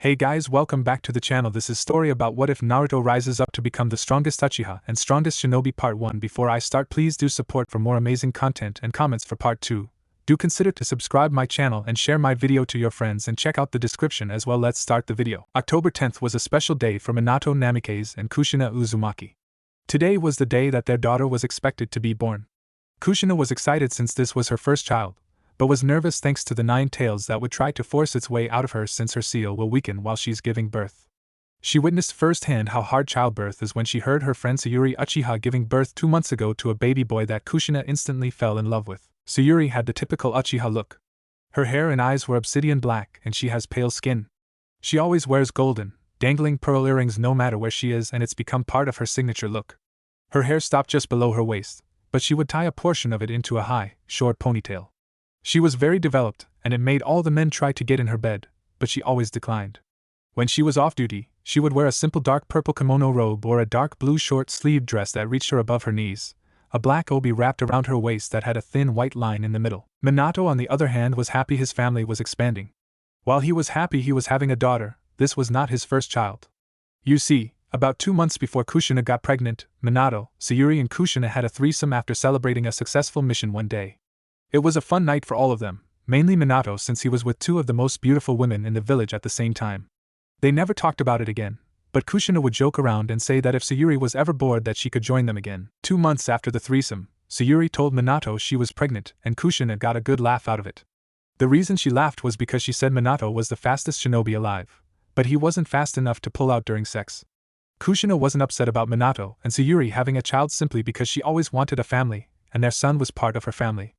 Hey guys, welcome back to the channel. This is story about what if Naruto rises up to become the strongest Uchiha and strongest Shinobi part 1. Before I start, please do support for more amazing content and comments for part 2. Do consider to subscribe my channel and share my video to your friends and check out the description as well. Let's start the video. October 10th was a special day for Minato Namikaze and Kushina Uzumaki. Today was the day that their daughter was expected to be born. Kushina was excited since this was her first child, but was nervous thanks to the 9 tails that would try to force its way out of her since her seal will weaken while she's giving birth. She witnessed firsthand how hard childbirth is when she heard her friend Sayuri Uchiha giving birth 2 months ago to a baby boy that Kushina instantly fell in love with. Sayuri had the typical Uchiha look. Her hair and eyes were obsidian black and she has pale skin. She always wears golden, dangling pearl earrings no matter where she is, and it's become part of her signature look. Her hair stopped just below her waist, but she would tie a portion of it into a high, short ponytail. She was very developed, and it made all the men try to get in her bed, but she always declined. When she was off duty, she would wear a simple dark purple kimono robe or a dark blue short-sleeved dress that reached her above her knees, a black obi wrapped around her waist that had a thin white line in the middle. Minato, on the other hand, was happy his family was expanding. While he was happy he was having a daughter, this was not his first child. You see, about 2 months before Kushina got pregnant, Minato, Sayuri and Kushina had a threesome after celebrating a successful mission one day. It was a fun night for all of them, mainly Minato since he was with 2 of the most beautiful women in the village at the same time. They never talked about it again, but Kushina would joke around and say that if Sayuri was ever bored that she could join them again. 2 months after the threesome, Sayuri told Minato she was pregnant and Kushina got a good laugh out of it. The reason she laughed was because she said Minato was the fastest shinobi alive, but he wasn't fast enough to pull out during sex. Kushina wasn't upset about Minato and Sayuri having a child simply because she always wanted a family, and their son was part of her family.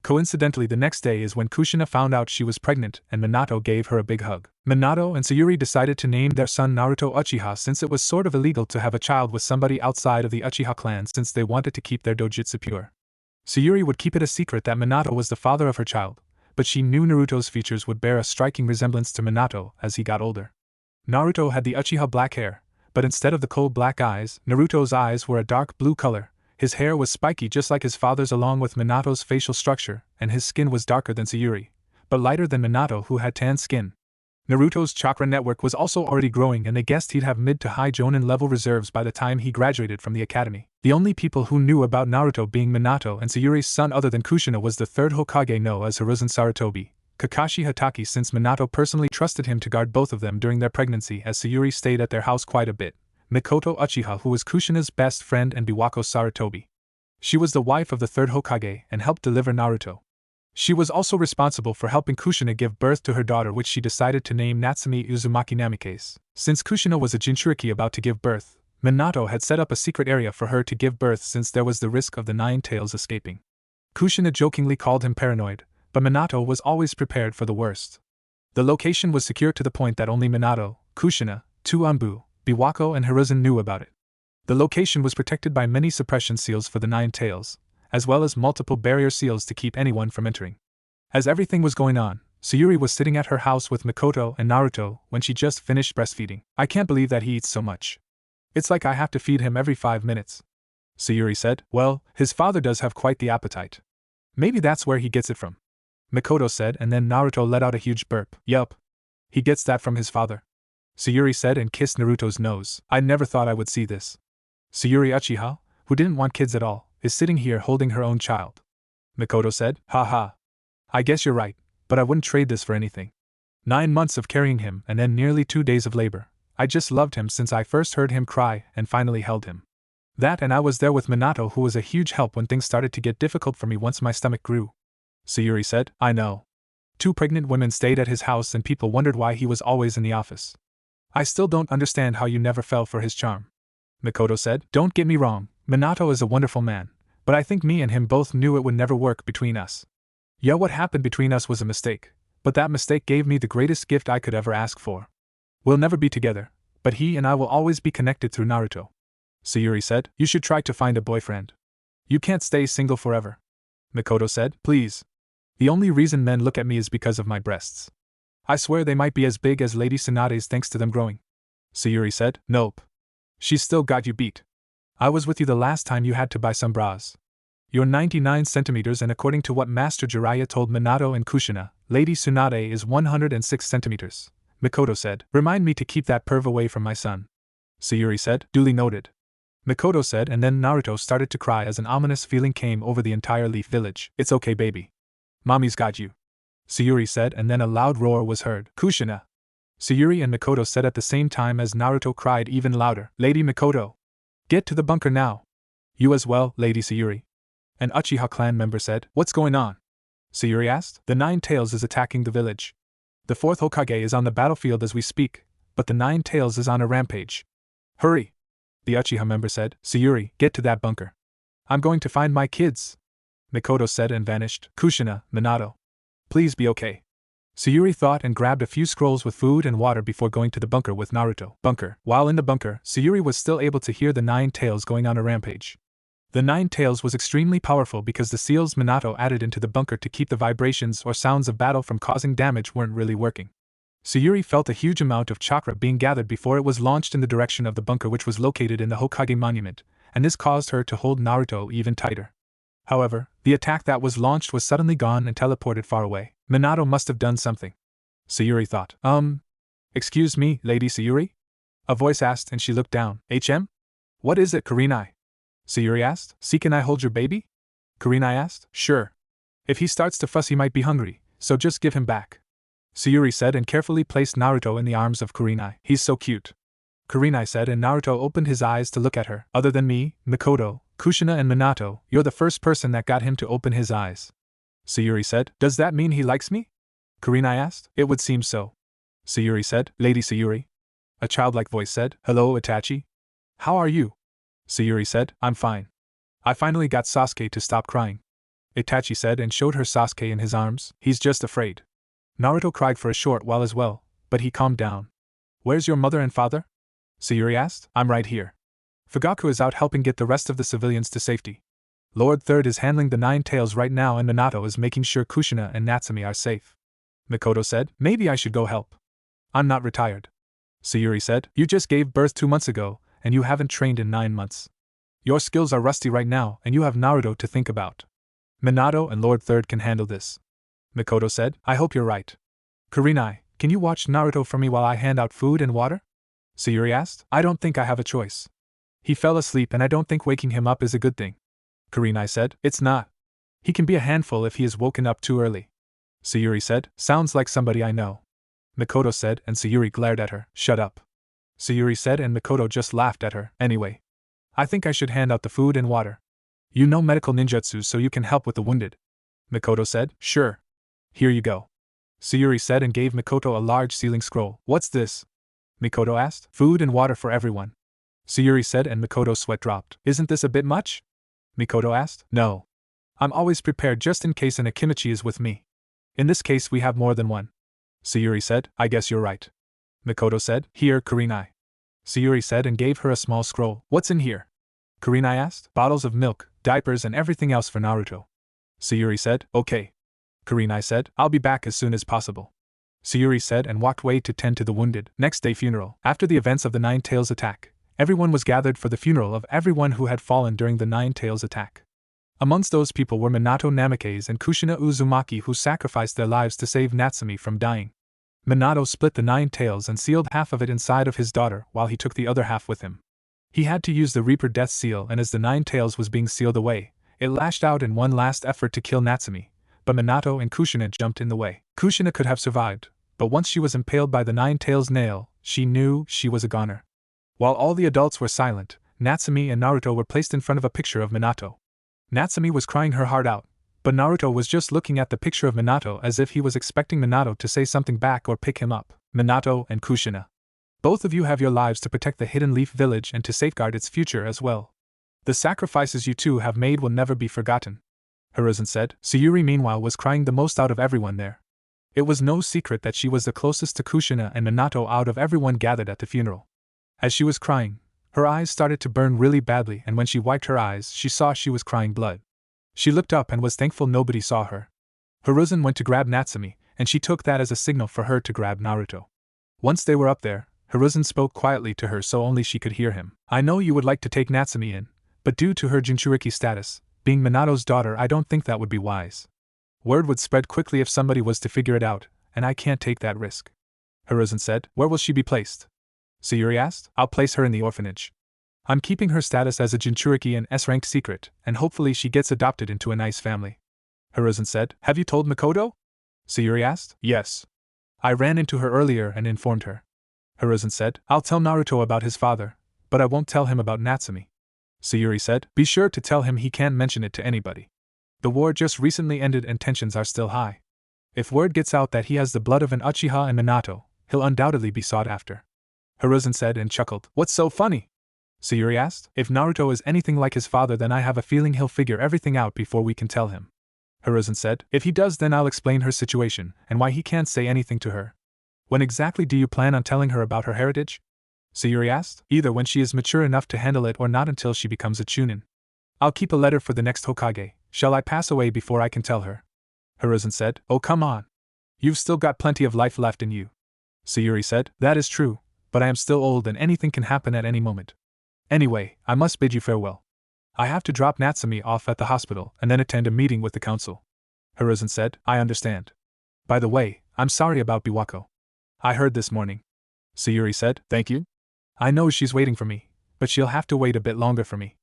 Coincidentally, the next day is when Kushina found out she was pregnant and Minato gave her a big hug. Minato and Sayuri decided to name their son Naruto Uchiha since it was sort of illegal to have a child with somebody outside of the Uchiha clan since they wanted to keep their dojutsu pure. Sayuri would keep it a secret that Minato was the father of her child, but she knew Naruto's features would bear a striking resemblance to Minato as he got older. Naruto had the Uchiha black hair, but instead of the cold black eyes, Naruto's eyes were a dark blue color. His hair was spiky just like his father's along with Minato's facial structure, and his skin was darker than Sayuri, but lighter than Minato who had tan skin. Naruto's chakra network was also already growing and they guessed he'd have mid to high Jonin level reserves by the time he graduated from the academy. The only people who knew about Naruto being Minato and Sayuri's son other than Kushina was the 3rd Hokage known as Hiruzen Sarutobi, Kakashi Hatake, since Minato personally trusted him to guard both of them during their pregnancy as Sayuri stayed at their house quite a bit. Mikoto Uchiha, who was Kushina's best friend, and Biwako Sarutobi. She was the wife of the 3rd Hokage and helped deliver Naruto. She was also responsible for helping Kushina give birth to her daughter, which she decided to name Natsumi Uzumaki Namikaze. Since Kushina was a Jinchuriki about to give birth, Minato had set up a secret area for her to give birth since there was the risk of the 9 tails escaping. Kushina jokingly called him paranoid, but Minato was always prepared for the worst. The location was secure to the point that only Minato, Kushina, Anbu, Biwako and Hiruzen knew about it. The location was protected by many suppression seals for the 9 tails, as well as multiple barrier seals to keep anyone from entering. As everything was going on, Sayuri was sitting at her house with Mikoto and Naruto when she just finished breastfeeding. I can't believe that he eats so much. It's like I have to feed him every 5 minutes. Sayuri said. Well, his father does have quite the appetite. Maybe that's where he gets it from. Mikoto said, and then Naruto let out a huge burp. Yup. He gets that from his father. Sayuri said and kissed Naruto's nose. I never thought I would see this. Sayuri Uchiha, who didn't want kids at all, is sitting here holding her own child. Mikoto said. Haha. I guess you're right, but I wouldn't trade this for anything. 9 months of carrying him and then nearly 2 days of labor. I just loved him since I first heard him cry and finally held him. That, and I was there with Minato, who was a huge help when things started to get difficult for me once my stomach grew. Sayuri said. I know. 2 pregnant women stayed at his house and people wondered why he was always in the office. I still don't understand how you never fell for his charm. Mikoto said. Don't get me wrong, Minato is a wonderful man, but I think me and him both knew it would never work between us. Yeah, what happened between us was a mistake, but that mistake gave me the greatest gift I could ever ask for. We'll never be together, but he and I will always be connected through Naruto. Sayuri said. You should try to find a boyfriend. You can't stay single forever. Mikoto said. Please. The only reason men look at me is because of my breasts. I swear they might be as big as Lady Tsunade's thanks to them growing. Sayuri said. Nope. She's still got you beat. I was with you the last time you had to buy some bras. You're 99 centimeters and according to what Master Jiraiya told Minato and Kushina, Lady Tsunade is 106 centimeters. Mikoto said. Remind me to keep that perv away from my son. Sayuri said. Duly noted. Mikoto said, and then Naruto started to cry as an ominous feeling came over the entire Leaf Village. It's okay, baby. Mommy's got you. Sayuri said, and then a loud roar was heard. Kushina! Sayuri and Mikoto said at the same time as Naruto cried even louder. Lady Mikoto! Get to the bunker now! You as well, Lady Sayuri. An Uchiha clan member said. What's going on? Sayuri asked. The Nine Tails is attacking the village. The fourth Hokage is on the battlefield as we speak, but the Nine Tails is on a rampage. Hurry! The Uchiha member said. Sayuri, get to that bunker. I'm going to find my kids. Mikoto said and vanished. Kushina, Minato. Please be okay. Sayuri thought and grabbed a few scrolls with food and water before going to the bunker with Naruto. Bunker. While in the bunker, Sayuri was still able to hear the Nine Tails going on a rampage. The Nine Tails was extremely powerful because the seals Minato added into the bunker to keep the vibrations or sounds of battle from causing damage weren't really working. Sayuri felt a huge amount of chakra being gathered before it was launched in the direction of the bunker, which was located in the Hokage monument, and this caused her to hold Naruto even tighter. However, the attack that was launched was suddenly gone and teleported far away. Minato must have done something. Sayuri thought. Excuse me, Lady Sayuri? A voice asked and she looked down. HM? What is it, Kurenai? Sayuri asked. See, can I hold your baby? Kurenai asked. Sure. If he starts to fuss he might be hungry, so just give him back. Sayuri said and carefully placed Naruto in the arms of Kurenai. He's so cute. Kurenai said and Naruto opened his eyes to look at her. Other than me, Mikoto, Kushina and Minato, you're the first person that got him to open his eyes. Sayuri said. Does that mean he likes me? Kurenai asked. It would seem so. Sayuri said. Lady Sayuri. A childlike voice said. Hello, Itachi. How are you? Sayuri said. I'm fine. I finally got Sasuke to stop crying. Itachi said and showed her Sasuke in his arms. He's just afraid. Naruto cried for a short while as well, but he calmed down. Where's your mother and father? Sayuri asked. I'm right here. Fugaku is out helping get the rest of the civilians to safety. Lord Third is handling the Nine Tails right now and Minato is making sure Kushina and Natsumi are safe. Mikoto said. Maybe I should go help. I'm not retired. Sayuri said. You just gave birth 2 months ago, and you haven't trained in 9 months. Your skills are rusty right now and you have Naruto to think about. Minato and Lord Third can handle this. Mikoto said. I hope you're right. Kurenai, can you watch Naruto for me while I hand out food and water? Sayuri asked. I don't think I have a choice. He fell asleep and I don't think waking him up is a good thing. Kurenai said. It's not. He can be a handful if he is woken up too early. Sayuri said. Sounds like somebody I know. Mikoto said and Sayuri glared at her. Shut up. Sayuri said and Mikoto just laughed at her. Anyway, I think I should hand out the food and water. You know medical ninjutsu so you can help with the wounded. Mikoto said. Sure. Here you go. Sayuri said and gave Mikoto a large sealing scroll. What's this? Mikoto asked. Food and water for everyone. Sayuri said and Mikoto's sweat dropped. Isn't this a bit much? Mikoto asked. No. I'm always prepared just in case an Akimichi is with me. In this case we have more than one. Sayuri said. I guess you're right. Mikoto said. Here, Kurenai. Sayuri said and gave her a small scroll. What's in here? Kurenai asked. Bottles of milk, diapers and everything else for Naruto. Sayuri said. Okay. Kurenai said. I'll be back as soon as possible. Sayuri said and walked away to tend to the wounded. Next day funeral. After the events of the Nine Tails attack, everyone was gathered for the funeral of everyone who had fallen during the Nine Tails attack. Amongst those people were Minato Namikaze and Kushina Uzumaki, who sacrificed their lives to save Natsumi from dying. Minato split the Nine Tails and sealed half of it inside of his daughter while he took the other half with him. He had to use the Reaper Death Seal, and as the Nine Tails was being sealed away, it lashed out in one last effort to kill Natsumi, but Minato and Kushina jumped in the way. Kushina could have survived, but once she was impaled by the Nine Tails nail, she knew she was a goner. While all the adults were silent, Natsumi and Naruto were placed in front of a picture of Minato. Natsumi was crying her heart out, but Naruto was just looking at the picture of Minato as if he was expecting Minato to say something back or pick him up. Minato and Kushina. Both of you have your lives to protect the Hidden Leaf Village and to safeguard its future as well. The sacrifices you two have made will never be forgotten. Hiruzen said. Sayuri meanwhile was crying the most out of everyone there. It was no secret that she was the closest to Kushina and Minato out of everyone gathered at the funeral. As she was crying, her eyes started to burn really badly, and when she wiped her eyes she saw she was crying blood. She looked up and was thankful nobody saw her. Hiruzen went to grab Natsumi, and she took that as a signal for her to grab Naruto. Once they were up there, Hiruzen spoke quietly to her so only she could hear him. I know you would like to take Natsumi in, but due to her Jinchuriki status, being Minato's daughter, I don't think that would be wise. Word would spread quickly if somebody was to figure it out, and I can't take that risk. Hiruzen said. Where will she be placed? Sayuri asked. I'll place her in the orphanage. I'm keeping her status as a Jinchuriki an S-ranked secret, and hopefully she gets adopted into a nice family. Hiruzen said. Have you told Makoto? Sayuri asked. Yes. I ran into her earlier and informed her. Hiruzen said. I'll tell Naruto about his father, but I won't tell him about Natsumi. Sayuri said. Be sure to tell him he can't mention it to anybody. The war just recently ended and tensions are still high. If word gets out that he has the blood of an Uchiha and Minato, he'll undoubtedly be sought after. Hiruzen said and chuckled. What's so funny? Sayuri asked. If Naruto is anything like his father, then I have a feeling he'll figure everything out before we can tell him. Hiruzen said. If he does, then I'll explain her situation and why he can't say anything to her. When exactly do you plan on telling her about her heritage? Sayuri asked. Either when she is mature enough to handle it or not until she becomes a chunin. I'll keep a letter for the next Hokage. Shall I pass away before I can tell her? Hiruzen said. Oh, come on. You've still got plenty of life left in you. Sayuri said. That is true, but I am still old and anything can happen at any moment. Anyway, I must bid you farewell. I have to drop Natsumi off at the hospital and then attend a meeting with the council. Hiruzen said. I understand. By the way, I'm sorry about Biwako. I heard this morning. Sayuri said. Thank you. I know she's waiting for me, but she'll have to wait a bit longer for me.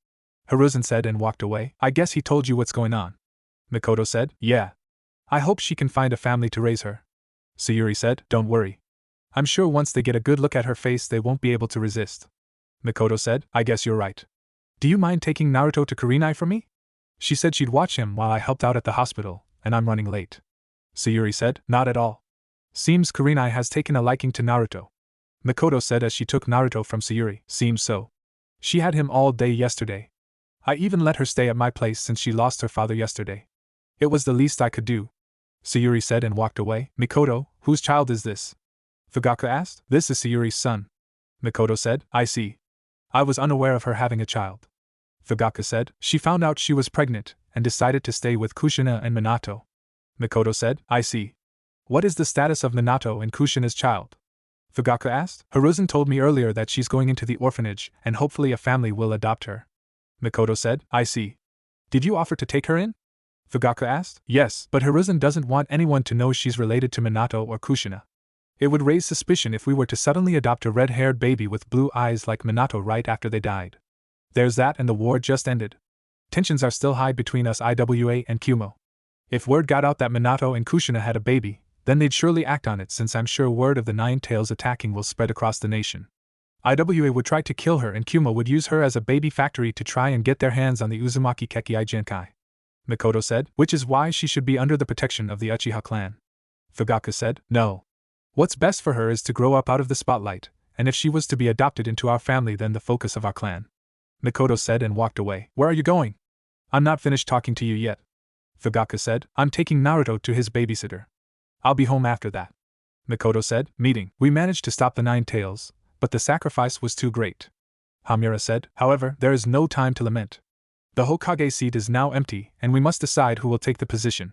Hiruzen said and walked away. I guess he told you what's going on. Makoto said. Yeah. I hope she can find a family to raise her. Sayuri said. Don't worry. I'm sure once they get a good look at her face they won't be able to resist. Makoto said. I guess you're right. Do you mind taking Naruto to Kurenai for me? She said she'd watch him while I helped out at the hospital, and I'm running late. Sayuri said. Not at all. Seems Kurenai has taken a liking to Naruto. Makoto said as she took Naruto from Sayuri. Seems so. She had him all day yesterday. I even let her stay at my place since she lost her father yesterday. It was the least I could do. Sayuri said and walked away. Mikoto, whose child is this? Fugaku asked. This is Sayuri's son. Mikoto said. I see. I was unaware of her having a child. Fugaku said. She found out she was pregnant and decided to stay with Kushina and Minato. Mikoto said. I see. What is the status of Minato and Kushina's child? Fugaku asked. Hiruzen told me earlier that she's going into the orphanage and hopefully a family will adopt her. Mikoto said. I see. Did you offer to take her in? Fugaku asked. Yes, but Hiruzen doesn't want anyone to know she's related to Minato or Kushina. It would raise suspicion if we were to suddenly adopt a red-haired baby with blue eyes like Minato right after they died. There's that, and the war just ended. Tensions are still high between us IWA and Kumo. If word got out that Minato and Kushina had a baby, then they'd surely act on it since I'm sure word of the Nine Tails attacking will spread across the nation. IWA would try to kill her and Kumo would use her as a baby factory to try and get their hands on the Uzumaki Kekkai Genkai. Mikoto said, which is why she should be under the protection of the Uchiha clan. Fugaku said, no. What's best for her is to grow up out of the spotlight, and if she was to be adopted into our family then the focus of our clan. Mikoto said and walked away. Where are you going? I'm not finished talking to you yet. Fugaku said, I'm taking Naruto to his babysitter. I'll be home after that. Mikoto said, meeting. We managed to stop the Nine Tails, but the sacrifice was too great. Hamura said, however, there is no time to lament. The Hokage seat is now empty, and we must decide who will take the position.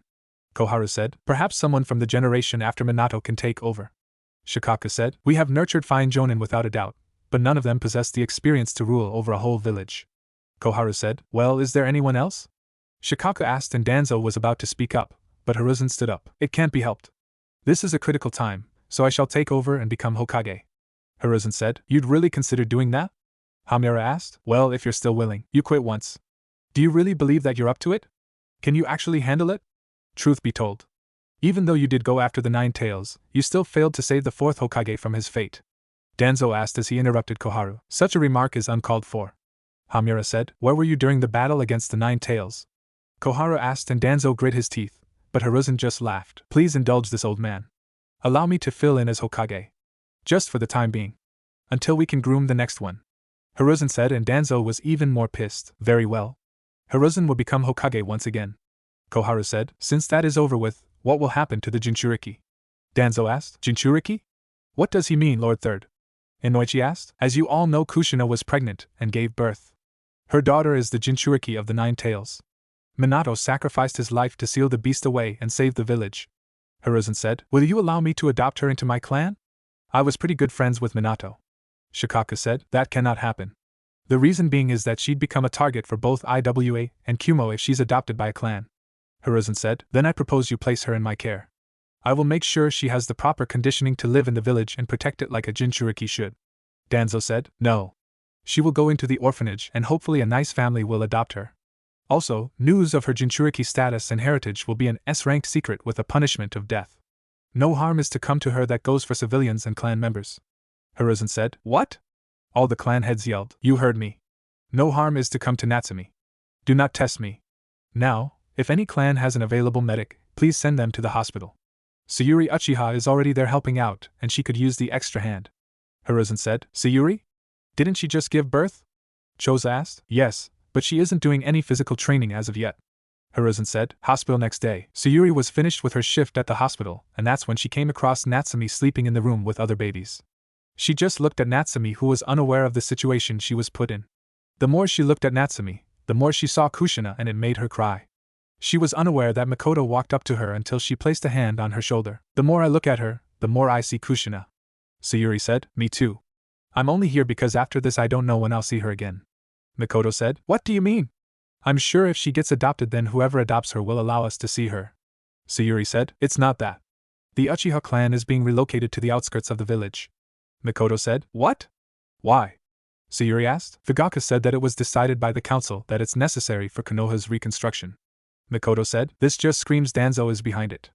Koharu said, perhaps someone from the generation after Minato can take over. Shikaku said, we have nurtured fine jonin without a doubt, but none of them possess the experience to rule over a whole village. Koharu said, well, is there anyone else? Shikaku asked and Danzo was about to speak up, but Hiruzen stood up. It can't be helped. This is a critical time, so I shall take over and become Hokage. Hiruzen said, you'd really consider doing that? Hamura asked, well, if you're still willing. You quit once. Do you really believe that you're up to it? Can you actually handle it? Truth be told, even though you did go after the Nine Tails, you still failed to save the fourth Hokage from his fate. Danzo asked as he interrupted Koharu. Such a remark is uncalled for. Hamura said, where were you during the battle against the Nine Tails? Koharu asked and Danzo grit his teeth, but Hiruzen just laughed. Please indulge this old man. Allow me to fill in as Hokage. Just for the time being. Until we can groom the next one. Hiruzen said and Danzo was even more pissed. Very well. Hiruzen will become Hokage once again. Koharu said, since that is over with, what will happen to the Jinchuriki? Danzo asked, Jinchuriki? What does he mean, Lord Third? Inoichi asked, as you all know Kushina was pregnant and gave birth. Her daughter is the Jinchuriki of the Nine Tails. Minato sacrificed his life to seal the beast away and save the village. Hiruzen said, will you allow me to adopt her into my clan? I was pretty good friends with Minato. Shikaku said, that cannot happen. The reason being is that she'd become a target for both IWA and Kumo if she's adopted by a clan. Hiruzen said, then I propose you place her in my care. I will make sure she has the proper conditioning to live in the village and protect it like a Jinchuriki should. Danzo said. No. She will go into the orphanage and hopefully a nice family will adopt her. Also, news of her Jinchuriki status and heritage will be an S-ranked secret with a punishment of death. No harm is to come to her that goes for civilians and clan members. Hiruzen said. What? All the clan heads yelled. You heard me. No harm is to come to Natsumi. Do not test me. Now, if any clan has an available medic, please send them to the hospital. Sayuri Uchiha is already there helping out, and she could use the extra hand. Hiruzen said. Sayuri? Didn't she just give birth? Choza asked. Yes, but she isn't doing any physical training as of yet. Hiruzen said. Hospital next day. Sayuri was finished with her shift at the hospital, and that's when she came across Natsumi sleeping in the room with other babies. She just looked at Natsumi, who was unaware of the situation she was put in. The more she looked at Natsumi, the more she saw Kushina, and it made her cry. She was unaware that Makoto walked up to her until she placed a hand on her shoulder. The more I look at her, the more I see Kushina. Sayuri said. Me too. I'm only here because after this I don't know when I'll see her again. Makoto said. What do you mean? I'm sure if she gets adopted then whoever adopts her will allow us to see her. Sayuri said. It's not that. The Uchiha clan is being relocated to the outskirts of the village. Makoto said. What? Why? Sayuri asked. Fugaka said that it was decided by the council that it's necessary for Konoha's reconstruction. Makoto said. This just screams Danzo is behind it.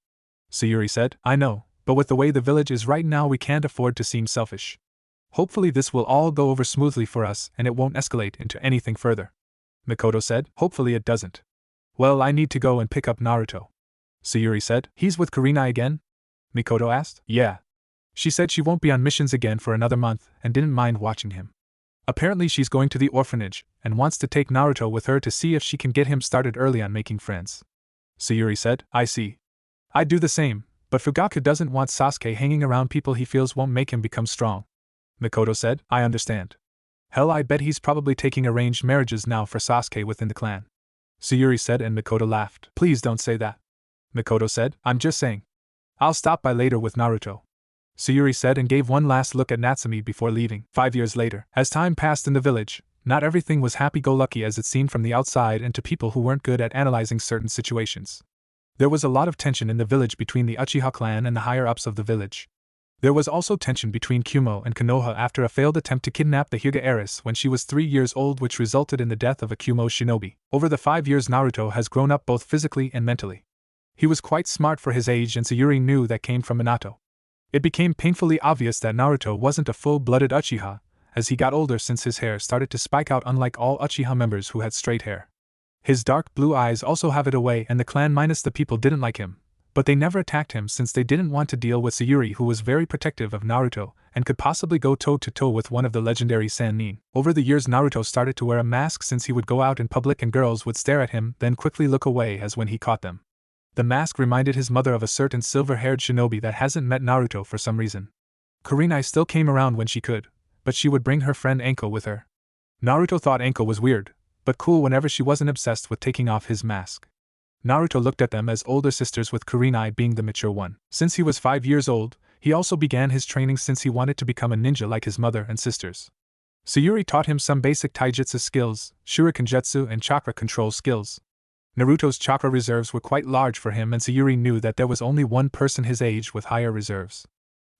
Sayuri said. I know, but with the way the village is right now we can't afford to seem selfish. Hopefully this will all go over smoothly for us and it won't escalate into anything further. Makoto said. Hopefully it doesn't. Well, I need to go and pick up Naruto. Sayuri said. He's with Kurenai again? Mikoto asked. Yeah. She said she won't be on missions again for another month and didn't mind watching him. Apparently she's going to the orphanage and wants to take Naruto with her to see if she can get him started early on making friends. Sayuri said. I see. I'd do the same, but Fugaka doesn't want Sasuke hanging around people he feels won't make him become strong. Mikoto said. I understand. Hell, I bet he's probably taking arranged marriages now for Sasuke within the clan. Sayuri said, and Mikoto laughed. Please don't say that. Mikoto said. I'm just saying. I'll stop by later with Naruto. Sayuri said and gave one last look at Natsumi before leaving. 5 years later, as time passed in the village, not everything was happy-go-lucky as it seemed from the outside and to people who weren't good at analyzing certain situations. There was a lot of tension in the village between the Uchiha clan and the higher-ups of the village. There was also tension between Kumo and Konoha after a failed attempt to kidnap the Hyuga heiress when she was 3 years old, which resulted in the death of a Kumo shinobi. Over the 5 years, Naruto has grown up both physically and mentally. He was quite smart for his age, and Sayuri knew that came from Minato. It became painfully obvious that Naruto wasn't a full-blooded Uchiha as he got older, since his hair started to spike out unlike all Uchiha members who had straight hair. His dark blue eyes also have it away, and the clan minus the people didn't like him, but they never attacked him since they didn't want to deal with Sayuri, who was very protective of Naruto and could possibly go toe-to-toe with one of the legendary Sannin. Over the years, Naruto started to wear a mask since he would go out in public and girls would stare at him, then quickly look away as when he caught them. The mask reminded his mother of a certain silver-haired shinobi that hasn't met Naruto for some reason. Kurenai still came around when she could, but she would bring her friend Anko with her. Naruto thought Anko was weird, but cool whenever she wasn't obsessed with taking off his mask. Naruto looked at them as older sisters, with Kurenai being the mature one. Since he was 5 years old, he also began his training since he wanted to become a ninja like his mother and sisters. Sayuri taught him some basic taijutsu skills, shuriken jutsu and chakra control skills. Naruto's chakra reserves were quite large for him, and Sayuri knew that there was only one person his age with higher reserves.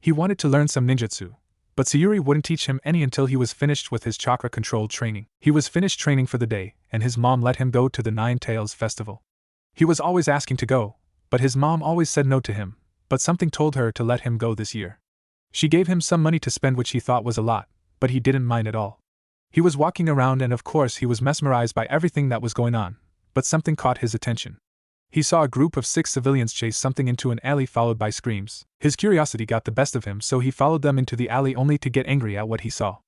He wanted to learn some ninjutsu, but Sayuri wouldn't teach him any until he was finished with his chakra control training. He was finished training for the day, and his mom let him go to the Nine Tails festival. He was always asking to go, but his mom always said no to him, but something told her to let him go this year. She gave him some money to spend, which he thought was a lot, but he didn't mind at all. He was walking around and of course he was mesmerized by everything that was going on, but something caught his attention. He saw a group of 6 civilians chase something into an alley followed by screams. His curiosity got the best of him, so he followed them into the alley only to get angry at what he saw.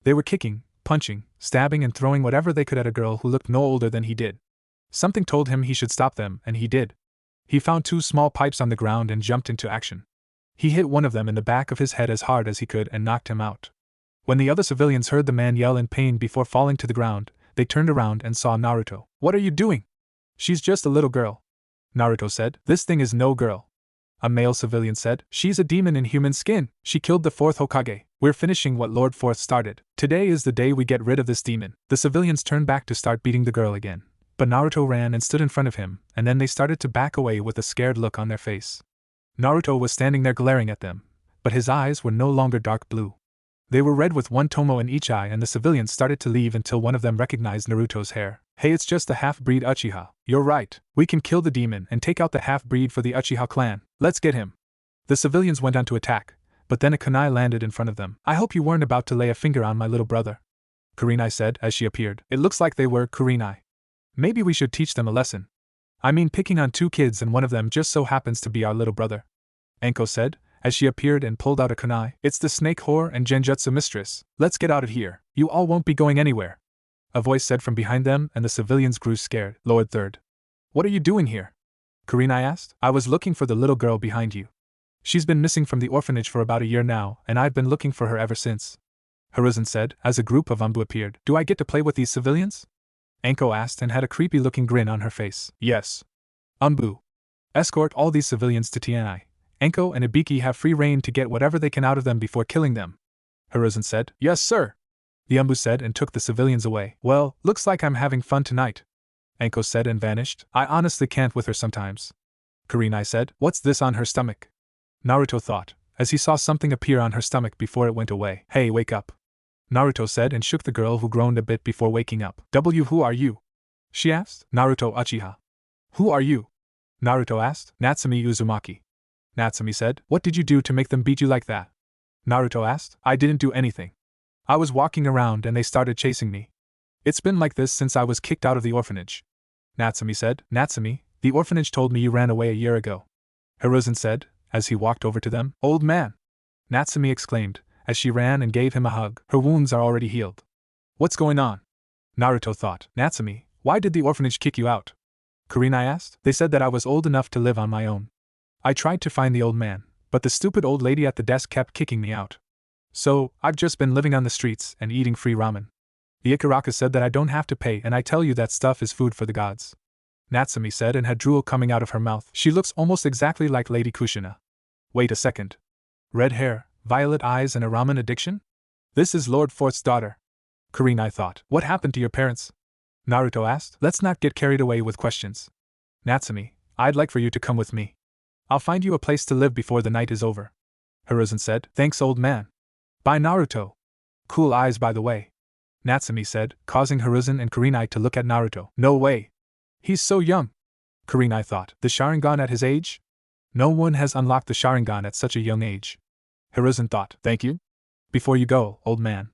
They were kicking, punching, stabbing and throwing whatever they could at a girl who looked no older than he did. Something told him he should stop them, and he did. He found 2 small pipes on the ground and jumped into action. He hit one of them in the back of his head as hard as he could and knocked him out. When the other civilians heard the man yell in pain before falling to the ground, they turned around and saw Naruto. "What are you doing?" "She's just a little girl," Naruto said. "This thing is no girl," a male civilian said. "She's a demon in human skin. She killed the 4th Hokage. We're finishing what Lord 4th started. Today is the day we get rid of this demon." The civilians turned back to start beating the girl again, but Naruto ran and stood in front of him, and then they started to back away with a scared look on their face. Naruto was standing there glaring at them, but his eyes were no longer dark blue. They were red with one tomo in each eye, and the civilians started to leave until one of them recognized Naruto's hair. Hey, it's just the half-breed Uchiha. You're right. We can kill the demon and take out the half-breed for the Uchiha clan. Let's get him. The civilians went on to attack, but then a kunai landed in front of them. I hope you weren't about to lay a finger on my little brother, Kurenai said as she appeared. It looks like they were, Kurenai. Maybe we should teach them a lesson. I mean, picking on 2 kids and one of them just so happens to be our little brother, Anko said, as she appeared and pulled out a kunai. It's the snake whore and genjutsu mistress. Let's get out of here. You all won't be going anywhere, a voice said from behind them, and the civilians grew scared. Lord Third. What are you doing here? Kurenai asked. I was looking for the little girl behind you. She's been missing from the orphanage for about a year now, and I've been looking for her ever since, Hiruzen said, as a group of Umbu appeared. Do I get to play with these civilians? Anko asked and had a creepy-looking grin on her face. Yes. Umbu. Escort all these civilians to Tianai. Anko and Ibiki have free reign to get whatever they can out of them before killing them, Hiruzen said. Yes, sir, the Umbu said and took the civilians away. Well, looks like I'm having fun tonight, Anko said and vanished. I honestly can't with her sometimes, Kurenai said. What's this on her stomach? Naruto thought, as he saw something appear on her stomach before it went away. Hey, wake up, Naruto said and shook the girl, who groaned a bit before waking up. Who are you? She asked. Naruto Uchiha. Who are you? Naruto asked. Natsumi Uzumaki. Natsumi said. What did you do to make them beat you like that? Naruto asked. I didn't do anything. I was walking around and they started chasing me. It's been like this since I was kicked out of the orphanage, Natsumi said. Natsumi, the orphanage told me you ran away a year ago, Hiruzen said, as he walked over to them. Old man, Natsumi exclaimed, as she ran and gave him a hug. Her wounds are already healed. What's going on? Naruto thought. Natsumi, why did the orphanage kick you out? Kurenai asked. They said that I was old enough to live on my own. I tried to find the old man, but the stupid old lady at the desk kept kicking me out. So, I've just been living on the streets and eating free ramen. The Ikaraka said that I don't have to pay, and I tell you that stuff is food for the gods, Natsumi said and had drool coming out of her mouth. She looks almost exactly like Lady Kushina. Wait a second. Red hair, violet eyes and a ramen addiction? This is Lord Fourth's daughter, Kurenai thought. What happened to your parents? Naruto asked. Let's not get carried away with questions. Natsumi, I'd like for you to come with me. I'll find you a place to live before the night is over, Hiruzen said. Thanks, old man. Bye, Naruto. Cool eyes, by the way, Natsumi said, causing Hiruzen and Kurenai to look at Naruto. No way. He's so young, Kurenai thought. The Sharingan at his age? No one has unlocked the Sharingan at such a young age, Hiruzen thought. Thank you. Before you go, old man,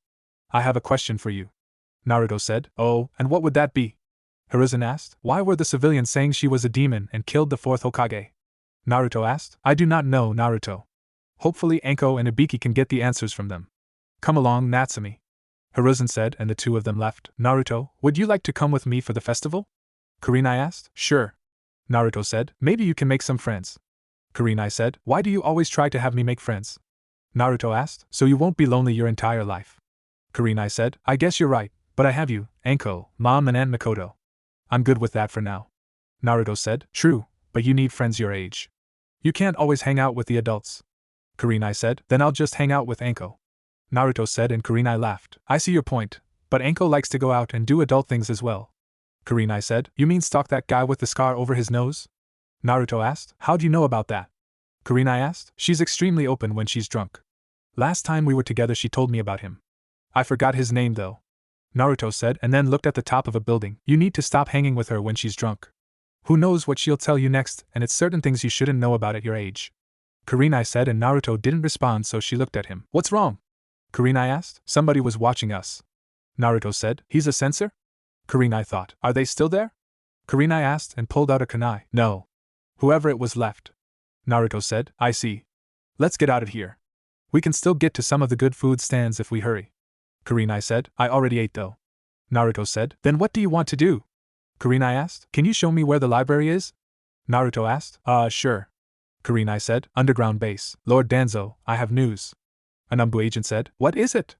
I have a question for you, Naruto said. Oh, and what would that be? Hiruzen asked. Why were the civilians saying she was a demon and killed the 4th Hokage? Naruto asked. I do not know, Naruto. Hopefully Anko and Ibiki can get the answers from them. Come along, Natsumi, Hiruzen said, and the two of them left. Naruto, would you like to come with me for the festival? Kurenai asked. Sure, Naruto said. Maybe you can make some friends, Kurenai said. Why do you always try to have me make friends? Naruto asked. So you won't be lonely your entire life, Kurenai said. I guess you're right, but I have you, Anko, Mom and Aunt Makoto. I'm good with that for now, Naruto said. True, but you need friends your age. You can't always hang out with the adults, Kurenai said. Then I'll just hang out with Anko, Naruto said, and Kurenai laughed. I see your point, but Anko likes to go out and do adult things as well, Kurenai said. You mean stalk that guy with the scar over his nose? Naruto asked. How do you know about that? Kurenai asked. She's extremely open when she's drunk. Last time we were together she told me about him. I forgot his name though, Naruto said, and then looked at the top of a building. You need to stop hanging with her when she's drunk. Who knows what she'll tell you next, and it's certain things you shouldn't know about at your age, Kurenai said, and Naruto didn't respond, so she looked at him. What's wrong? Kurenai asked. Somebody was watching us, Naruto said. He's a censor? Kurenai thought. Are they still there? Kurenai asked and pulled out a kunai. No. Whoever it was left, Naruto said. I see. Let's get out of here. We can still get to some of the good food stands if we hurry, Kurenai said. I already ate though, Naruto said. Then what do you want to do? Kurenai asked. Can you show me where the library is? Naruto asked. Sure, Kurenai said. Underground base. Lord Danzo, I have news, an Umbu agent said. What is it?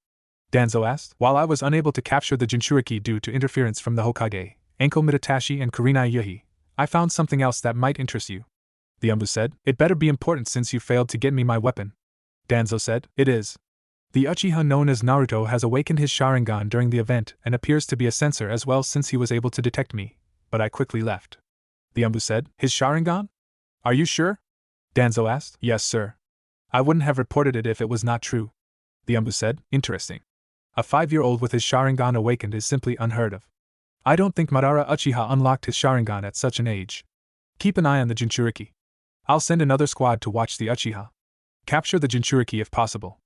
Danzo asked. While I was unable to capture the Jinchuriki due to interference from the Hokage, Anko Mitatashi and Kurenai Yuhi, I found something else that might interest you, the Umbu said. It better be important since you failed to get me my weapon, Danzo said. It is. The Uchiha known as Naruto has awakened his Sharingan during the event and appears to be a censor as well since he was able to detect me, but I quickly left, the Umbu said. His Sharingan? Are you sure? Danzo asked. Yes, sir. I wouldn't have reported it if it was not true. The Umbu said. Interesting. A 5-year-old with his Sharingan awakened is simply unheard of. I don't think Madara Uchiha unlocked his Sharingan at such an age. Keep an eye on the Jinchuriki. I'll send another squad to watch the Uchiha. Capture the Jinchuriki if possible.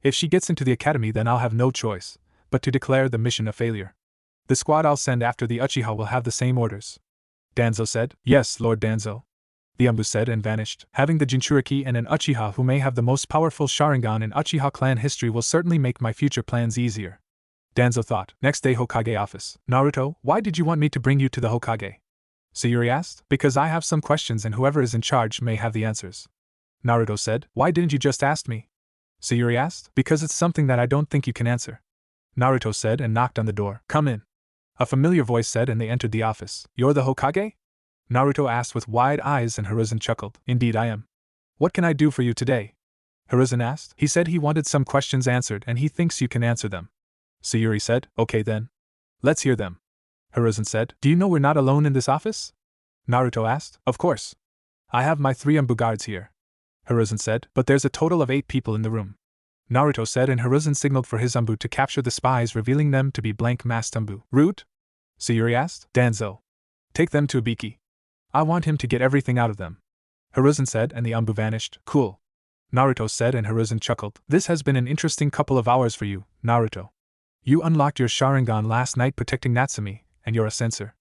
If she gets into the academy, then I'll have no choice but to declare the mission a failure. The squad I'll send after the Uchiha will have the same orders. Danzo said. Yes, Lord Danzo. The Umbu said and vanished. Having the Jinchuriki and an Uchiha who may have the most powerful Sharingan in Uchiha clan history will certainly make my future plans easier. Danzo thought. Next day, Hokage office. Naruto, why did you want me to bring you to the Hokage? Sayuri asked. Because I have some questions and whoever is in charge may have the answers. Naruto said. Why didn't you just ask me? Sayuri asked. Because it's something that I don't think you can answer. Naruto said and knocked on the door. Come in. A familiar voice said and they entered the office. You're the Hokage? Naruto asked with wide eyes and Hiruzen chuckled. Indeed I am. What can I do for you today? Hiruzen asked. He said he wanted some questions answered and he thinks you can answer them. Sayuri said. Okay then. Let's hear them. Hiruzen said. Do you know we're not alone in this office? Naruto asked. Of course. I have my 3 Umbu guards here. Hiruzen said. But there's a total of 8 people in the room. Naruto said and Hiruzen signaled for his Umbu to capture the spies, revealing them to be blank-masked Umbu. Root? Sayuri asked. Danzo. Take them to Ibiki. I want him to get everything out of them. Hiruzen said and the Umbu vanished. Cool. Naruto said and Hiruzen chuckled. This has been an interesting couple of hours for you, Naruto. You unlocked your Sharingan last night protecting Natsumi, and you're a censor.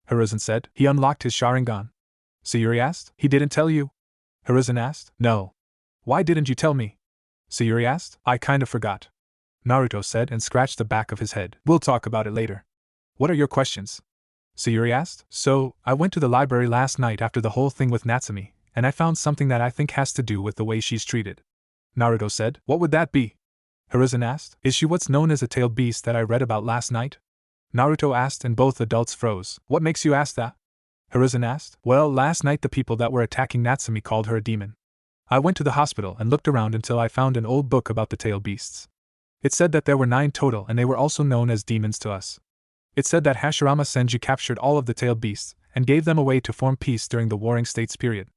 Hiruzen said. He unlocked his Sharingan. Sayuri asked. He didn't tell you? Hiruzen asked. No. Why didn't you tell me? Sayuri asked. I kind of forgot. Naruto said and scratched the back of his head. We'll talk about it later. What are your questions? Sayuri asked. So, I went to the library last night after the whole thing with Natsumi, and I found something that I think has to do with the way she's treated. Naruto said. What would that be? Hiruzen asked. Is she what's known as a tailed beast that I read about last night? Naruto asked and both adults froze. What makes you ask that? Hiruzen asked. Well, last night the people that were attacking Natsumi called her a demon. I went to the hospital and looked around until I found an old book about the tailed beasts. It said that there were 9 total and they were also known as demons to us. It said that Hashirama Senju captured all of the tailed beasts and gave them away to form peace during the Warring States period.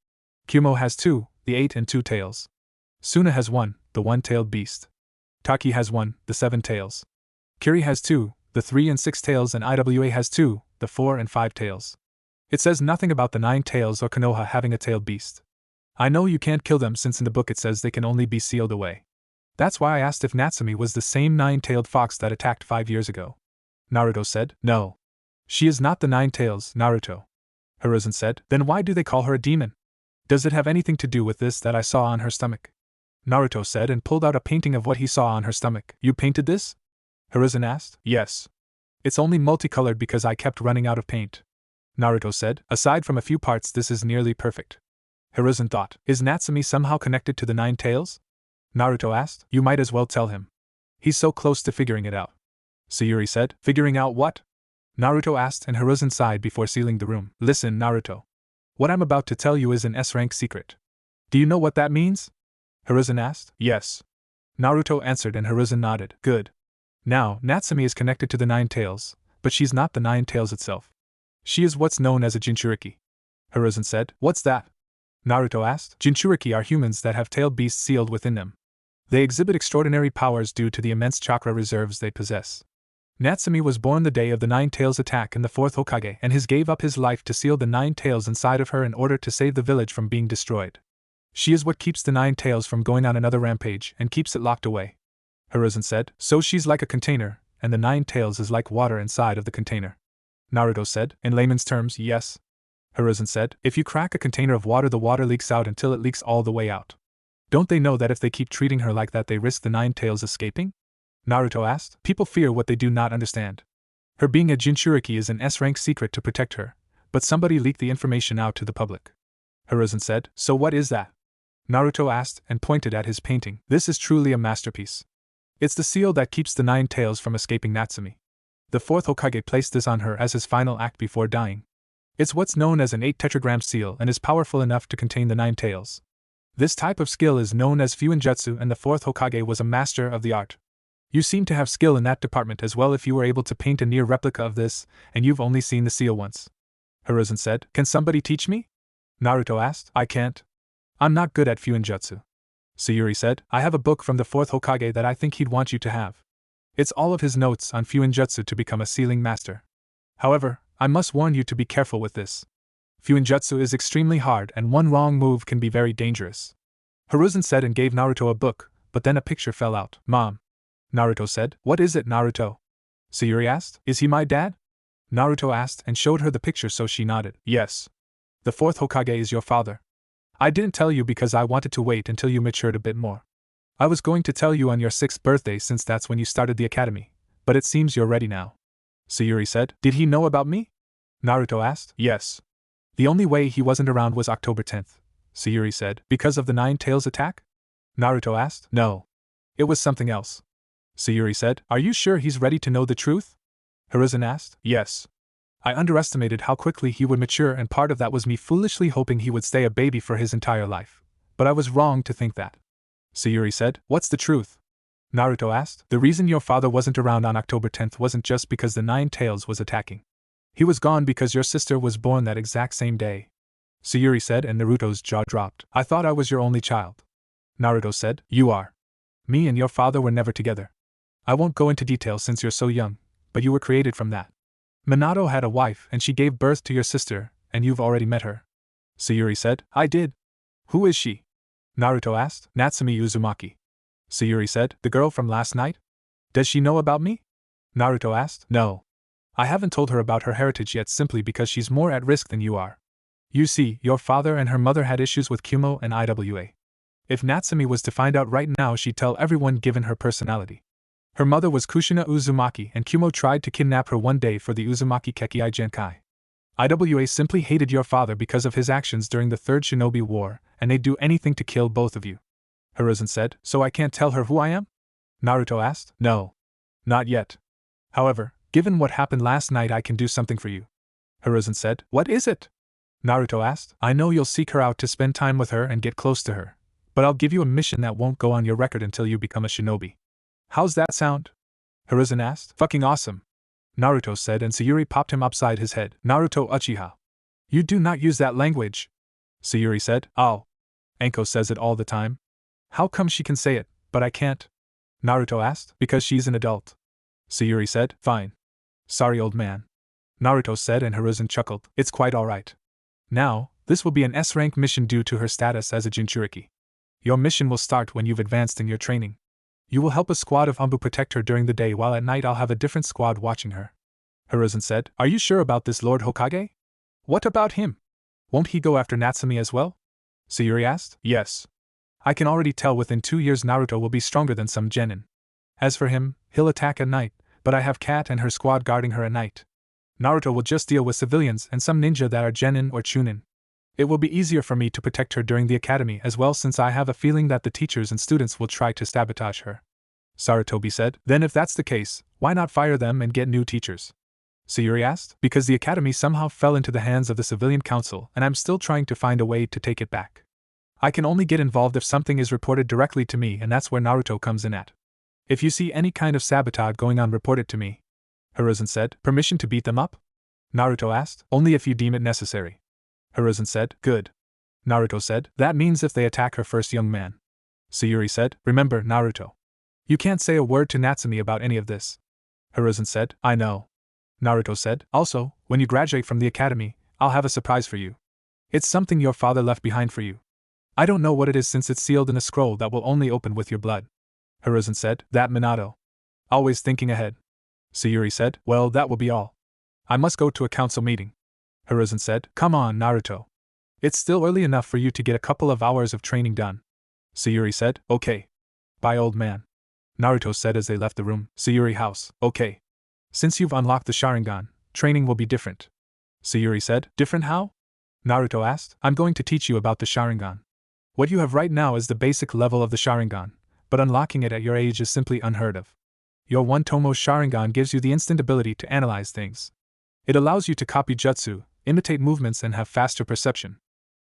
Kumo has 2, the 8 and 2 tails. Suna has 1, the 1-tailed beast. Taki has 1, the 7 tails. Kiri has 2, the 3 and 6 tails, and Iwa has 2, the 4 and 5 tails. It says nothing about the 9 tails or Konoha having a tailed beast. I know you can't kill them since in the book it says they can only be sealed away. That's why I asked if Natsumi was the same 9-tailed fox that attacked 5 years ago. Naruto said. No. She is not the 9 tails, Naruto. Hiruzen said. Then why do they call her a demon? Does it have anything to do with this that I saw on her stomach? Naruto said and pulled out a painting of what he saw on her stomach. You painted this? Hiruzen asked. Yes. It's only multicolored because I kept running out of paint. Naruto said. Aside from a few parts, this is nearly perfect. Hiruzen thought. Is Natsumi somehow connected to the 9 tails? Naruto asked. You might as well tell him. He's so close to figuring it out. Sayuri said. Figuring out what? Naruto asked and Hiruzen sighed before sealing the room. Listen, Naruto. What I'm about to tell you is an S-rank secret. Do you know what that means? Hiruzen asked. Yes. Naruto answered and Hiruzen nodded. Good. Now, Natsumi is connected to the 9 tails, but she's not the 9 tails itself. She is what's known as a Jinchuriki. Hiruzen said. What's that? Naruto asked. Jinchuriki are humans that have tailed beasts sealed within them. They exhibit extraordinary powers due to the immense chakra reserves they possess. Natsumi was born the day of the 9 tails attack in the 4th Hokage and gave up his life to seal the 9 tails inside of her in order to save the village from being destroyed. She is what keeps the 9 tails from going on another rampage and keeps it locked away. Hiruzen said. So she's like a container, and the 9 tails is like water inside of the container. Naruto said. In layman's terms, yes. Hiruzen said. If you crack a container of water, the water leaks out until it leaks all the way out. Don't they know that if they keep treating her like that they risk the 9 tails escaping? Naruto asked. People fear what they do not understand. Her being a Jinchuriki is an S-rank secret to protect her, but somebody leaked the information out to the public. Hiruzen said. So what is that? Naruto asked and pointed at his painting. This is truly a masterpiece. It's the seal that keeps the 9 tails from escaping Natsumi. The 4th Hokage placed this on her as his final act before dying. It's what's known as an 8 tetragram seal and is powerful enough to contain the 9 tails. This type of skill is known as Fuinjutsu and the 4th Hokage was a master of the art. You seem to have skill in that department as well if you were able to paint a near replica of this, and you've only seen the seal once. Hiruzen said. Can somebody teach me? Naruto asked. I can't. I'm not good at Fuinjutsu. Sayuri said, I have a book from the 4th Hokage that I think he'd want you to have. It's all of his notes on Fuinjutsu to become a sealing master. However, I must warn you to be careful with this. Fuinjutsu is extremely hard and one wrong move can be very dangerous. Hiruzen said and gave Naruto a book, but then a picture fell out. Mom. Naruto said, What is it, Naruto? Sayuri asked, Is he my dad? Naruto asked and showed her the picture, so she nodded. Yes. The 4th Hokage is your father. I didn't tell you because I wanted to wait until you matured a bit more. I was going to tell you on your 6th birthday since that's when you started the academy, but it seems you're ready now. Sayuri said, Did he know about me? Naruto asked. Yes. The only way he wasn't around was October 10th. Sayuri said, Because of the Nine Tails attack? Naruto asked. No. It was something else. Sayuri said, Are you sure he's ready to know the truth? Hiruzen asked. Yes. I underestimated how quickly he would mature, and part of that was me foolishly hoping he would stay a baby for his entire life. But I was wrong to think that. Sayuri said, What's the truth? Naruto asked. The reason your father wasn't around on October 10th wasn't just because the Nine Tails was attacking. He was gone because your sister was born that exact same day. Sayuri said, and Naruto's jaw dropped. I thought I was your only child. Naruto said, You are. Me and your father were never together. I won't go into detail since you're so young, but you were created from that. Minato had a wife and she gave birth to your sister, and you've already met her. Sayuri said, I did. Who is she? Naruto asked. Natsumi Uzumaki. Sayuri said, The girl from last night? Does she know about me? Naruto asked. No. I haven't told her about her heritage yet simply because she's more at risk than you are. You see, your father and her mother had issues with Kumo and IWA. If Natsumi was to find out right now, she'd tell everyone given her personality. Her mother was Kushina Uzumaki and Kumo tried to kidnap her one day for the Uzumaki Kekkai Genkai. IWA simply hated your father because of his actions during the Third Shinobi War, and they'd do anything to kill both of you. Hiruzen said, So I can't tell her who I am? Naruto asked. No. Not yet. However, given what happened last night, I can do something for you. Hiruzen said, What is it? Naruto asked. I know you'll seek her out to spend time with her and get close to her, but I'll give you a mission that won't go on your record until you become a shinobi. How's that sound? Hiruzen asked. Fucking awesome. Naruto said, and Sayuri popped him upside his head. Naruto Uchiha. You do not use that language. Sayuri said. Oh. Anko says it all the time. How come she can say it, but I can't? Naruto asked. Because she's an adult. Sayuri said. Fine. Sorry, old man. Naruto said, and Hiruzen chuckled. It's quite alright. Now, this will be an S-rank mission due to her status as a Jinchuriki. Your mission will start when you've advanced in your training. You will help a squad of Anbu protect her during the day, while at night I'll have a different squad watching her. Hiruzen said. Are you sure about this, Lord Hokage? What about him? Won't he go after Natsumi as well? Sayuri asked. Yes. I can already tell within 2 years Naruto will be stronger than some genin. As for him, he'll attack at night, but I have Kat and her squad guarding her at night. Naruto will just deal with civilians and some ninja that are genin or chunin. It will be easier for me to protect her during the academy as well, since I have a feeling that the teachers and students will try to sabotage her. Sarutobi said. Then if that's the case, why not fire them and get new teachers? Sayuri asked. Because the academy somehow fell into the hands of the civilian council and I'm still trying to find a way to take it back. I can only get involved if something is reported directly to me, and that's where Naruto comes in at. If you see any kind of sabotage going on, report it to me. Hiruzen said. Permission to beat them up? Naruto asked. Only if you deem it necessary. Hiruzen said. Good. Naruto said. That means if they attack her first, young man. Sayuri said. Remember, Naruto. You can't say a word to Natsumi about any of this. Hiruzen said. I know. Naruto said. Also, when you graduate from the academy, I'll have a surprise for you. It's something your father left behind for you. I don't know what it is since it's sealed in a scroll that will only open with your blood. Hiruzen said. That Minato. Always thinking ahead. Sayuri said. Well, that will be all. I must go to a council meeting. Hiruzen said. Come on, Naruto. It's still early enough for you to get a couple of hours of training done. Sayuri said. Okay. Bye, old man. Naruto said as they left the room. Sayuri house. Okay. Since you've unlocked the Sharingan, training will be different. Sayuri said. Different how? Naruto asked. I'm going to teach you about the Sharingan. What you have right now is the basic level of the Sharingan, but unlocking it at your age is simply unheard of. Your One-Tomo Sharingan gives you the instant ability to analyze things. It allows you to copy jutsu, imitate movements, and have faster perception.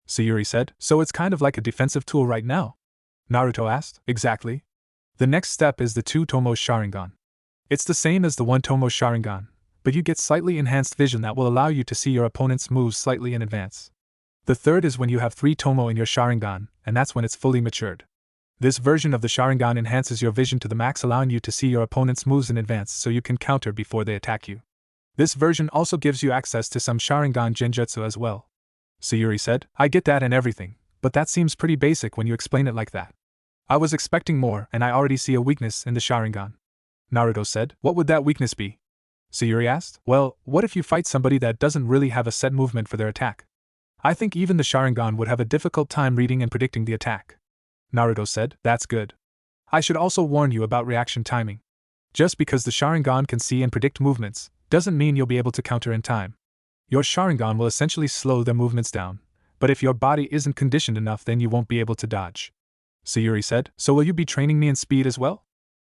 Sayuri said. So it's kind of like a defensive tool right now? Naruto asked. Exactly. The next step is the Two-Tomo Sharingan. It's the same as the One-Tomo Sharingan, but you get slightly enhanced vision that will allow you to see your opponent's moves slightly in advance. The third is when you have 3 Tomo in your Sharingan, and that's when it's fully matured. This version of the Sharingan enhances your vision to the max, allowing you to see your opponent's moves in advance so you can counter before they attack you. This version also gives you access to some Sharingan Genjutsu as well. Sayuri said, I get that and everything, but that seems pretty basic when you explain it like that. I was expecting more, and I already see a weakness in the Sharingan. Naruto said, what would that weakness be? Sayuri asked, well, what if you fight somebody that doesn't really have a set movement for their attack? I think even the Sharingan would have a difficult time reading and predicting the attack. Naruto said, that's good. I should also warn you about reaction timing. Just because the Sharingan can see and predict movements, doesn't mean you'll be able to counter in time. Your Sharingan will essentially slow their movements down, but if your body isn't conditioned enough then you won't be able to dodge. Sayuri said, so will you be training me in speed as well?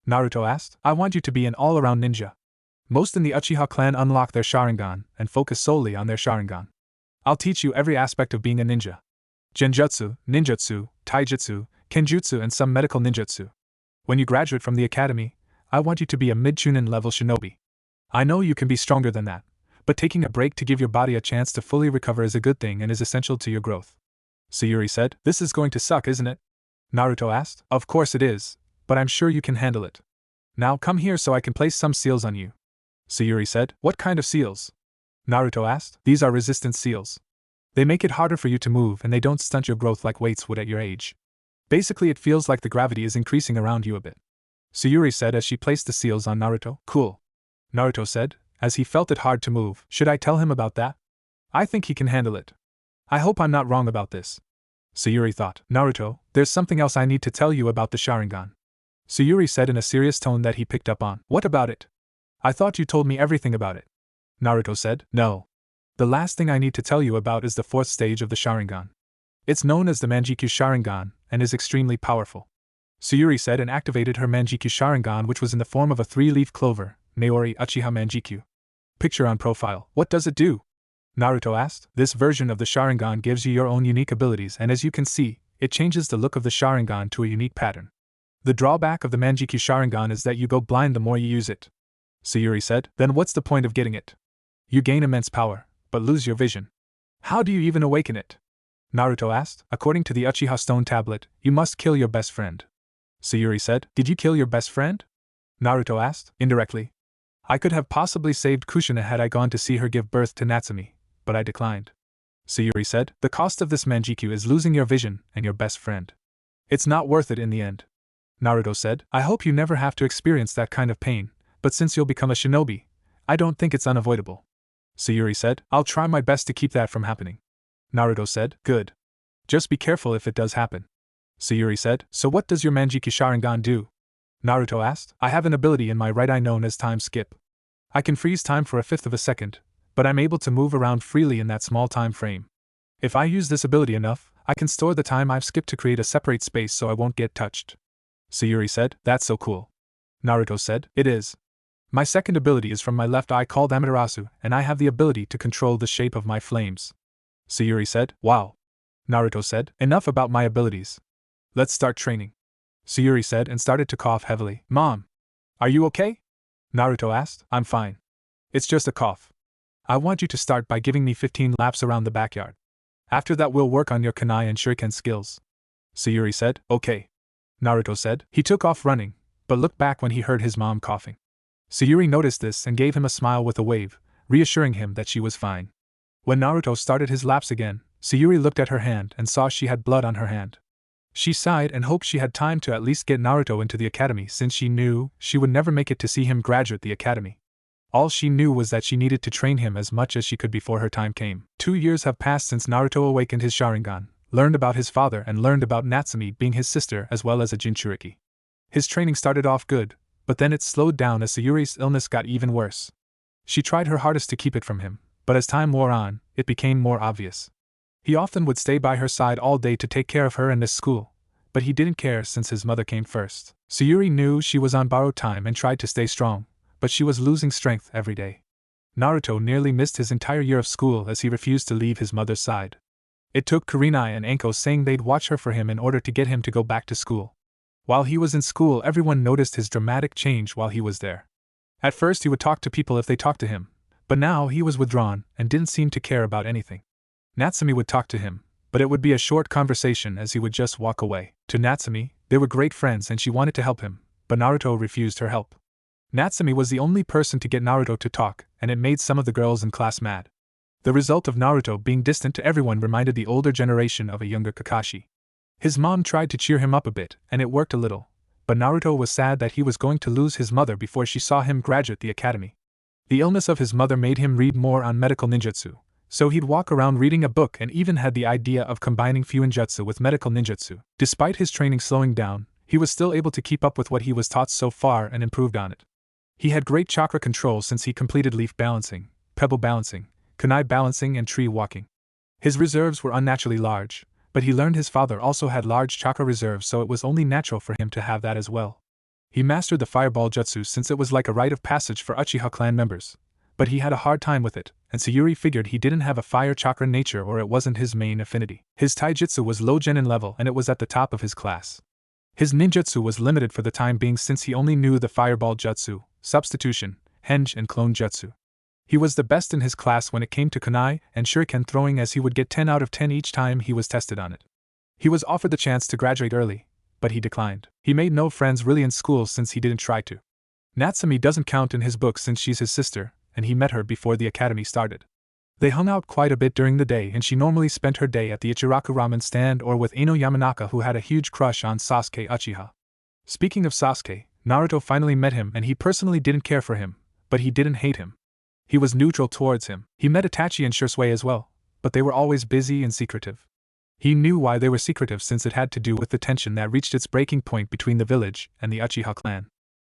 Naruto asked, I want you to be an all-around ninja. Most in the Uchiha clan unlock their Sharingan and focus solely on their Sharingan. I'll teach you every aspect of being a ninja. Genjutsu, ninjutsu, taijutsu, kenjutsu and some medical ninjutsu. When you graduate from the academy, I want you to be a mid-chunin level shinobi. I know you can be stronger than that, but taking a break to give your body a chance to fully recover is a good thing and is essential to your growth. Sayuri said, this is going to suck, isn't it? Naruto asked, of course it is, but I'm sure you can handle it. Now come here so I can place some seals on you. Sayuri said, what kind of seals? Naruto asked, these are resistance seals. They make it harder for you to move and they don't stunt your growth like weights would at your age. Basically it feels like the gravity is increasing around you a bit. Sayuri said as she placed the seals on Naruto. Cool. Naruto said, as he felt it hard to move, should I tell him about that? I think he can handle it. I hope I'm not wrong about this. Sayuri thought, Naruto, there's something else I need to tell you about the Sharingan. Sayuri said in a serious tone that he picked up on. What about it? I thought you told me everything about it. Naruto said, no. The last thing I need to tell you about is the 4th stage of the Sharingan. It's known as the Manjikyu Sharingan, and is extremely powerful. Sayuri said and activated her Manjikyu Sharingan, which was in the form of a 3-leaf clover, Naori Uchiha Manjikyu. Picture on profile. What does it do? Naruto asked. This version of the Sharingan gives you your own unique abilities, and as you can see, it changes the look of the Sharingan to a unique pattern. The drawback of the Manjikyu Sharingan is that you go blind the more you use it. Sayuri said, then what's the point of getting it? You gain immense power, but lose your vision. How do you even awaken it? Naruto asked. According to the Uchiha stone tablet, you must kill your best friend. Sayuri said, did you kill your best friend? Naruto asked, indirectly. I could have possibly saved Kushina had I gone to see her give birth to Natsumi, but I declined. Sayuri said, the cost of this Manjikyu is losing your vision and your best friend. It's not worth it in the end. Naruto said, I hope you never have to experience that kind of pain, but since you'll become a shinobi, I don't think it's unavoidable. Sayuri said, I'll try my best to keep that from happening. Naruto said, good. Just be careful if it does happen. Sayuri said, so what does your Manjikyu Sharingan do? Naruto asked, I have an ability in my right eye known as time skip. I can freeze time for 1/5 of a second, but I'm able to move around freely in that small time frame. If I use this ability enough, I can store the time I've skipped to create a separate space so I won't get touched. Sayuri said, that's so cool. Naruto said, it is. My second ability is from my left eye called Amaterasu, and I have the ability to control the shape of my flames. Sayuri said, wow. Naruto said, enough about my abilities. Let's start training. Sayuri said and started to cough heavily. Mom! Are you okay? Naruto asked. I'm fine. It's just a cough. I want you to start by giving me 15 laps around the backyard. After that we'll work on your kunai and shuriken skills. Sayuri said, okay. Naruto said. He took off running, but looked back when he heard his mom coughing. Sayuri noticed this and gave him a smile with a wave, reassuring him that she was fine. When Naruto started his laps again, Sayuri looked at her hand and saw she had blood on her hand. She sighed and hoped she had time to at least get Naruto into the academy since she knew she would never make it to see him graduate the academy. All she knew was that she needed to train him as much as she could before her time came. 2 years have passed since Naruto awakened his Sharingan, learned about his father and learned about Natsumi being his sister as well as a Jinchuriki. His training started off good, but then it slowed down as Sayuri's illness got even worse. She tried her hardest to keep it from him, but as time wore on, it became more obvious. He often would stay by her side all day to take care of her and miss school, but he didn't care since his mother came first. Sayuri knew she was on borrowed time and tried to stay strong, but she was losing strength every day. Naruto nearly missed his entire year of school as he refused to leave his mother's side. It took Kurenai and Anko saying they'd watch her for him in order to get him to go back to school. While he was in school, everyone noticed his dramatic change while he was there. At first he would talk to people if they talked to him, but now he was withdrawn and didn't seem to care about anything. Natsumi would talk to him, but it would be a short conversation as he would just walk away. To Natsumi, they were great friends and she wanted to help him, but Naruto refused her help. Natsumi was the only person to get Naruto to talk, and it made some of the girls in class mad. The result of Naruto being distant to everyone reminded the older generation of a younger Kakashi. His mom tried to cheer him up a bit, and it worked a little, but Naruto was sad that he was going to lose his mother before she saw him graduate the academy. The illness of his mother made him read more on medical ninjutsu, so he'd walk around reading a book and even had the idea of combining Fuinjutsu with medical ninjutsu. Despite his training slowing down, he was still able to keep up with what he was taught so far and improved on it. He had great chakra control since he completed leaf balancing, pebble balancing, kunai balancing and tree walking. His reserves were unnaturally large, but he learned his father also had large chakra reserves, so it was only natural for him to have that as well. He mastered the fireball jutsu since it was like a rite of passage for Uchiha clan members, but he had a hard time with it, and Sayuri figured he didn't have a fire chakra nature or it wasn't his main affinity. His taijutsu was low genin level and it was at the top of his class. His ninjutsu was limited for the time being since he only knew the fireball jutsu, substitution, henge and clone jutsu. He was the best in his class when it came to kunai and shuriken throwing, as he would get 10 out of 10 each time he was tested on it. He was offered the chance to graduate early, but he declined. He made no friends really in school since he didn't try to. Natsumi doesn't count in his book since she's his sister, and he met her before the academy started. They hung out quite a bit during the day and she normally spent her day at the Ichiraku ramen stand or with Ino Yamanaka, who had a huge crush on Sasuke Uchiha. Speaking of Sasuke, Naruto finally met him and he personally didn't care for him, but he didn't hate him. He was neutral towards him. He met Itachi and Shisui as well, but they were always busy and secretive. He knew why they were secretive since it had to do with the tension that reached its breaking point between the village and the Uchiha clan.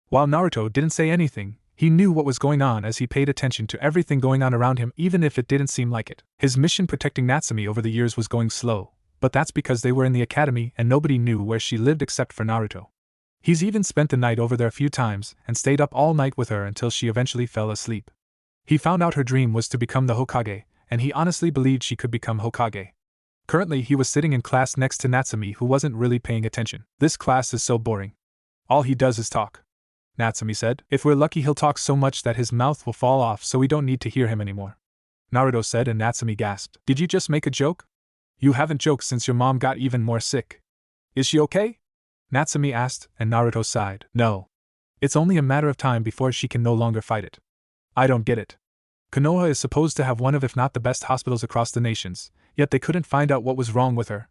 While Naruto didn't say anything, he knew what was going on as he paid attention to everything going on around him even if it didn't seem like it. His mission protecting Natsumi over the years was going slow, but that's because they were in the academy and nobody knew where she lived except for Naruto. He's even spent the night over there a few times and stayed up all night with her until she eventually fell asleep. He found out her dream was to become the Hokage, and he honestly believed she could become Hokage. Currently he was sitting in class next to Natsumi, who wasn't really paying attention. This class is so boring. All he does is talk, Natsumi said. If we're lucky he'll talk so much that his mouth will fall off so we don't need to hear him anymore, Naruto said, and Natsumi gasped. Did you just make a joke? You haven't joked since your mom got even more sick. Is she okay? Natsumi asked, and Naruto sighed. No. It's only a matter of time before she can no longer fight it. I don't get it. Konoha is supposed to have one of if not the best hospitals across the nations, yet they couldn't find out what was wrong with her.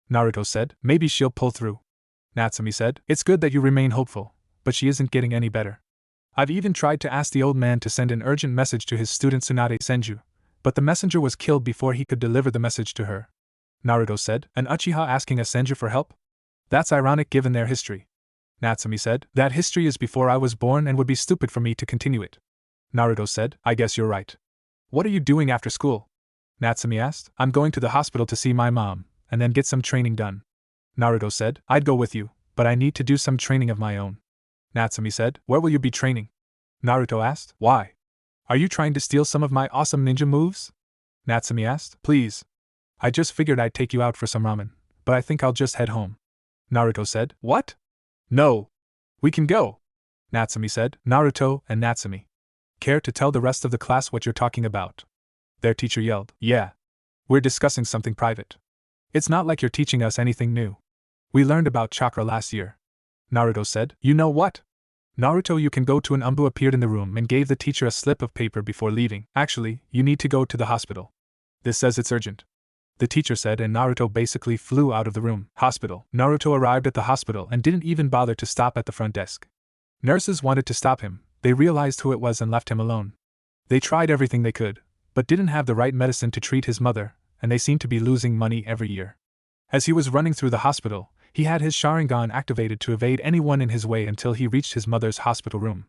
Naruto said. Maybe she'll pull through. Natsumi said. It's good that you remain hopeful, but she isn't getting any better. I've even tried to ask the old man to send an urgent message to his student Tsunade Senju, but the messenger was killed before he could deliver the message to her. Naruto said. An Uchiha asking a Senju for help? That's ironic given their history. Natsumi said. That history is before I was born and would be stupid for me to continue it. Naruto said. I guess you're right. What are you doing after school? Natsumi asked. I'm going to the hospital to see my mom, and then get some training done. Naruto said. I'd go with you, but I need to do some training of my own. Natsumi said. Where will you be training? Naruto asked. Why? Are you trying to steal some of my awesome ninja moves? Natsumi asked. Please. I just figured I'd take you out for some ramen, but I think I'll just head home. Naruto said. What? No. We can go, Natsumi said. Naruto and Natsumi. Care to tell the rest of the class what you're talking about? Their teacher yelled. Yeah. We're discussing something private. It's not like you're teaching us anything new. We learned about chakra last year. Naruto said. You know what? Naruto, you can go to. An Umbu appeared in the room and gave the teacher a slip of paper before leaving. Actually, you need to go to the hospital. This says it's urgent, the teacher said, and Naruto basically flew out of the room. Hospital. Naruto arrived at the hospital and didn't even bother to stop at the front desk. Nurses wanted to stop him. They realized who it was and left him alone. They tried everything they could, but didn't have the right medicine to treat his mother, and they seemed to be losing money every year. As he was running through the hospital, he had his Sharingan activated to evade anyone in his way until he reached his mother's hospital room.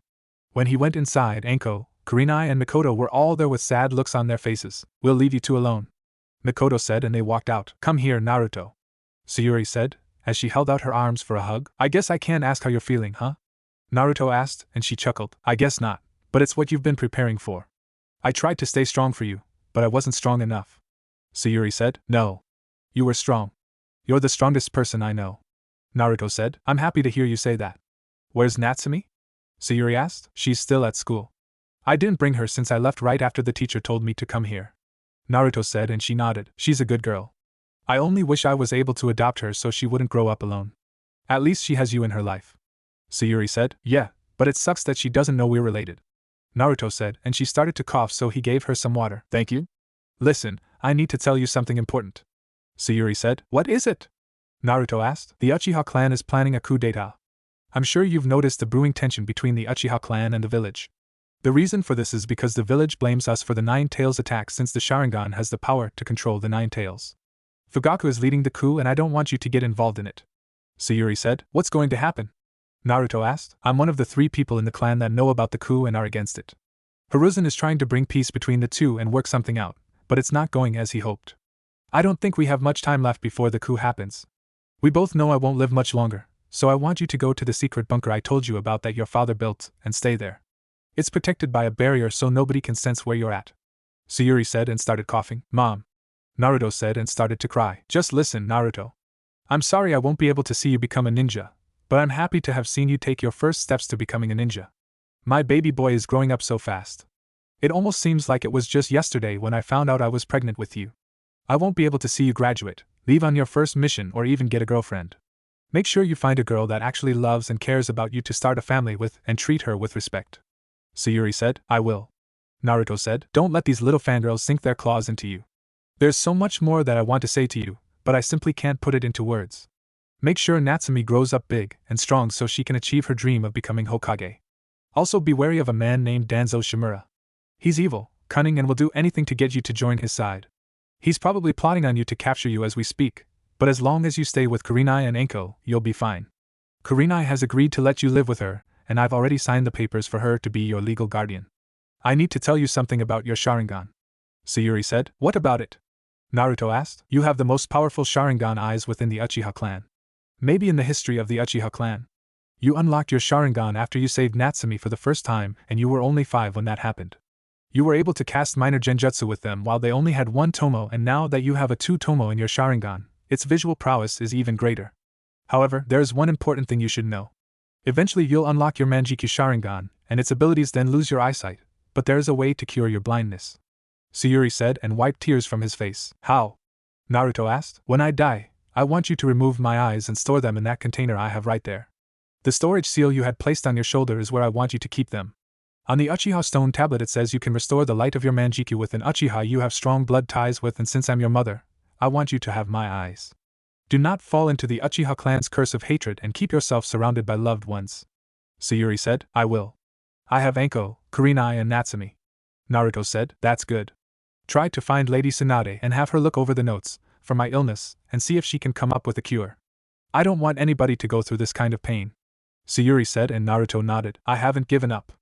When he went inside, Anko, Kurenai and Mikoto were all there with sad looks on their faces. We'll leave you two alone, Mikoto said, and they walked out. Come here, Naruto, Sayuri said, as she held out her arms for a hug. I guess I can't ask how you're feeling, huh? Naruto asked, and she chuckled. I guess not, but it's what you've been preparing for. I tried to stay strong for you, but I wasn't strong enough, Sayuri said. No. You were strong. You're the strongest person I know, Naruto said. I'm happy to hear you say that. Where's Natsumi? Sayuri asked. She's still at school. I didn't bring her since I left right after the teacher told me to come here, Naruto said, and she nodded. She's a good girl. I only wish I was able to adopt her so she wouldn't grow up alone. At least she has you in her life. Sayuri said. Yeah, but it sucks that she doesn't know we're related. Naruto said, and she started to cough, so he gave her some water. Thank you. Listen, I need to tell you something important. Sayuri said. What is it? Naruto asked. The Uchiha clan is planning a coup d'etat. I'm sure you've noticed the brewing tension between the Uchiha clan and the village. The reason for this is because the village blames us for the Nine Tails attack, since the Sharingan has the power to control the Nine Tails. Fugaku is leading the coup and I don't want you to get involved in it. Sayuri said. What's going to happen? Naruto asked. I'm one of the 3 people in the clan that know about the coup and are against it. Hiruzen is trying to bring peace between the two and work something out, but it's not going as he hoped. I don't think we have much time left before the coup happens. We both know I won't live much longer, so I want you to go to the secret bunker I told you about that your father built, and stay there. It's protected by a barrier so nobody can sense where you're at. Sayuri said and started coughing. Mom. Naruto said and started to cry. Just listen, Naruto. I'm sorry I won't be able to see you become a ninja, but I'm happy to have seen you take your first steps to becoming a ninja. My baby boy is growing up so fast. It almost seems like it was just yesterday when I found out I was pregnant with you. I won't be able to see you graduate, leave on your first mission, or even get a girlfriend. Make sure you find a girl that actually loves and cares about you to start a family with and treat her with respect. Sayuri said. I will. Naruto said. Don't let these little fangirls sink their claws into you. There's so much more that I want to say to you, but I simply can't put it into words. Make sure Natsumi grows up big and strong so she can achieve her dream of becoming Hokage. Also be wary of a man named Danzo Shimura. He's evil, cunning, and will do anything to get you to join his side. He's probably plotting on you to capture you as we speak, but as long as you stay with Kurenai and Anko, you'll be fine. Kurenai has agreed to let you live with her, and I've already signed the papers for her to be your legal guardian. I need to tell you something about your Sharingan. Sayuri said. What about it? Naruto asked. You have the most powerful Sharingan eyes within the Uchiha clan. Maybe in the history of the Uchiha clan. You unlocked your Sharingan after you saved Natsumi for the first time, and you were only 5 when that happened. You were able to cast minor genjutsu with them while they only had 1 tomo, and now that you have a 2 tomo in your Sharingan, its visual prowess is even greater. However, there is one important thing you should know. Eventually you'll unlock your Manjikyu Sharingan, and its abilities then lose your eyesight, but there is a way to cure your blindness. Sayuri said and wiped tears from his face. How? Naruto asked. When I die, I want you to remove my eyes and store them in that container I have right there. The storage seal you had placed on your shoulder is where I want you to keep them. On the Uchiha stone tablet it says you can restore the light of your Manjikyu with an Uchiha you have strong blood ties with, and since I'm your mother, I want you to have my eyes. Do not fall into the Uchiha clan's curse of hatred and keep yourself surrounded by loved ones. Sayuri said. I will. I have Anko, Kurenai, and Natsumi. Naruto said. That's good. Try to find Lady Tsunade and have her look over the notes for my illness and see if she can come up with a cure. I don't want anybody to go through this kind of pain. Sayuri said, and Naruto nodded. I haven't given up.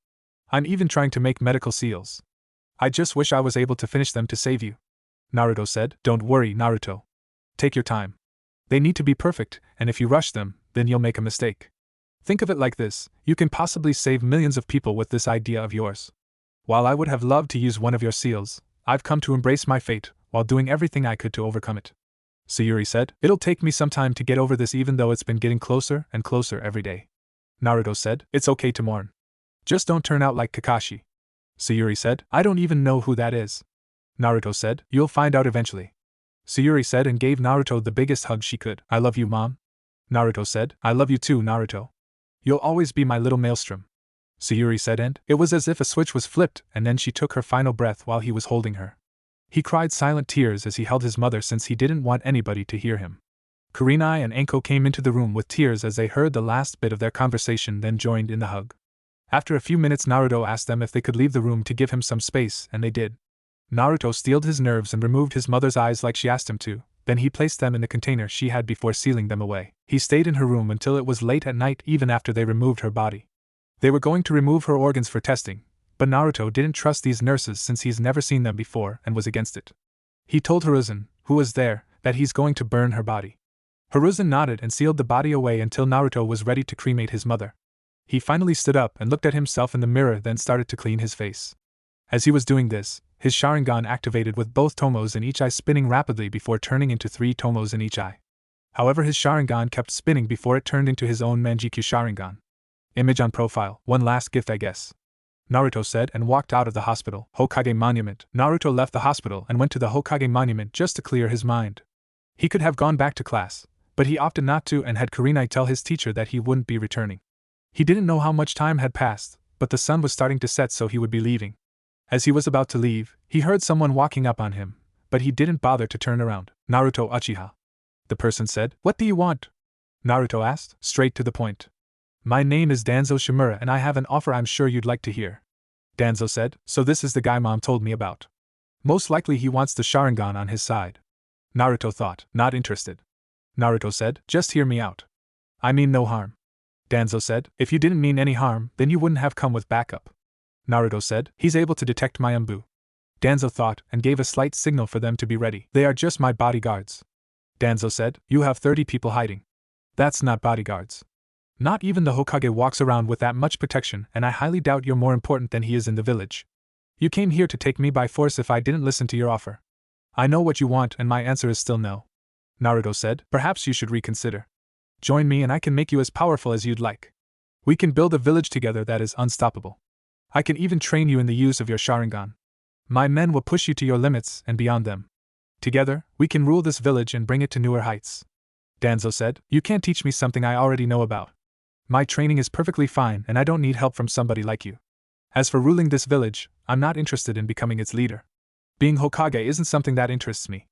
I'm even trying to make medical seals. I just wish I was able to finish them to save you. Naruto said. Don't worry, Naruto. Take your time. They need to be perfect, and if you rush them, then you'll make a mistake. Think of it like this, you can possibly save millions of people with this idea of yours. While I would have loved to use one of your seals, I've come to embrace my fate, while doing everything I could to overcome it. Sayuri said. It'll take me some time to get over this, even though it's been getting closer and closer every day. Naruto said. It's okay to mourn. Just don't turn out like Kakashi. Sayuri said. I don't even know who that is. Naruto said. You'll find out eventually. Sayuri said and gave Naruto the biggest hug she could. I love you, Mom. Naruto said. I love you too, Naruto. You'll always be my little maelstrom. Sayuri said, and it was as if a switch was flipped, and then she took her final breath while he was holding her. He cried silent tears as he held his mother since he didn't want anybody to hear him. Kurenai and Anko came into the room with tears as they heard the last bit of their conversation, then joined in the hug. After a few minutes Naruto asked them if they could leave the room to give him some space, and they did. Naruto steeled his nerves and removed his mother's eyes like she asked him to, then he placed them in the container she had before sealing them away. He stayed in her room until it was late at night, even after they removed her body. They were going to remove her organs for testing, but Naruto didn't trust these nurses since he's never seen them before and was against it. He told Hiruzen, who was there, that he's going to burn her body. Hiruzen nodded and sealed the body away until Naruto was ready to cremate his mother. He finally stood up and looked at himself in the mirror, then started to clean his face. As he was doing this, his Sharingan activated with both tomos in each eye spinning rapidly before turning into 3 tomos in each eye. However, his Sharingan kept spinning before it turned into his own Manjikyu Sharingan. Image on profile. One last gift, I guess. Naruto said and walked out of the hospital. Hokage Monument. Naruto left the hospital and went to the Hokage Monument just to clear his mind. He could have gone back to class, but he opted not to and had Kurenai tell his teacher that he wouldn't be returning. He didn't know how much time had passed, but the sun was starting to set, so he would be leaving. As he was about to leave, he heard someone walking up on him, but he didn't bother to turn around. Naruto Uchiha. The person said, "What do you want?" Naruto asked, straight to the point. "My name is Danzo Shimura and I have an offer I'm sure you'd like to hear." Danzo said, "So this is the guy Mom told me about. Most likely he wants the Sharingan on his side." Naruto thought, not interested. Naruto said, "Just hear me out. I mean no harm." Danzo said, "If you didn't mean any harm, then you wouldn't have come with backup." Naruto said, "He's able to detect my umbu." Danzo thought and gave a slight signal for them to be ready. "They are just my bodyguards." Danzo said, "You have 30 people hiding. That's not bodyguards. Not even the Hokage walks around with that much protection, and I highly doubt you're more important than he is in the village. You came here to take me by force if I didn't listen to your offer. I know what you want and my answer is still no." Naruto said, "Perhaps you should reconsider. Join me and I can make you as powerful as you'd like. We can build a village together that is unstoppable. I can even train you in the use of your Sharingan. My men will push you to your limits and beyond them. Together, we can rule this village and bring it to newer heights." Danzo said, "You can't teach me something I already know about. My training is perfectly fine and I don't need help from somebody like you. As for ruling this village, I'm not interested in becoming its leader. Being Hokage isn't something that interests me."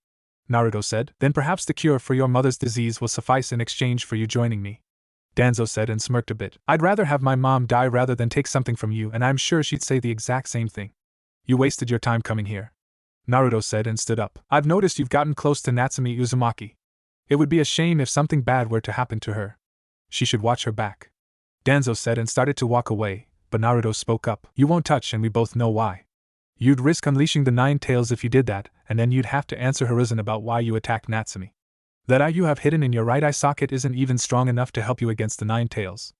Naruto said, "Then perhaps the cure for your mother's disease will suffice in exchange for you joining me." Danzo said and smirked a bit. "I'd rather have my mom die rather than take something from you, and I'm sure she'd say the exact same thing. You wasted your time coming here." Naruto said and stood up. "I've noticed you've gotten close to Natsumi Uzumaki. It would be a shame if something bad were to happen to her. She should watch her back." Danzo said and started to walk away, but Naruto spoke up. "You won't touch and we both know why. You'd risk unleashing the 9 tails if you did that, and then you'd have to answer Hiruzen about why you attacked Natsumi. That eye you have hidden in your right eye socket isn't even strong enough to help you against the 9 tails.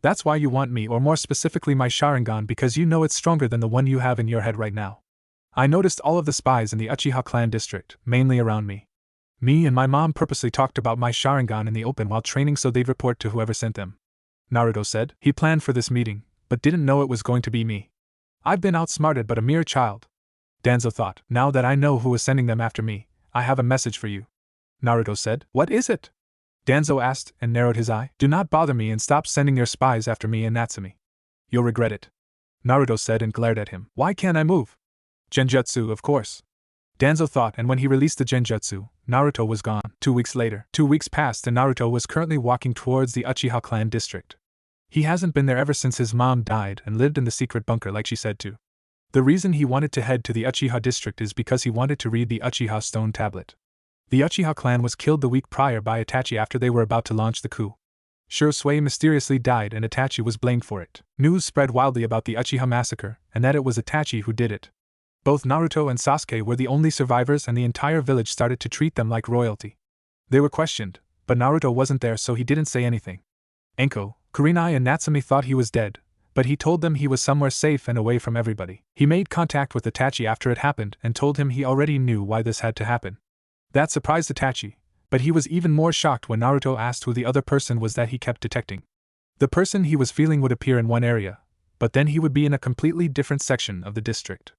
That's why you want me, or more specifically my Sharingan, because you know it's stronger than the one you have in your head right now. I noticed all of the spies in the Uchiha clan district, mainly around me. Me and my mom purposely talked about my Sharingan in the open while training so they'd report to whoever sent them." Naruto said. He planned for this meeting, but didn't know it was going to be me. "I've been outsmarted but a mere child." Danzo thought, "Now that I know who was sending them after me, I have a message for you." Naruto said, "What is it?" Danzo asked and narrowed his eye. "Do not bother me and stop sending your spies after me and Natsumi. You'll regret it." Naruto said and glared at him. "Why can't I move?" "Genjutsu, of course." Danzo thought, and when he released the Genjutsu, Naruto was gone. 2 weeks later. 2 weeks passed and Naruto was currently walking towards the Uchiha clan district. He hasn't been there ever since his mom died and lived in the secret bunker like she said to. The reason he wanted to head to the Uchiha district is because he wanted to read the Uchiha stone tablet. The Uchiha clan was killed the week prior by Itachi after they were about to launch the coup. Shui mysteriously died and Itachi was blamed for it. News spread wildly about the Uchiha massacre and that it was Itachi who did it. Both Naruto and Sasuke were the only survivors and the entire village started to treat them like royalty. They were questioned, but Naruto wasn't there so he didn't say anything. Enko, Kurenai and Natsumi thought he was dead, but he told them he was somewhere safe and away from everybody. He made contact with Itachi after it happened and told him he already knew why this had to happen. That surprised Itachi, but he was even more shocked when Naruto asked who the other person was that he kept detecting. The person he was feeling would appear in one area, but then he would be in a completely different section of the district.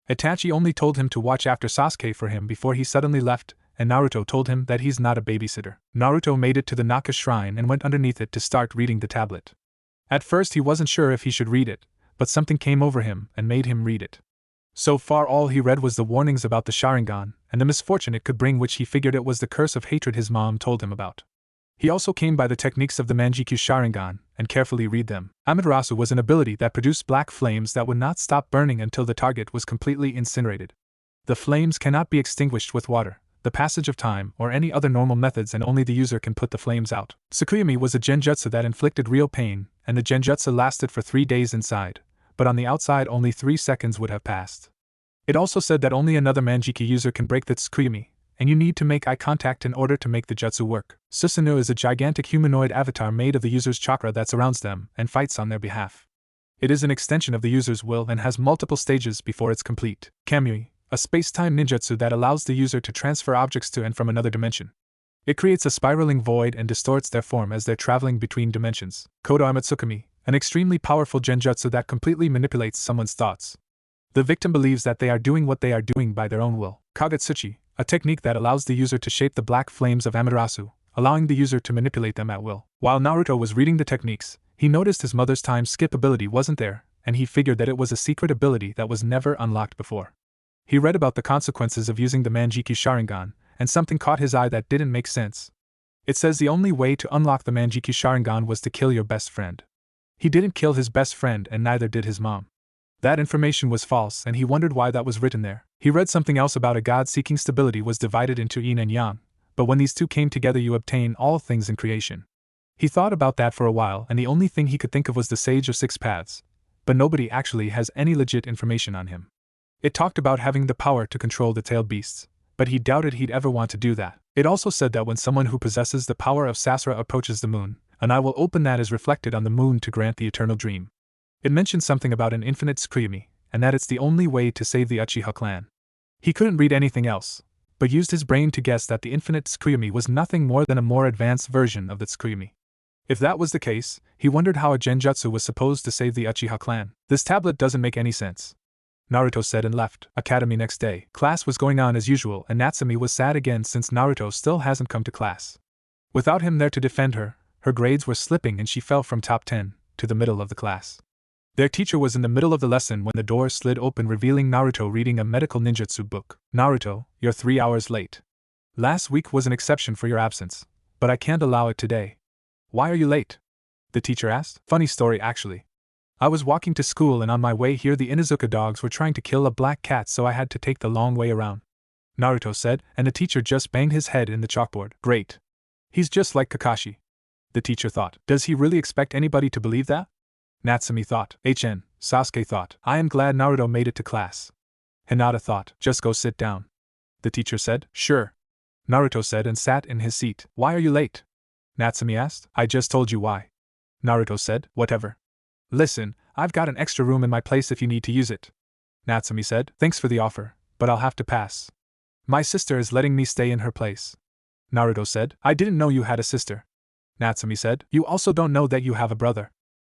Itachi only told him to watch after Sasuke for him before he suddenly left, and Naruto told him that he's not a babysitter. Naruto made it to the Naka shrine and went underneath it to start reading the tablet. At first he wasn't sure if he should read it, but something came over him and made him read it. So far all he read was the warnings about the Sharingan and the misfortune it could bring, which he figured it was the curse of hatred his mom told him about. He also came by the techniques of the Manjikyu Sharingan and carefully read them. Amaterasu was an ability that produced black flames that would not stop burning until the target was completely incinerated. The flames cannot be extinguished with water, the passage of time, or any other normal methods, and only the user can put the flames out. Tsukuyomi was a genjutsu that inflicted real pain, and the genjutsu lasted for 3 days inside, but on the outside only 3 seconds would have passed. It also said that only another Manjiki user can break the Tsukuyomi, and you need to make eye contact in order to make the jutsu work. Susanoo is a gigantic humanoid avatar made of the user's chakra that surrounds them and fights on their behalf. It is an extension of the user's will and has multiple stages before it's complete. Kamui, a space-time ninjutsu that allows the user to transfer objects to and from another dimension. It creates a spiraling void and distorts their form as they're traveling between dimensions. Kodo Amatsukami, an extremely powerful genjutsu that completely manipulates someone's thoughts. The victim believes that they are doing what they are doing by their own will. Kagetsuchi, a technique that allows the user to shape the black flames of Amaterasu, allowing the user to manipulate them at will. While Naruto was reading the techniques, he noticed his mother's time skip ability wasn't there, and he figured that it was a secret ability that was never unlocked before. He read about the consequences of using the Manjiki Sharingan, and something caught his eye that didn't make sense. It says the only way to unlock the Manjiki Sharingan was to kill your best friend. He didn't kill his best friend and neither did his mom. That information was false and he wondered why that was written there. He read something else about a god seeking stability was divided into yin and yang, but when these two came together you obtain all things in creation. He thought about that for a while and the only thing he could think of was the Sage of Six Paths, but nobody actually has any legit information on him. It talked about having the power to control the tailed beasts, but he doubted he'd ever want to do that. It also said that when someone who possesses the power of Sasura approaches the moon, an eye will open that is reflected on the moon to grant the eternal dream. It mentioned something about an infinite Tsukuyomi, and that it's the only way to save the Uchiha clan. He couldn't read anything else, but used his brain to guess that the infinite Tsukuyomi was nothing more than a more advanced version of the Tsukuyomi. If that was the case, he wondered how a genjutsu was supposed to save the Uchiha clan. This tablet doesn't make any sense, Naruto said and left academy next day. Class was going on as usual and Natsumi was sad again since Naruto still hasn't come to class. Without him there to defend her, her grades were slipping and she fell from top 10 to the middle of the class. Their teacher was in the middle of the lesson when the door slid open revealing Naruto reading a medical ninjutsu book. Naruto, you're 3 hours late. Last week was an exception for your absence, but I can't allow it today. Why are you late? The teacher asked. Funny story actually. I was walking to school and on my way here the Inuzuka dogs were trying to kill a black cat so I had to take the long way around. Naruto said, and the teacher just banged his head in the chalkboard. Great. He's just like Kakashi. The teacher thought. Does he really expect anybody to believe that? Natsumi thought. Sasuke thought. I am glad Naruto made it to class. Hinata thought. Just go sit down. The teacher said. Sure. Naruto said and sat in his seat. Why are you late? Natsumi asked. I just told you why. Naruto said. Whatever. Listen, I've got an extra room in my place if you need to use it. Natsumi said. Thanks for the offer, but I'll have to pass. My sister is letting me stay in her place. Naruto said. I didn't know you had a sister. Natsumi said. You also don't know that you have a brother.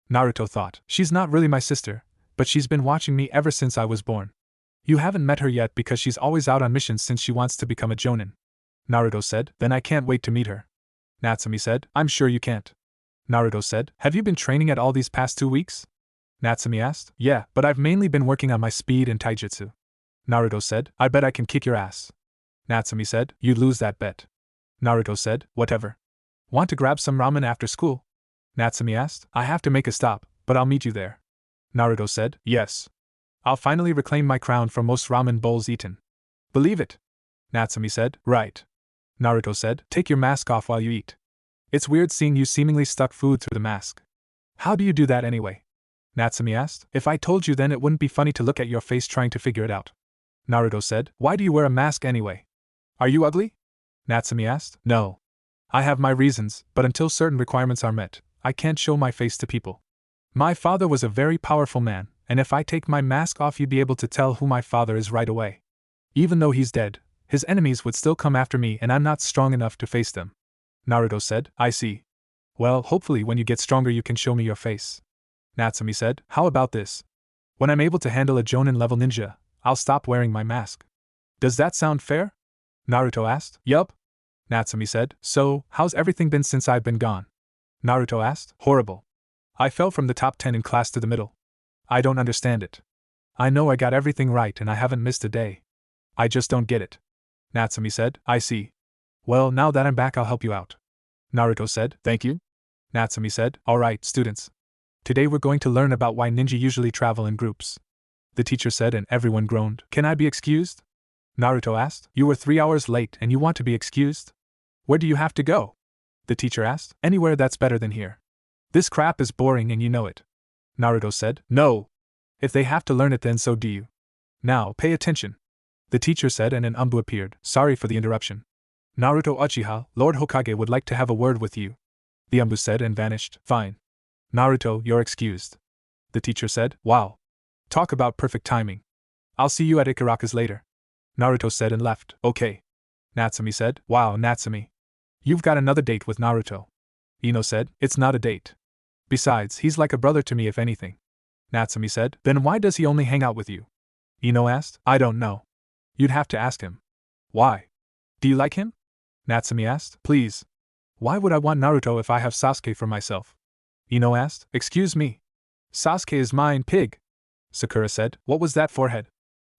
Naruto thought. She's not really my sister, but she's been watching me ever since I was born. You haven't met her yet because she's always out on missions since she wants to become a jonin. Naruto said. Then I can't wait to meet her. Natsumi said. I'm sure you can't. Naruto said. Have you been training at all these past 2 weeks? Natsumi asked. Yeah, but I've mainly been working on my speed and taijutsu. Naruto said. I bet I can kick your ass. Natsumi said. You'd lose that bet. Naruto said. Whatever. Want to grab some ramen after school? Natsumi asked. I have to make a stop, but I'll meet you there. Naruto said. Yes. I'll finally reclaim my crown for most ramen bowls eaten. Believe it. Natsumi said. Right. Naruto said. Take your mask off while you eat. It's weird seeing you seemingly stuck food through the mask. How do you do that anyway? Natsumi asked. If I told you then it wouldn't be funny to look at your face trying to figure it out. Naruto said. Why do you wear a mask anyway? Are you ugly? Natsumi asked. No. I have my reasons, but until certain requirements are met, I can't show my face to people. My father was a very powerful man, and if I take my mask off you'd be able to tell who my father is right away. Even though he's dead, his enemies would still come after me and I'm not strong enough to face them. Naruto said. I see. Well, hopefully when you get stronger you can show me your face. Natsumi said. How about this? When I'm able to handle a Jonin level ninja, I'll stop wearing my mask. Does that sound fair? Naruto asked. Yup. Natsumi said. So, how's everything been since I've been gone? Naruto asked. Horrible. I fell from the top 10 in class to the middle. I don't understand it. I know I got everything right and I haven't missed a day. I just don't get it. Natsumi said. I see. Well, now that I'm back I'll help you out. Naruto said. Thank you. Natsumi said. Alright, students. Today we're going to learn about why ninja usually travel in groups. The teacher said and everyone groaned. Can I be excused? Naruto asked. You were 3 hours late and you want to be excused? Where do you have to go? The teacher asked. Anywhere that's better than here. This crap is boring and you know it. Naruto said. No. If they have to learn it then so do you. Now, pay attention. The teacher said and an Umbu appeared. Sorry for the interruption. Naruto Uchiha, Lord Hokage would like to have a word with you. The Umbu said and vanished. Fine. Naruto, you're excused. The teacher said. Wow. Talk about perfect timing. I'll see you at Ikaraka's later. Naruto said and left. Okay. Natsumi said. Wow, Natsumi. You've got another date with Naruto. Ino said. It's not a date. Besides, he's like a brother to me if anything. Natsumi said. Then why does he only hang out with you? Ino asked. I don't know. You'd have to ask him. Why? Do you like him? Natsumi asked. Please. Why would I want Naruto if I have Sasuke for myself? Ino asked. Excuse me. Sasuke is mine, pig. Sakura said. What was that forehead?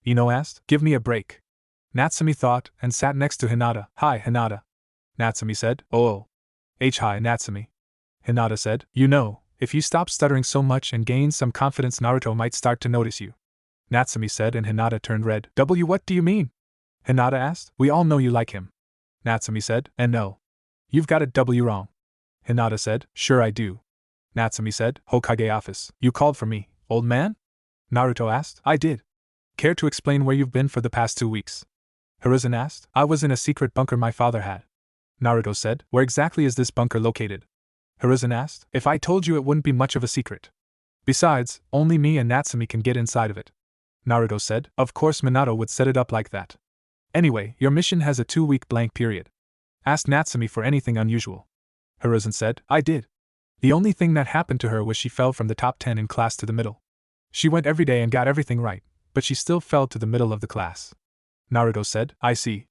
Ino asked. Give me a break. Natsumi thought and sat next to Hinata. Hi, Hinata. Natsumi said. Oh. Hi, Natsumi. Hinata said. You know, if you stop stuttering so much and gain some confidence, Naruto might start to notice you. Natsumi said, and Hinata turned red. What do you mean? Hinata asked. We all know you like him. Natsumi said. And no. You've got it wrong. Hinata said. Sure I do. Natsumi said. Hokage office. You called for me, old man? Naruto asked. I did. Care to explain where you've been for the past 2 weeks? Hiruzen asked. I was in a secret bunker my father had. Naruto said. Where exactly is this bunker located? Hiruzen asked. If I told you, it wouldn't be much of a secret. Besides, only me and Natsumi can get inside of it. Naruto said. Of course Minato would set it up like that. Anyway, your mission has a 2-week blank period. Ask Natsumi for anything unusual. Hiruzen said. I did. The only thing that happened to her was she fell from the top 10 in class to the middle. She went every day and got everything right, but she still fell to the middle of the class. Naruto said. I see.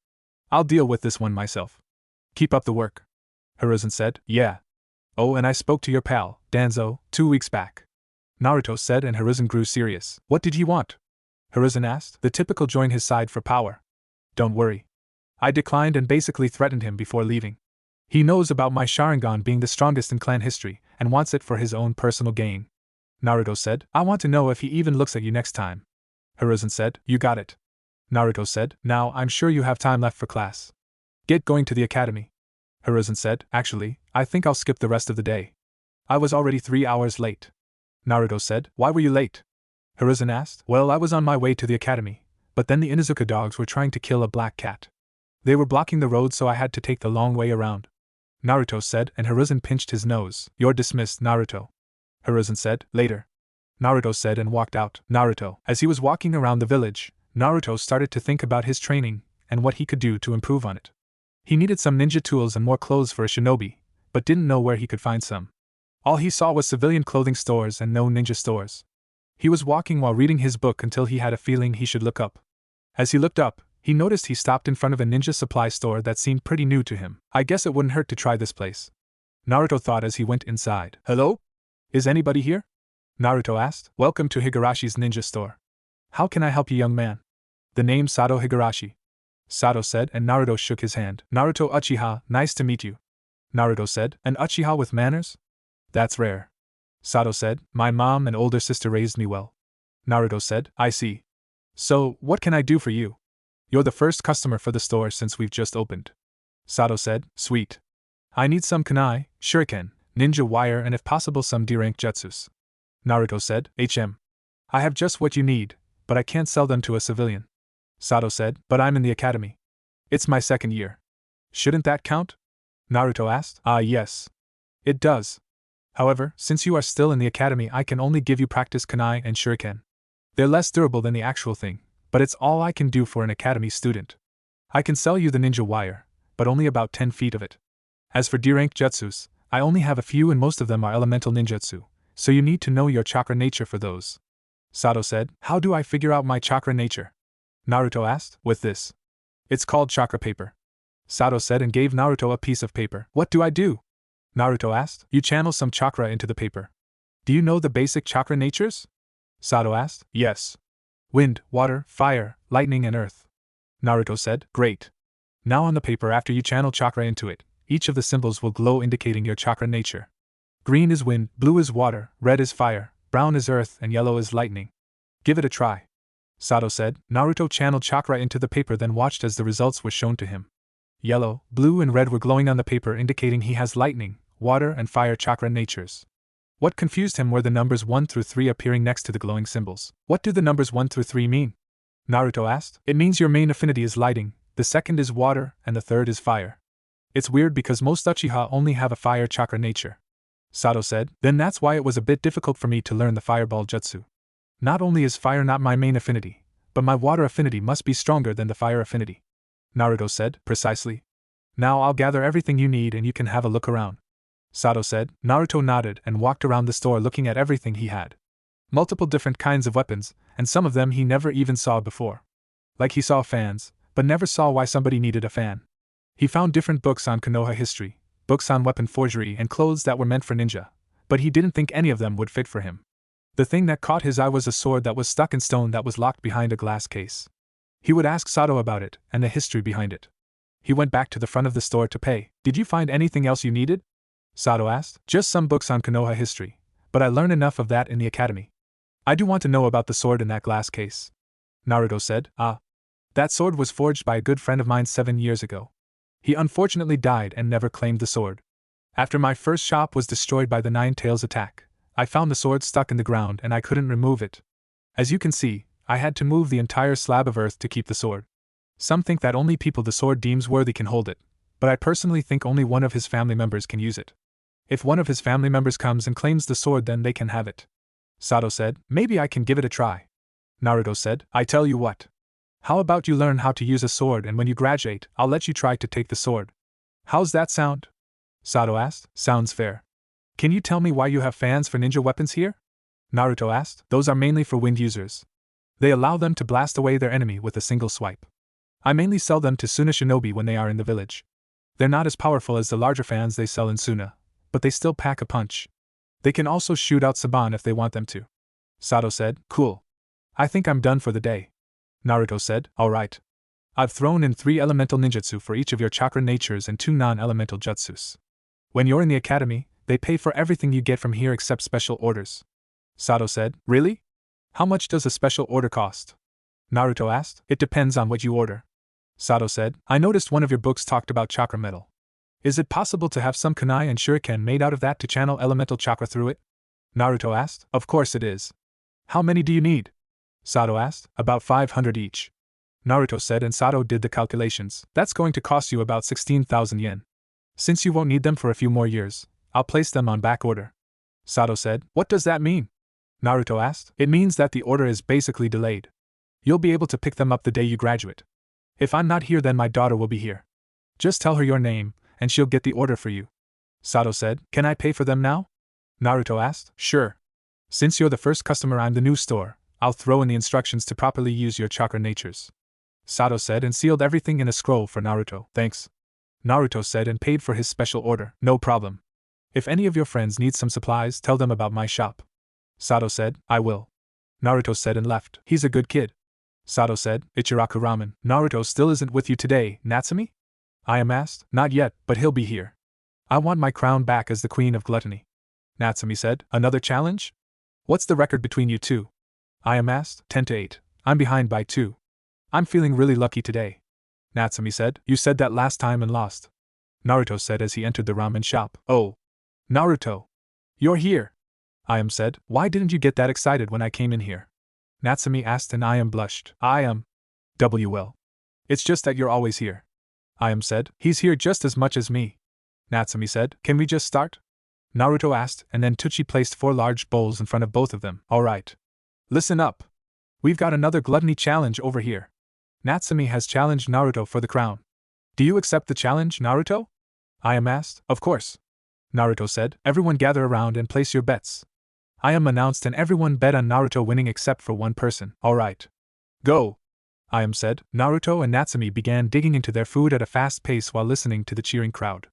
I'll deal with this one myself. Keep up the work. Hiruzen said. Yeah. Oh, and I spoke to your pal, Danzo, 2 weeks back. Naruto said, and Hiruzen grew serious. What did he want? Hiruzen asked. The typical join his side for power. Don't worry. I declined and basically threatened him before leaving. He knows about my Sharingan being the strongest in clan history, and wants it for his own personal gain. Naruto said. I want to know if he even looks at you next time. Hiruzen said. You got it. Naruto said. Now, I'm sure you have time left for class. Get going to the academy. Hiruzen said. Actually, I think I'll skip the rest of the day. I was already 3 hours late. Naruto said. Why were you late? Hiruzen asked. Well, I was on my way to the academy, but then the Inuzuka dogs were trying to kill a black cat. They were blocking the road, so I had to take the long way around. Naruto said, and Hiruzen pinched his nose. You're dismissed, Naruto. Hiruzen said. Later. Naruto said and walked out. Naruto. As he was walking around the village, Naruto started to think about his training and what he could do to improve on it. He needed some ninja tools and more clothes for a shinobi, but didn't know where he could find some. All he saw was civilian clothing stores and no ninja stores. He was walking while reading his book until he had a feeling he should look up. As he looked up, he noticed he stopped in front of a ninja supply store that seemed pretty new to him. I guess it wouldn't hurt to try this place, Naruto thought as he went inside. Hello? Is anybody here? Naruto asked. Welcome to Higarashi's ninja store. How can I help you, young man? The name Sato Higurashi. Sato said, and Naruto shook his hand. Naruto Uchiha, nice to meet you. Naruto said, an Uchiha with manners? That's rare. Sato said, my mom and older sister raised me well. Naruto said, I see. So, what can I do for you? You're the first customer for the store since we've just opened. Sato said, sweet. I need some kunai, shuriken, ninja wire and if possible some D-rank jutsus. Naruto said, I have just what you need, but I can't sell them to a civilian. Sato said, but I'm in the academy. It's my 2nd year. Shouldn't that count? Naruto asked. Yes. It does. However, since you are still in the academy, I can only give you practice kunai and shuriken. They're less durable than the actual thing, but it's all I can do for an academy student. I can sell you the ninja wire, but only about 10 feet of it. As for D-rank jutsus, I only have a few and most of them are elemental ninjutsu, so you need to know your chakra nature for those. Sato said, how do I figure out my chakra nature? Naruto asked, with this. It's called chakra paper. Sato said and gave Naruto a piece of paper. What do I do? Naruto asked. You channel some chakra into the paper. Do you know the basic chakra natures? Sato asked. Yes. Wind, water, fire, lightning and earth. Naruto said. Great. Now on the paper, after you channel chakra into it, each of the symbols will glow indicating your chakra nature. Green is wind, blue is water, red is fire, brown is earth and yellow is lightning. Give it a try. Sato said. Naruto channeled chakra into the paper, then watched as the results were shown to him. Yellow, blue and red were glowing on the paper, indicating he has lightning, water and fire chakra natures. What confused him were the numbers 1 through 3 appearing next to the glowing symbols. What do the numbers 1 through 3 mean? Naruto asked. It means your main affinity is lighting, the second is water, and the third is fire. It's weird because most Uchiha only have a fire chakra nature. Sato said. Then that's why it was a bit difficult for me to learn the fireball jutsu. Not only is fire not my main affinity, but my water affinity must be stronger than the fire affinity. Naruto said. Precisely. Now I'll gather everything you need and you can have a look around. Sato said. Naruto nodded and walked around the store looking at everything he had. Multiple different kinds of weapons, and some of them he never even saw before. Like he saw fans, but never saw why somebody needed a fan. He found different books on Konoha history, books on weapon forgery and clothes that were meant for ninja, but he didn't think any of them would fit for him. The thing that caught his eye was a sword that was stuck in stone that was locked behind a glass case. He would ask Sato about it and the history behind it. He went back to the front of the store to pay. Did you find anything else you needed? Sato asked. Just some books on Konoha history, but I learned enough of that in the academy. I do want to know about the sword in that glass case. Naruto said. That sword was forged by a good friend of mine 7 years ago. He unfortunately died and never claimed the sword. After my first shop was destroyed by the Nine Tails attack, I found the sword stuck in the ground and I couldn't remove it. As you can see, I had to move the entire slab of earth to keep the sword. Some think that only people the sword deems worthy can hold it, but I personally think only one of his family members can use it. If one of his family members comes and claims the sword, then they can have it. Sato said. Maybe I can give it a try. Naruto said. I tell you what. How about you learn how to use a sword, and when you graduate, I'll let you try to take the sword. How's that sound? Sato asked. Sounds fair. Can you tell me why you have fans for ninja weapons here? Naruto asked. Those are mainly for wind users. They allow them to blast away their enemy with a single swipe. I mainly sell them to Suna Shinobi when they are in the village. They're not as powerful as the larger fans they sell in Suna, but they still pack a punch. They can also shoot out Saban if they want them to. Sato said. Cool. I think I'm done for the day. Naruto said. Alright. I've thrown in 3 elemental ninjutsu for each of your chakra natures and 2 non-elemental jutsus. When you're in the academy, they pay for everything you get from here except special orders. Sato said. Really? How much does a special order cost? Naruto asked. It depends on what you order. Sato said. I noticed one of your books talked about chakra metal. Is it possible to have some kunai and shuriken made out of that to channel elemental chakra through it? Naruto asked. Of course it is. How many do you need? Sato asked. About 500 each. Naruto said, and Sato did the calculations. That's going to cost you about 16,000 yen. Since you won't need them for a few more years, I'll place them on back order. Sato said. What does that mean? Naruto asked. It means that the order is basically delayed. You'll be able to pick them up the day you graduate. If I'm not here, then my daughter will be here. Just tell her your name, and she'll get the order for you. Sato said. Can I pay for them now? Naruto asked. Sure. Since you're the first customer, I'm the new store. I'll throw in the instructions to properly use your chakra natures. Sato said, and sealed everything in a scroll for Naruto. Thanks. Naruto said, and paid for his special order. No problem. If any of your friends need some supplies, tell them about my shop. Sato said. I will. Naruto said and left. He's a good kid. Sato said. Ichiraku Ramen. Naruto still isn't with you today, Natsumi? I am asked. Not yet, but he'll be here. I want my crown back as the queen of gluttony. Natsumi said. Another challenge? What's the record between you two? I am asked. 10-8. I'm behind by 2. I'm feeling really lucky today. Natsumi said. You said that last time and lost. Naruto said as he entered the ramen shop. Oh. Naruto. You're here. I am said. Why didn't you get that excited when I came in here? Natsumi asked, and I am blushed. I am. Well. It's just that you're always here. I am said. He's here just as much as me. Natsumi said. Can we just start? Naruto asked, and then Tucci placed 4 large bowls in front of both of them. Alright. Listen up. We've got another gluttony challenge over here. Natsumi has challenged Naruto for the crown. Do you accept the challenge, Naruto? I am asked. Of course. Naruto said. Everyone gather around and place your bets. I am announced, and everyone bet on Naruto winning except for one person. Alright. Go. I am said. Naruto and Natsumi began digging into their food at a fast pace while listening to the cheering crowd.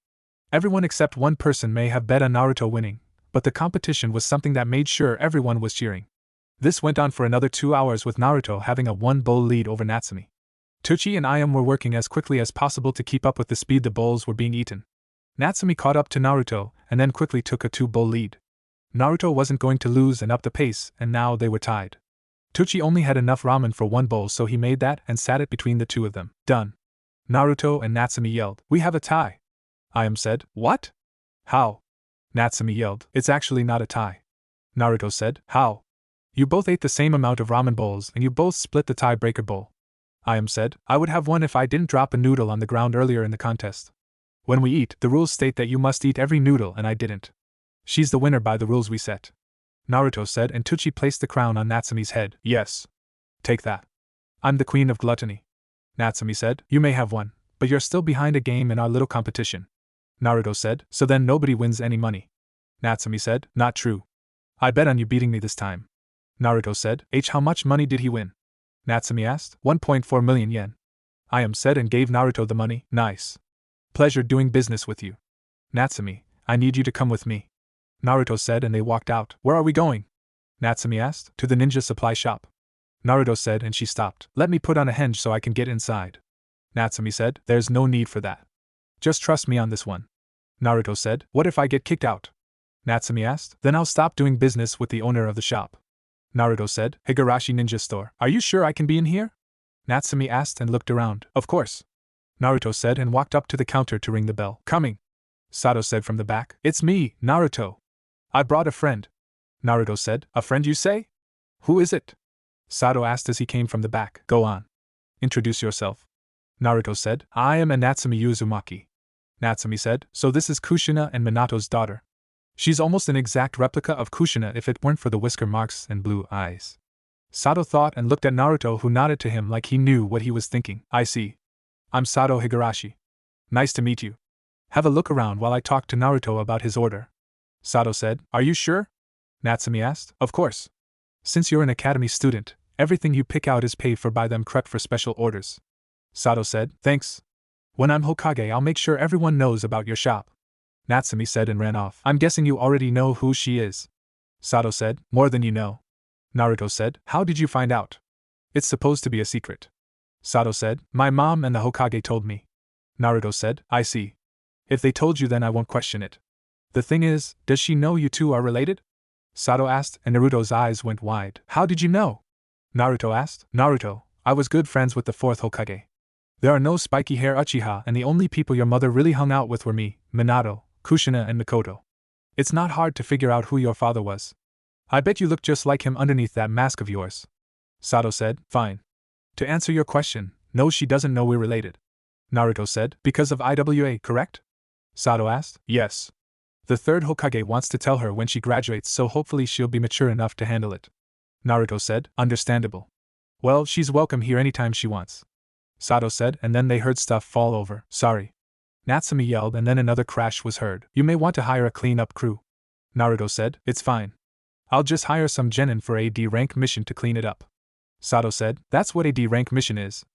Everyone except one person may have bet on Naruto winning, but the competition was something that made sure everyone was cheering. This went on for another 2 hours with Naruto having a 1-bowl lead over Natsumi. Tucci and Ayam were working as quickly as possible to keep up with the speed the bowls were being eaten. Natsumi caught up to Naruto and then quickly took a 2-bowl lead. Naruto wasn't going to lose and upped the pace, and now they were tied. Tucci only had enough ramen for 1 bowl, so he made that and sat it between the 2 of them. Done. Naruto and Natsumi yelled. We have a tie. Ayam said. What? How? Natsumi yelled. It's actually not a tie. Naruto said. How? You both ate the same amount of ramen bowls and you both split the tiebreaker bowl. Ayam said. I would have won if I didn't drop a noodle on the ground earlier in the contest. When we eat, the rules state that you must eat every noodle, and I didn't. She's the winner by the rules we set. Naruto said, and Tucci placed the crown on Natsumi's head. Yes. Take that. I'm the queen of gluttony. Natsumi said. You may have won, but you're still behind a game in our little competition. Naruto said, so then nobody wins any money. Natsumi said, not true. I bet on you beating me this time. Naruto said, how much money did he win? Natsumi asked, 1.4 million yen. I said and gave Naruto the money. Nice. Pleasure doing business with you. Natsumi, I need you to come with me. Naruto said and they walked out. Where are we going? Natsumi asked. To the ninja supply shop. Naruto said and she stopped. Let me put on a henge so I can get inside. Natsumi said, there's no need for that. Just trust me on this one. Naruto said, what if I get kicked out? Natsumi asked, then I'll stop doing business with the owner of the shop. Naruto said, Higurashi Ninja Store, are you sure I can be in here? Natsumi asked and looked around. Of course. Naruto said and walked up to the counter to ring the bell. Coming. Sato said from the back. It's me, Naruto. I brought a friend. Naruto said, a friend you say? Who is it? Sato asked as he came from the back. Go on. Introduce yourself. Naruto said, I am a Natsumi Uzumaki. Natsumi said, so this is Kushina and Minato's daughter. She's almost an exact replica of Kushina if it weren't for the whisker marks and blue eyes. Sato thought and looked at Naruto, who nodded to him like he knew what he was thinking. I see. I'm Sato Higurashi. Nice to meet you. Have a look around while I talk to Naruto about his order. Sato said, are you sure? Natsumi asked, of course. Since you're an academy student, everything you pick out is paid for by them correct for special orders. Sato said, thanks. When I'm Hokage, I'll make sure everyone knows about your shop. Natsumi said and ran off. I'm guessing you already know who she is. Sato said, more than you know. Naruto said, how did you find out? It's supposed to be a secret. Sato said, my mom and the Hokage told me. Naruto said, I see. If they told you, then I won't question it. The thing is, does she know you two are related? Sato asked, and Naruto's eyes went wide. How did you know? Naruto asked. Naruto, I was good friends with the fourth Hokage. There are no spiky hair Uchiha, and the only people your mother really hung out with were me, Minato, Kushina and Mikoto. It's not hard to figure out who your father was. I bet you look just like him underneath that mask of yours. Sato said, fine. To answer your question, no, she doesn't know we're related. Naruto said, because of IWA, correct? Sato asked, yes. The third Hokage wants to tell her when she graduates, so hopefully she'll be mature enough to handle it. Naruto said, understandable. Well, she's welcome here anytime she wants. Sato said, and then they heard stuff fall over. Sorry. Natsumi yelled, and then another crash was heard. You may want to hire a clean-up crew. Naruto said, it's fine. I'll just hire some genin for a D rank mission to clean it up. Sato said, that's what a D rank mission is.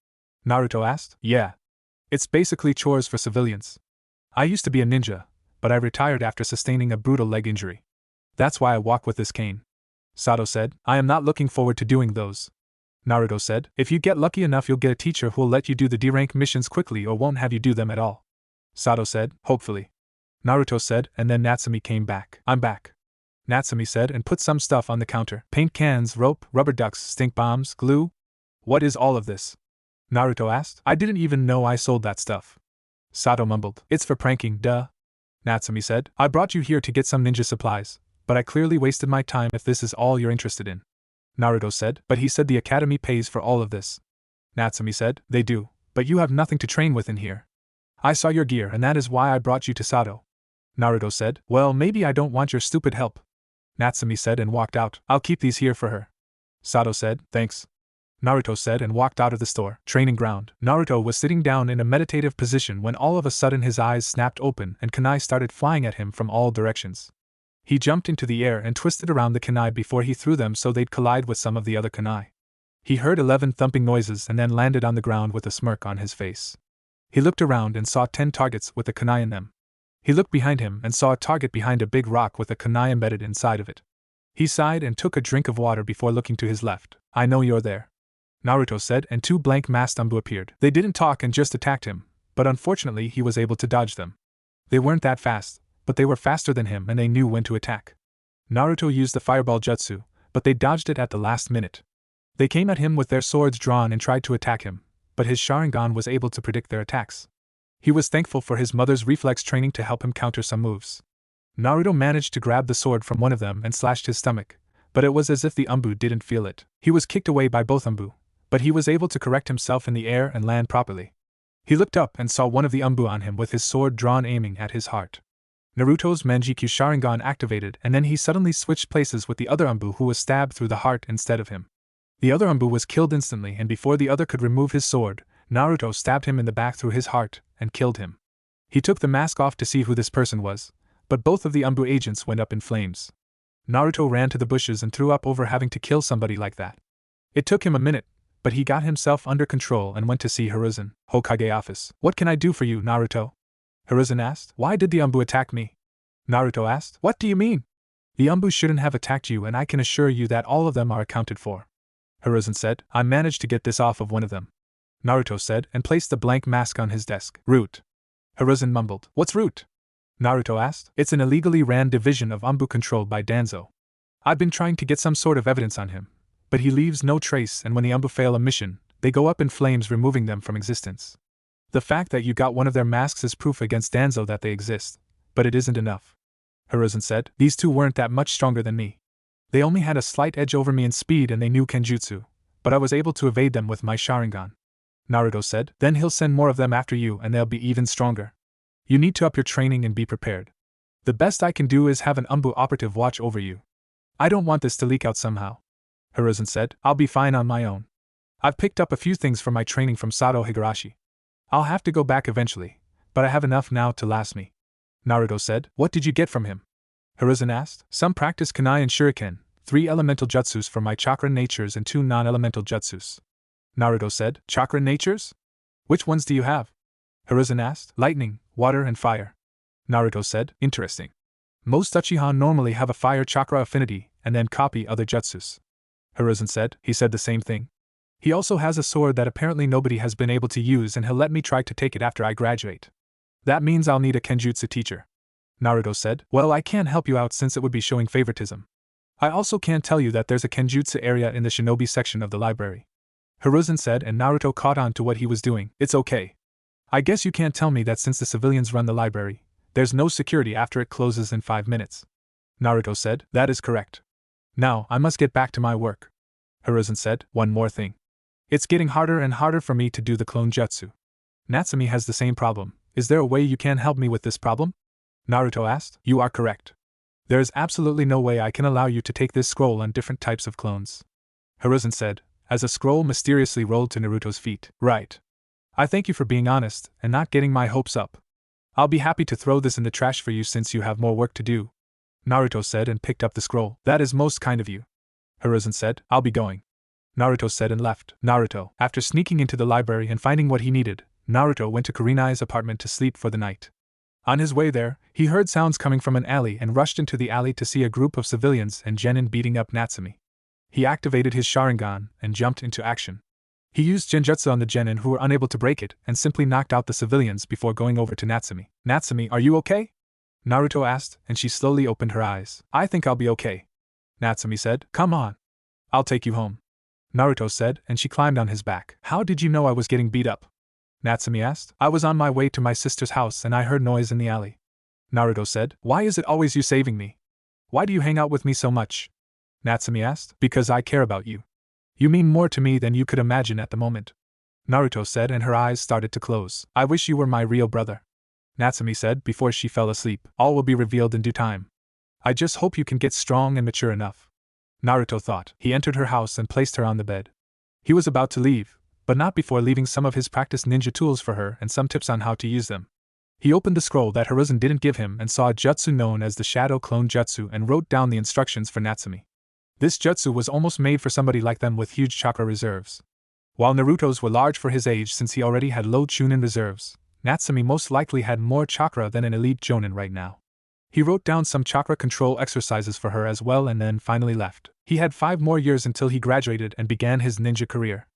Naruto asked, yeah. It's basically chores for civilians. I used to be a ninja, but I retired after sustaining a brutal leg injury. That's why I walk with this cane. Sato said, I am not looking forward to doing those. Naruto said, if you get lucky enough, you'll get a teacher who'll let you do the D rank missions quickly or won't have you do them at all. Sato said, hopefully. Naruto said, and then Natsumi came back. I'm back. Natsumi said and put some stuff on the counter. Paint cans, rope, rubber ducks, stink bombs, glue. What is all of this? Naruto asked. I didn't even know I sold that stuff. Sato mumbled. It's for pranking, duh. Natsumi said, I brought you here to get some ninja supplies, but I clearly wasted my time if this is all you're interested in. Naruto said, but he said the academy pays for all of this. Natsumi said, they do, but you have nothing to train with in here. I saw your gear and that is why I brought you to Sato. Naruto said, well, maybe I don't want your stupid help. Natsumi said and walked out. I'll keep these here for her. Sato said, thanks. Naruto said and walked out of the store. Training ground. Naruto was sitting down in a meditative position when all of a sudden his eyes snapped open and kunai started flying at him from all directions. He jumped into the air and twisted around the kunai before he threw them so they'd collide with some of the other kunai. He heard 11 thumping noises and then landed on the ground with a smirk on his face. He looked around and saw 10 targets with a kunai in them. He looked behind him and saw a target behind a big rock with a kunai embedded inside of it. He sighed and took a drink of water before looking to his left. I know you're there. Naruto said, and 2 blank-masked Umbu appeared. They didn't talk and just attacked him, but unfortunately he was able to dodge them. They weren't that fast, but they were faster than him and they knew when to attack. Naruto used the fireball jutsu, but they dodged it at the last minute. They came at him with their swords drawn and tried to attack him, but his Sharingan was able to predict their attacks. He was thankful for his mother's reflex training to help him counter some moves. Naruto managed to grab the sword from one of them and slashed his stomach, but it was as if the Umbu didn't feel it. He was kicked away by both Umbu, but he was able to correct himself in the air and land properly. He looked up and saw one of the Umbu on him with his sword drawn aiming at his heart. Naruto's Manjikyu Sharingan activated and then he suddenly switched places with the other Umbu who was stabbed through the heart instead of him. The other Umbu was killed instantly and before the other could remove his sword, Naruto stabbed him in the back through his heart and killed him. He took the mask off to see who this person was, but both of the Umbu agents went up in flames. Naruto ran to the bushes and threw up over having to kill somebody like that. It took him a minute, but he got himself under control and went to see Hiruzen. Hokage office. What can I do for you, Naruto? Hiruzen asked. Why did the Umbu attack me? Naruto asked. What do you mean? The Umbu shouldn't have attacked you, and I can assure you that all of them are accounted for. Hiruzen said. I managed to get this off of one of them. Naruto said, and placed the blank mask on his desk. Root. Hiruzen mumbled. What's Root? Naruto asked. It's an illegally ran division of Umbu controlled by Danzo. I've been trying to get some sort of evidence on him, but he leaves no trace, and when the Umbu fail a mission, they go up in flames, removing them from existence. The fact that you got one of their masks is proof against Danzo that they exist, but it isn't enough. Hiruzen said. These two weren't that much stronger than me. They only had a slight edge over me in speed and they knew Kenjutsu, but I was able to evade them with my Sharingan. Naruto said. Then he'll send more of them after you and they'll be even stronger. You need to up your training and be prepared. The best I can do is have an Umbu operative watch over you. I don't want this to leak out somehow. Hiruzen said. I'll be fine on my own. I've picked up a few things from my training from Sato Higurashi. I'll have to go back eventually, but I have enough now to last me. Naruto said. What did you get from him? Hiruzen asked. Some practice kunai and shuriken, 3 elemental jutsus for my chakra natures and 2 non-elemental jutsus. Naruto said. Chakra natures? Which ones do you have? Hiruzen asked. Lightning, water and fire. Naruto said. Interesting. Most Uchiha normally have a fire chakra affinity and then copy other jutsus. Hiruzen said. He said the same thing. He also has a sword that apparently nobody has been able to use, and he'll let me try to take it after I graduate. That means I'll need a Kenjutsu teacher. Naruto said. Well, I can't help you out since it would be showing favoritism. I also can't tell you that there's a Kenjutsu area in the Shinobi section of the library. Hiruzen said, and Naruto caught on to what he was doing. It's okay. I guess you can't tell me that since the civilians run the library, there's no security after it closes in 5 minutes. Naruto said. That is correct. Now, I must get back to my work. Hiruzen said. One more thing. It's getting harder and harder for me to do the clone jutsu. Natsumi has the same problem. Is there a way you can help me with this problem? Naruto asked. You are correct. There is absolutely no way I can allow you to take this scroll on different types of clones. Hiruzen said, as a scroll mysteriously rolled to Naruto's feet. Right. I thank you for being honest and not getting my hopes up. I'll be happy to throw this in the trash for you since you have more work to do. Naruto said and picked up the scroll. That is most kind of you. Hiruzen said. I'll be going. Naruto said and left. Naruto. After sneaking into the library and finding what he needed, Naruto went to Kurenai's apartment to sleep for the night. On his way there, he heard sounds coming from an alley and rushed into the alley to see a group of civilians and Genin beating up Natsumi. He activated his Sharingan and jumped into action. He used Genjutsu on the Genin who were unable to break it and simply knocked out the civilians before going over to Natsumi. Natsumi, are you okay? Naruto asked, and she slowly opened her eyes. I think I'll be okay. Natsumi said. Come on. I'll take you home. Naruto said, and she climbed on his back. How did you know I was getting beat up? Natsumi asked. I was on my way to my sister's house and I heard noise in the alley. Naruto said. Why is it always you saving me? Why do you hang out with me so much? Natsumi asked. Because I care about you. You mean more to me than you could imagine at the moment. Naruto said, and her eyes started to close. I wish you were my real brother. Natsumi said before she fell asleep. All will be revealed in due time. I just hope you can get strong and mature enough. Naruto thought. He entered her house and placed her on the bed. He was about to leave, but not before leaving some of his practice ninja tools for her and some tips on how to use them. He opened the scroll that Hiruzen didn't give him and saw a jutsu known as the Shadow Clone Jutsu and wrote down the instructions for Natsumi. This jutsu was almost made for somebody like them with huge chakra reserves. While Naruto's were large for his age since he already had low chunin reserves, Natsumi most likely had more chakra than an elite jonin right now. He wrote down some chakra control exercises for her as well and then finally left. He had 5 more years until he graduated and began his ninja career.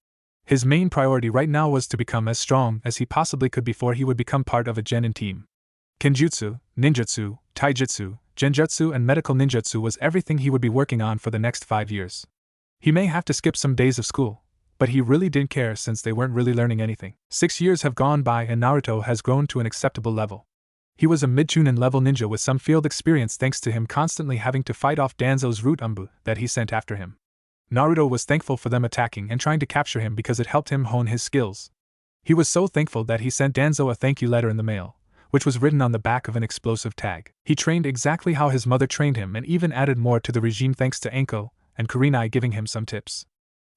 His main priority right now was to become as strong as he possibly could before he would become part of a genin team. Kenjutsu, ninjutsu, taijutsu, genjutsu and medical ninjutsu was everything he would be working on for the next 5 years. He may have to skip some days of school, but he really didn't care since they weren't really learning anything. 6 years have gone by and Naruto has grown to an acceptable level. He was a mid-chunin level ninja with some field experience thanks to him constantly having to fight off Danzo's root Umbu that he sent after him. Naruto was thankful for them attacking and trying to capture him because it helped him hone his skills. He was so thankful that he sent Danzo a thank you letter in the mail, which was written on the back of an explosive tag. He trained exactly how his mother trained him and even added more to the regime thanks to Anko and Kurenai giving him some tips.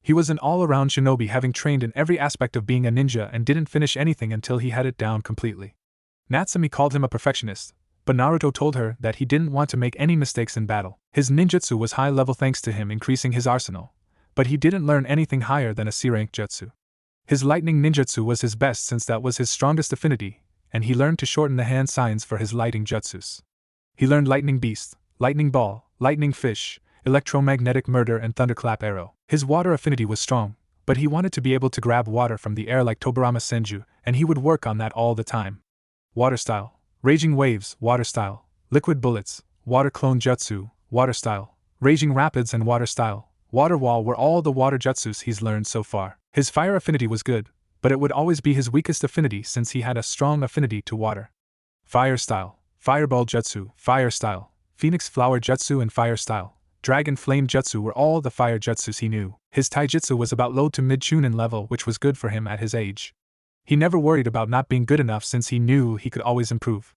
He was an all-around shinobi having trained in every aspect of being a ninja and didn't finish anything until he had it down completely. Natsumi called him a perfectionist, but Naruto told her that he didn't want to make any mistakes in battle. His ninjutsu was high level thanks to him increasing his arsenal, but he didn't learn anything higher than a C-rank jutsu. His lightning ninjutsu was his best since that was his strongest affinity, and he learned to shorten the hand signs for his lighting jutsus. He learned lightning beast, lightning ball, lightning fish, electromagnetic murder and thunderclap arrow. His water affinity was strong, but he wanted to be able to grab water from the air like Tobarama Senju, and he would work on that all the time. Water style, raging waves, water style, liquid bullets, water clone jutsu, water style, raging rapids and water style, water wall were all the water jutsus he's learned so far. His fire affinity was good, but it would always be his weakest affinity since he had a strong affinity to water. Fire style, fireball jutsu, fire style, phoenix flower jutsu and fire style, dragon flame jutsu were all the fire jutsus he knew. His taijutsu was about low to mid chunin level, which was good for him at his age. He never worried about not being good enough since he knew he could always improve.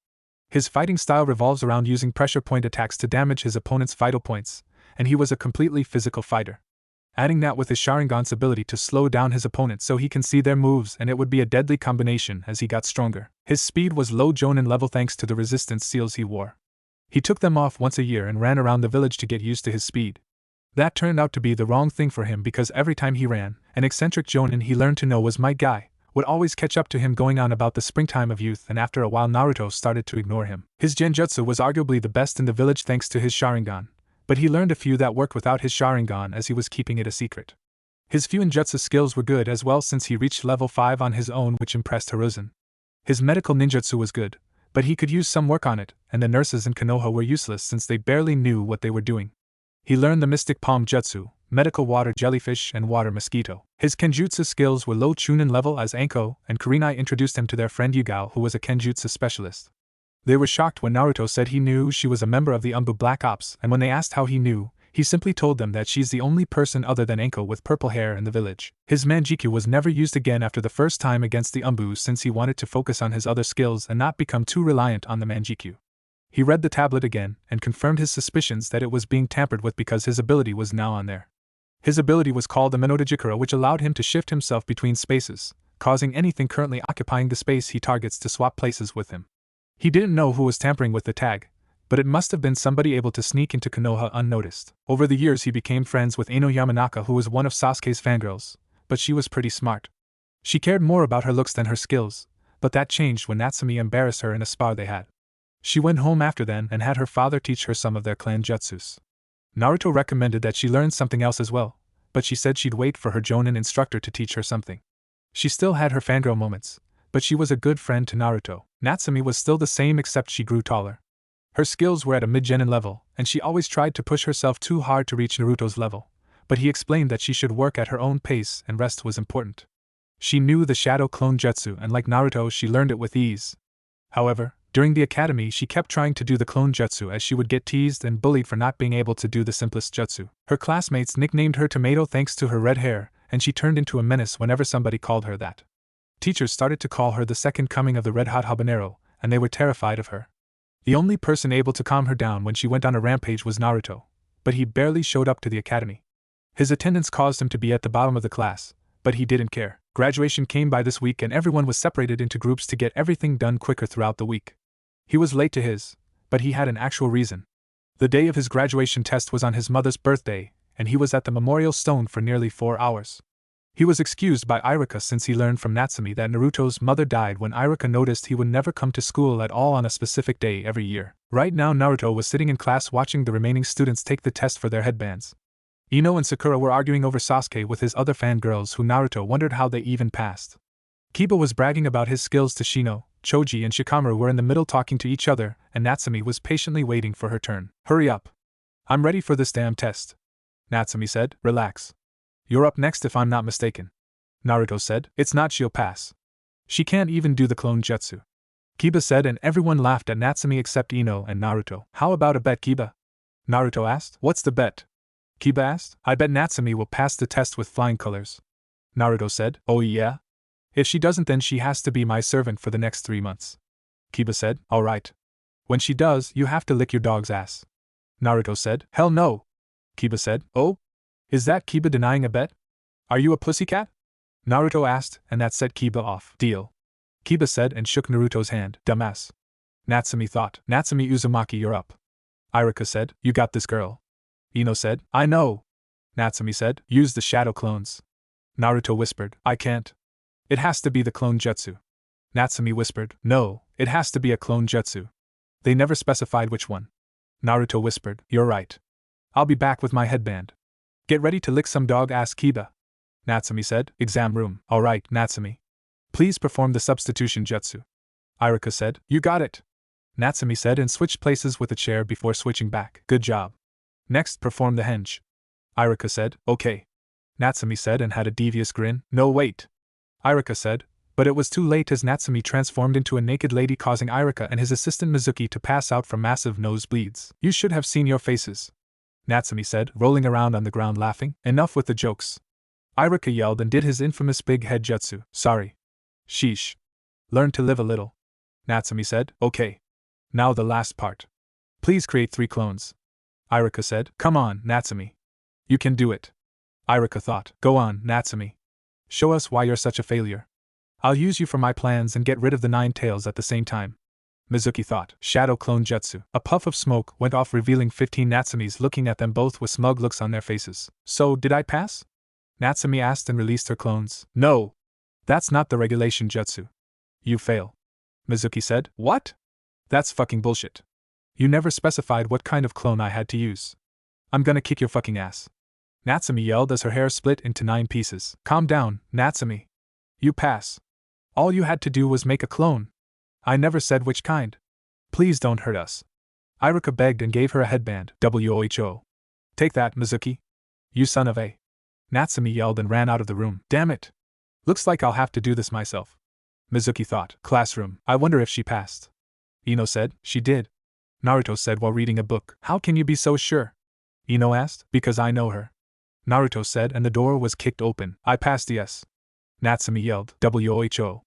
His fighting style revolves around using pressure point attacks to damage his opponent's vital points, and he was a completely physical fighter. Adding that with his Sharingan's ability to slow down his opponent so he can see their moves, and it would be a deadly combination as he got stronger. His speed was low Jonin level thanks to the resistance seals he wore. He took them off once a year and ran around the village to get used to his speed. That turned out to be the wrong thing for him because every time he ran, an eccentric Jonin he learned to know was my guy would always catch up to him going on about the springtime of youth, and after a while Naruto started to ignore him. His genjutsu was arguably the best in the village thanks to his Sharingan, but he learned a few that worked without his Sharingan as he was keeping it a secret. His Fuinjutsu skills were good as well since he reached level 5 on his own, which impressed Hiruzen. His medical ninjutsu was good, but he could use some work on it, and the nurses in Konoha were useless since they barely knew what they were doing. He learned the Mystic Palm Jutsu, medical water jellyfish and water mosquito. His Kenjutsu skills were low Chunin level as Anko and Kurenai introduced him to their friend Yugao, who was a Kenjutsu specialist. They were shocked when Naruto said he knew she was a member of the Umbu Black Ops, and when they asked how he knew, he simply told them that she's the only person other than Anko with purple hair in the village. His Manjikyu was never used again after the first time against the Umbus since he wanted to focus on his other skills and not become too reliant on the Manjikyu. He read the tablet again and confirmed his suspicions that it was being tampered with because his ability was now on there. His ability was called the Minodajikura, which allowed him to shift himself between spaces, causing anything currently occupying the space he targets to swap places with him. He didn't know who was tampering with the tag, but it must have been somebody able to sneak into Konoha unnoticed. Over the years he became friends with Eino Yamanaka, who was one of Sasuke's fangirls, but she was pretty smart. She cared more about her looks than her skills, but that changed when Natsumi embarrassed her in a spar they had. She went home after then and had her father teach her some of their clan jutsus. Naruto recommended that she learn something else as well, but she said she'd wait for her Jonin instructor to teach her something. She still had her fangirl moments, but she was a good friend to Naruto. Natsumi was still the same except she grew taller. Her skills were at a mid-genin level, and she always tried to push herself too hard to reach Naruto's level, but he explained that she should work at her own pace and rest was important. She knew the Shadow Clone Jutsu, and like Naruto she learned it with ease. However, during the academy she kept trying to do the clone jutsu as she would get teased and bullied for not being able to do the simplest jutsu. Her classmates nicknamed her Tomato thanks to her red hair, and she turned into a menace whenever somebody called her that. Teachers started to call her the second coming of the red-hot habanero, and they were terrified of her. The only person able to calm her down when she went on a rampage was Naruto, but he barely showed up to the academy. His attendance caused him to be at the bottom of the class, but he didn't care. Graduation came by this week and everyone was separated into groups to get everything done quicker throughout the week. He was late to his, but he had an actual reason. The day of his graduation test was on his mother's birthday, and he was at the memorial stone for nearly 4 hours. He was excused by Iruka since he learned from Natsumi that Naruto's mother died when Iruka noticed he would never come to school at all on a specific day every year. Right now Naruto was sitting in class watching the remaining students take the test for their headbands. Ino and Sakura were arguing over Sasuke with his other fangirls who Naruto wondered how they even passed. Kiba was bragging about his skills to Shino, Choji and Shikamaru were in the middle talking to each other, and Natsumi was patiently waiting for her turn. Hurry up. I'm ready for this damn test. Natsumi said, relax. You're up next if I'm not mistaken. Naruto said, it's not, she'll pass. She can't even do the clone jutsu. Kiba said, and everyone laughed at Natsumi except Ino and Naruto. How about a bet, Kiba? Naruto asked. What's the bet? Kiba asked. I bet Natsumi will pass the test with flying colors. Naruto said, oh yeah? If she doesn't then she has to be my servant for the next 3 months. Kiba said, alright. When she does, you have to lick your dog's ass. Naruto said, hell no. Kiba said, oh? Is that Kiba denying a bet? Are you a pussycat? Naruto asked, and that set Kiba off. Deal. Kiba said and shook Naruto's hand. Dumbass. Natsumi thought. Natsumi Uzumaki, you're up. Iruka said, you got this, girl. Ino said, I know. Natsumi said, use the shadow clones. Naruto whispered, I can't. It has to be the clone jutsu. Natsumi whispered, no, it has to be a clone jutsu. They never specified which one. Naruto whispered, you're right. I'll be back with my headband. Get ready to lick some dog ass, Kiba. Natsumi said, exam room. Alright, Natsumi. Please perform the substitution jutsu. Iruka said, you got it. Natsumi said and switched places with a chair before switching back. Good job. Next, perform the henge. Iruka said, okay. Natsumi said and had a devious grin. No, wait. Iruka said, but it was too late as Natsumi transformed into a naked lady, causing Iruka and his assistant Mizuki to pass out from massive nosebleeds. You should have seen your faces. Natsumi said, rolling around on the ground laughing. Enough with the jokes. Iruka yelled and did his infamous big head jutsu. Sorry. Sheesh. Learn to live a little. Natsumi said, okay. Now the last part. Please create 3 clones. Iruka said, come on, Natsumi. You can do it. Iruka thought, go on, Natsumi. Show us why you're such a failure. I'll use you for my plans and get rid of the 9 tails at the same time. Mizuki thought, shadow clone jutsu. A puff of smoke went off, revealing 15 Natsumis looking at them both with smug looks on their faces. So, did I pass? Natsumi asked and released her clones. No. That's not the regulation jutsu. You fail. Mizuki said, what? That's fucking bullshit. You never specified what kind of clone I had to use. I'm gonna kick your fucking ass. Natsumi yelled as her hair split into 9 pieces. Calm down, Natsumi. You pass. All you had to do was make a clone. I never said which kind. Please don't hurt us. Iruka begged and gave her a headband. Who. Take that, Mizuki. You son of a. Natsumi yelled and ran out of the room. Damn it. Looks like I'll have to do this myself. Mizuki thought. Classroom. I wonder if she passed. Ino said, she did. Naruto said while reading a book. How can you be so sure? Ino asked. Because I know her. Naruto said and the door was kicked open. I passed, yes. Natsumi yelled. Who.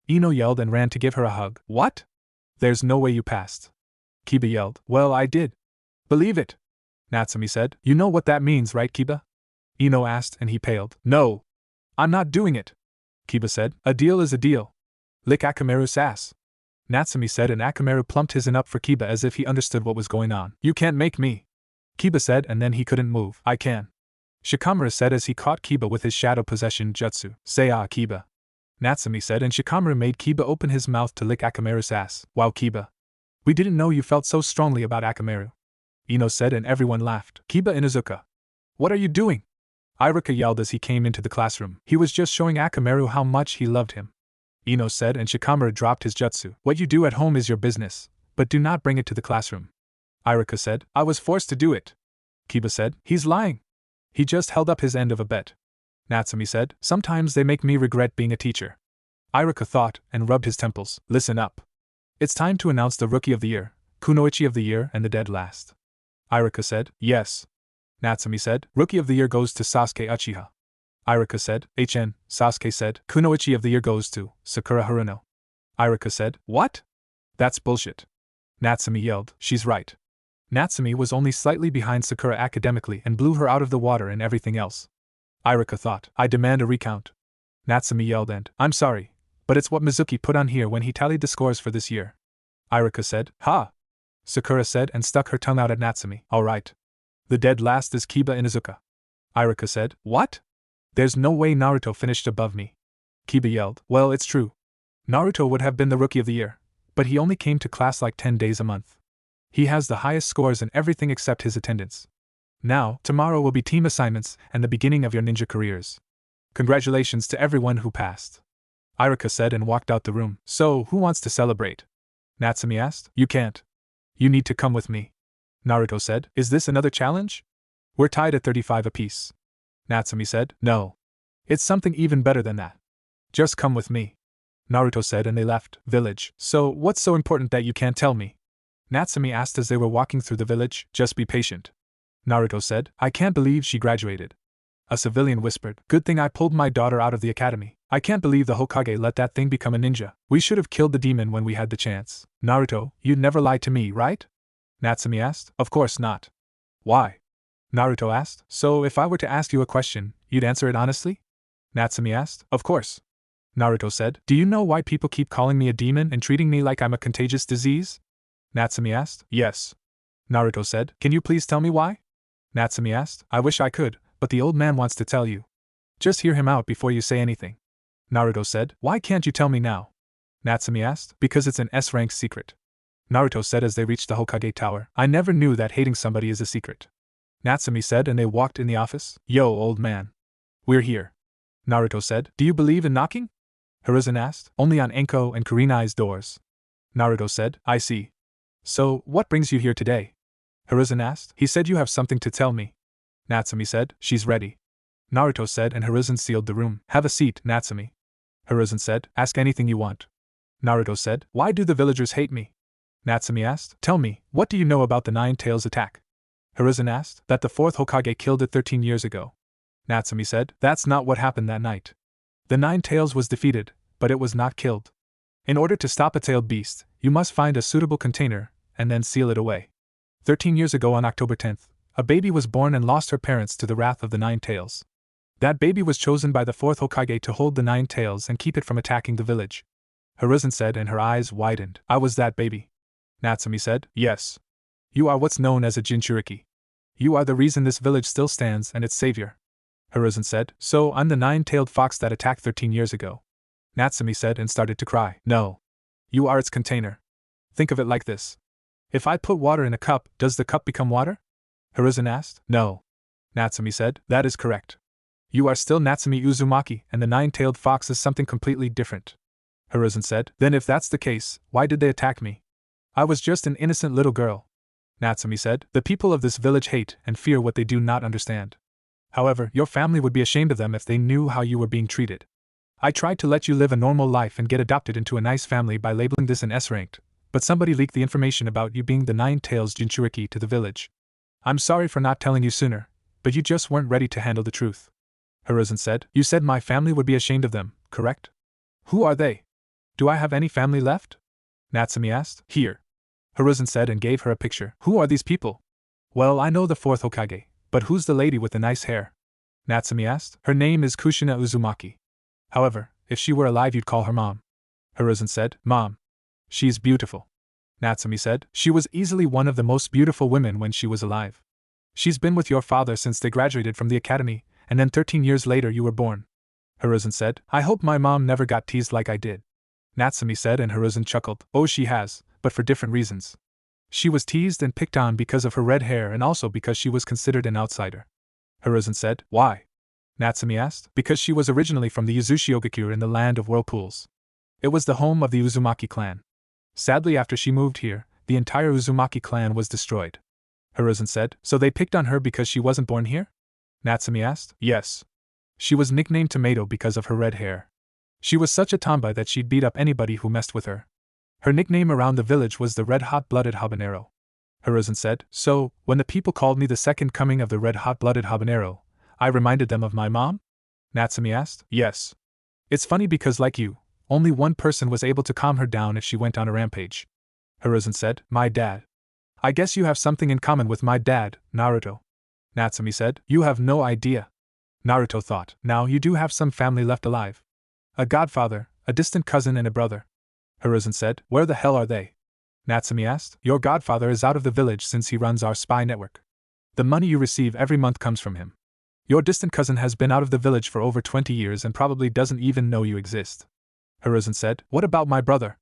Ino yelled and ran to give her a hug. What? There's no way you passed. Kiba yelled. Well, I did. Believe it. Natsumi said. You know what that means, right, Kiba? Ino asked and he paled. No. I'm not doing it. Kiba said. A deal is a deal. Lick Akamaru's ass. Natsumi said and Akamaru plumped his in up for Kiba as if he understood what was going on. You can't make me. Kiba said and then he couldn't move. I can. Shikamaru said as he caught Kiba with his shadow possession jutsu. Say ah, Kiba. Natsumi said and Shikamaru made Kiba open his mouth to lick Akamaru's ass. Wow, Kiba. We didn't know you felt so strongly about Akamaru. Ino said and everyone laughed. Kiba Inuzuka. What are you doing? Iruka yelled as he came into the classroom. He was just showing Akamaru how much he loved him. Ino said and Shikamaru dropped his jutsu. What you do at home is your business, but do not bring it to the classroom. Iruka said, I was forced to do it. Kiba said, he's lying. He just held up his end of a bet. Natsumi said, sometimes they make me regret being a teacher. Iruka thought and rubbed his temples. Listen up. It's time to announce the Rookie of the Year, Kunoichi of the Year and the Dead Last. Iruka said, yes. Natsumi said, Rookie of the Year goes to Sasuke Uchiha. Iruka said, HN. Sasuke said, Kunoichi of the Year goes to Sakura Haruno. Iruka said, what? That's bullshit. Natsumi yelled, she's right. Natsumi was only slightly behind Sakura academically and blew her out of the water in everything else. Iruka thought, I demand a recount. Natsumi yelled and, I'm sorry, but it's what Mizuki put on here when he tallied the scores for this year. Iruka said, ha! Sakura said and stuck her tongue out at Natsumi. Alright. The dead last is Kiba Inuzuka. Iruka said, what? There's no way Naruto finished above me. Kiba yelled, well, it's true. Naruto would have been the Rookie of the Year, but he only came to class like 10 days a month. He has the highest scores in everything except his attendance. Now, tomorrow will be team assignments and the beginning of your ninja careers. Congratulations to everyone who passed. Iruka said and walked out the room. So, who wants to celebrate? Natsumi asked. You can't. You need to come with me. Naruto said. Is this another challenge? We're tied at 35 apiece. Natsumi said. No. It's something even better than that. Just come with me. Naruto said and they left. Village. So, what's so important that you can't tell me? Natsumi asked as they were walking through the village. Just be patient. Naruto said. I can't believe she graduated. A civilian whispered. Good thing I pulled my daughter out of the academy. I can't believe the Hokage let that thing become a ninja. We should have killed the demon when we had the chance. Naruto, you'd never lie to me, right? Natsumi asked. Of course not. Why? Naruto asked. So if I were to ask you a question, you'd answer it honestly? Natsumi asked. Of course. Naruto said. Do you know why people keep calling me a demon and treating me like I'm a contagious disease? Natsumi asked. Yes. Naruto said. Can you please tell me why? Natsumi asked. I wish I could, but the old man wants to tell you. Just hear him out before you say anything. Naruto said. Why can't you tell me now? Natsumi asked. Because it's an S-rank secret. Naruto said as they reached the Hokage tower. I never knew that hating somebody is a secret. Natsumi said, and they walked in the office. Yo, old man. We're here. Naruto said. Do you believe in knocking? Hiruzen asked. Only on Enko and Kurenai's doors. Naruto said. I see. So, what brings you here today? Hiruzen asked. He said you have something to tell me. Natsumi said. She's ready. Naruto said, and Hiruzen sealed the room. Have a seat, Natsumi. Hiruzen said. Ask anything you want. Naruto said. Why do the villagers hate me? Natsumi asked. Tell me, what do you know about the Nine Tails attack? Hiruzen asked. That the 4th Hokage killed it 13 years ago. Natsumi said. That's not what happened that night. The Nine Tails was defeated, but it was not killed. In order to stop a tailed beast, you must find a suitable container, and then seal it away. 13 years ago on October 10th, a baby was born and lost her parents to the wrath of the Nine Tails. That baby was chosen by the 4th Hokage to hold the Nine Tails and keep it from attacking the village. Hiruzen said, and her eyes widened. I was that baby. Natsumi said. Yes. You are what's known as a Jinchuriki. You are the reason this village still stands and its savior. Hiruzen said. So I'm the nine-tailed fox that attacked 13 years ago. Natsumi said and started to cry. No. You are its container. Think of it like this. If I put water in a cup, does the cup become water? Hiruzen asked. No. Natsumi said. That is correct. You are still Natsumi Uzumaki, and the nine-tailed fox is something completely different. Hiruzen said. Then if that's the case, why did they attack me? I was just an innocent little girl. Natsumi said. The people of this village hate and fear what they do not understand. However, your family would be ashamed of them if they knew how you were being treated. I tried to let you live a normal life and get adopted into a nice family by labeling this an S-ranked, but somebody leaked the information about you being the Nine Tails Jinchuriki to the village. I'm sorry for not telling you sooner, but you just weren't ready to handle the truth. Hiruzen said. You said my family would be ashamed of them, correct? Who are they? Do I have any family left? Natsumi asked. Here. Hiruzen said and gave her a picture. Who are these people? Well, I know the 4th Hokage, but who's the lady with the nice hair? Natsumi asked. Her name is Kushina Uzumaki. However, if she were alive you'd call her Mom. Hiruzen said. Mom. She's beautiful. Natsumi said. She was easily one of the most beautiful women when she was alive. She's been with your father since they graduated from the academy, and then 13 years later you were born. Hiruzen said. I hope my mom never got teased like I did. Natsumi said, and Hiruzen chuckled. Oh, she has, but for different reasons. She was teased and picked on because of her red hair and also because she was considered an outsider. Hiruzen said. Why? Natsumi asked. Because she was originally from the Uzushiogakure in the land of whirlpools. It was the home of the Uzumaki clan. Sadly, after she moved here, the entire Uzumaki clan was destroyed. Hiruzen said. So they picked on her because she wasn't born here? Natsumi asked. Yes. She was nicknamed Tomato because of her red hair. She was such a tomboy that she'd beat up anybody who messed with her. Her nickname around the village was the Red Hot-Blooded Habanero. Hiruzen said. So, when the people called me the second coming of the Red Hot-Blooded Habanero, I reminded them of my mom? Natsumi asked. Yes. It's funny because like you, only one person was able to calm her down if she went on a rampage. Hiruzen said. My dad. I guess you have something in common with my dad, Naruto. Natsumi said. You have no idea. Naruto thought. Now you do have some family left alive. A godfather, a distant cousin and a brother. Hiruzen said. Where the hell are they? Natsumi asked. Your godfather is out of the village since he runs our spy network. The money you receive every month comes from him. Your distant cousin has been out of the village for over 20 years and probably doesn't even know you exist. Hiruzen said. What about my brother?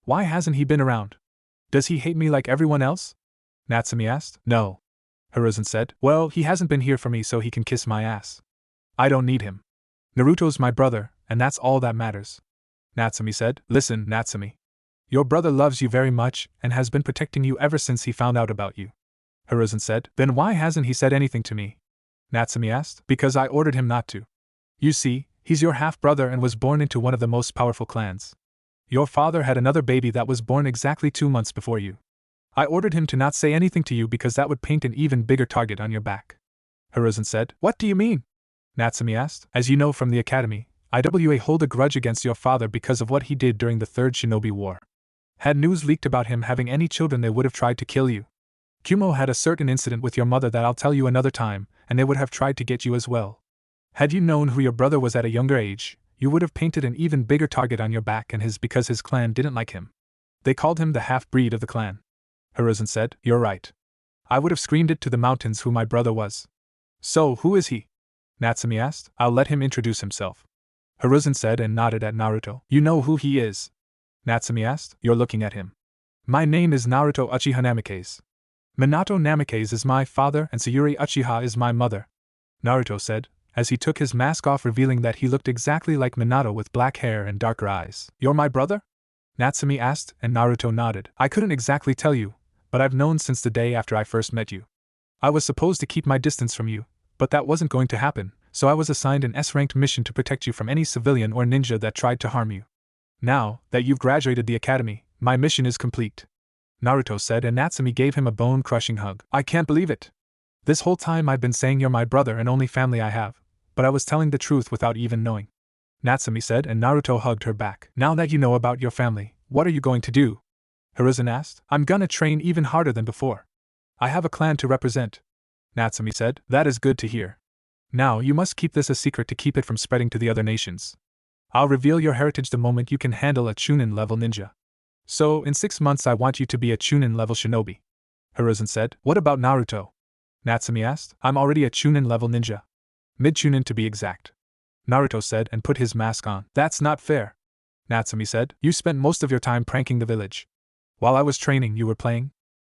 Why hasn't he been around? Does he hate me like everyone else? Natsumi asked. No. Hiruzen said. Well, he hasn't been here for me so he can kiss my ass. I don't need him. Naruto's my brother, and that's all that matters. Natsumi said. Listen, Natsumi. Your brother loves you very much and has been protecting you ever since he found out about you. Hiruzen said. Then why hasn't he said anything to me? Natsumi asked. Because I ordered him not to. You see, he's your half-brother and was born into one of the most powerful clans. Your father had another baby that was born exactly 2 months before you. I ordered him to not say anything to you because that would paint an even bigger target on your back. Hiruzen said. What do you mean? Natsumi asked. As you know from the academy, IWA hold a grudge against your father because of what he did during the Third Shinobi War. Had news leaked about him having any children, they would have tried to kill you. Kumo had a certain incident with your mother that I'll tell you another time, and they would have tried to get you as well. Had you known who your brother was at a younger age, you would have painted an even bigger target on your back and because his clan didn't like him. They called him the half-breed of the clan. Hiruzen said, "You're right. I would have screamed it to the mountains who my brother was." "So, who is he?" Natsumi asked. "I'll let him introduce himself." Hiruzen said and nodded at Naruto. "You know who he is?" Natsumi asked. "You're looking at him." "My name is Naruto Uchiha Namikaze. Minato Namikaze is my father and Sayuri Uchiha is my mother," Naruto said, as he took his mask off, revealing that he looked exactly like Minato with black hair and darker eyes. "You're my brother?" Natsumi asked, and Naruto nodded. "I couldn't exactly tell you, but I've known since the day after I first met you. I was supposed to keep my distance from you, but that wasn't going to happen, so I was assigned an S-ranked mission to protect you from any civilian or ninja that tried to harm you. Now that you've graduated the academy, my mission is complete," Naruto said, and Natsumi gave him a bone-crushing hug. "I can't believe it. This whole time I've been saying you're my brother and only family I have, but I was telling the truth without even knowing," Natsumi said, and Naruto hugged her back. "Now that you know about your family, what are you going to do?" Hiruzen asked. "I'm gonna train even harder than before. I have a clan to represent," Natsumi said. "That is good to hear. Now you must keep this a secret to keep it from spreading to the other nations. I'll reveal your heritage the moment you can handle a Chunin-level ninja. So, in 6 months I want you to be a Chunin-level shinobi," Hiruzen said. "What about Naruto?" Natsumi asked. "I'm already a Chunin-level ninja. Mid-Chunin to be exact," Naruto said and put his mask on. "That's not fair," Natsumi said. "You spent most of your time pranking the village. While I was training, you were playing?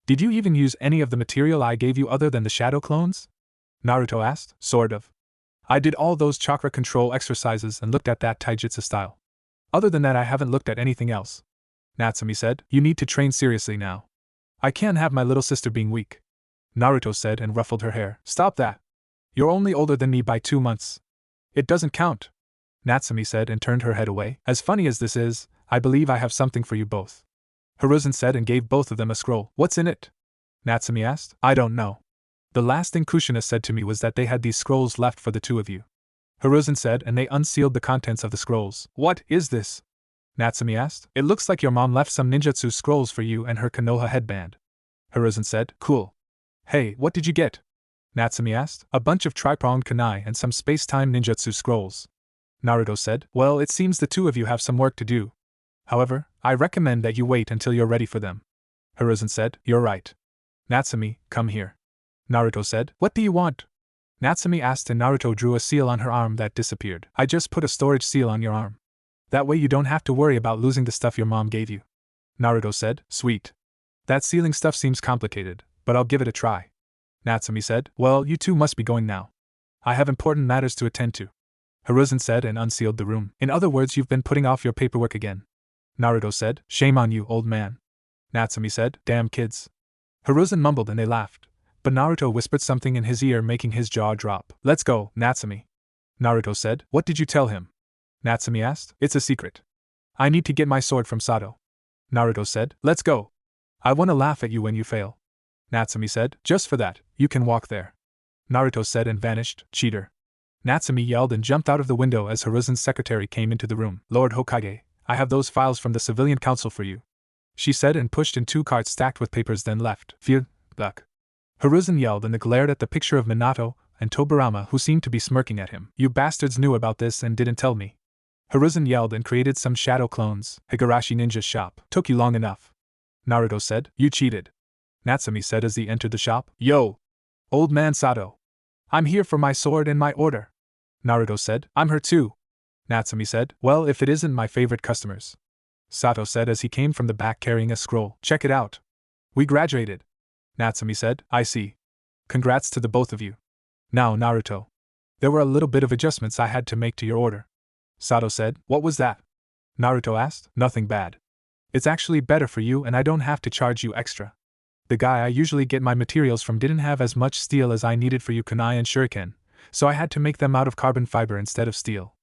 Did you even use any of the material I gave you other than the shadow clones?" Naruto asked. "Sort of. I did all those chakra control exercises and looked at that taijutsu style. Other than that I haven't looked at anything else," Natsumi said. "You need to train seriously now. I can't have my little sister being weak," Naruto said and ruffled her hair. "Stop that. You're only older than me by 2 months. It doesn't count," Natsumi said and turned her head away. "As funny as this is, I believe I have something for you both," Hiruzen said and gave both of them a scroll. "What's in it?" Natsumi asked. "I don't know. The last thing Kushina said to me was that they had these scrolls left for the two of you," Hiruzen said, and they unsealed the contents of the scrolls. "What is this?" Natsumi asked. "It looks like your mom left some ninjutsu scrolls for you and her Konoha headband," Hiruzen said. "Cool. Hey, what did you get?" Natsumi asked. "A bunch of tri-pronged kunai and some space-time ninjutsu scrolls," Naruto said. "Well, it seems the two of you have some work to do. However, I recommend that you wait until you're ready for them," Hiruzen said. "You're right. Natsumi, come here," Naruto said. "What do you want?" Natsumi asked, and Naruto drew a seal on her arm that disappeared. "I just put a storage seal on your arm. That way you don't have to worry about losing the stuff your mom gave you," Naruto said. "Sweet. That sealing stuff seems complicated, but I'll give it a try," Natsumi said. "Well, you two must be going now. I have important matters to attend to," Hiruzen said and unsealed the room. "In other words, you've been putting off your paperwork again," Naruto said. "Shame on you, old man," Natsumi said. "Damn kids." Hiruzen mumbled and they laughed, but Naruto whispered something in his ear, making his jaw drop. "Let's go, Natsumi," Naruto said. "What did you tell him?" Natsumi asked. "It's a secret. I need to get my sword from Sato," Naruto said. "Let's go. I want to laugh at you when you fail," Natsumi said. "Just for that, you can walk there," Naruto said and vanished. "Cheater," Natsumi yelled and jumped out of the window as Hiruzen's secretary came into the room. "Lord Hokage, I have those files from the civilian council for you," she said and pushed in 2 carts stacked with papers, then left. "Phew, luck," Hiruzen yelled and glared at the picture of Minato and Tobirama, who seemed to be smirking at him. "You bastards knew about this and didn't tell me," Hiruzen yelled and created some shadow clones. "Higurashi Ninja's shop. Took you long enough," Naruto said. "You cheated," Natsumi said as he entered the shop. "Yo! Old man Sato. I'm here for my sword and my order," Naruto said. "I'm her too," Natsumi said. "Well, if it isn't my favorite customers," Sato said as he came from the back carrying a scroll. "Check it out. We graduated," Natsumi said. "I see. Congrats to the both of you. Now, Naruto. There were a little bit of adjustments I had to make to your order," Sato said. "What was that?" Naruto asked. "Nothing bad. It's actually better for you and I don't have to charge you extra. The guy I usually get my materials from didn't have as much steel as I needed for you kunai and shuriken, so I had to make them out of carbon fiber instead of steel,"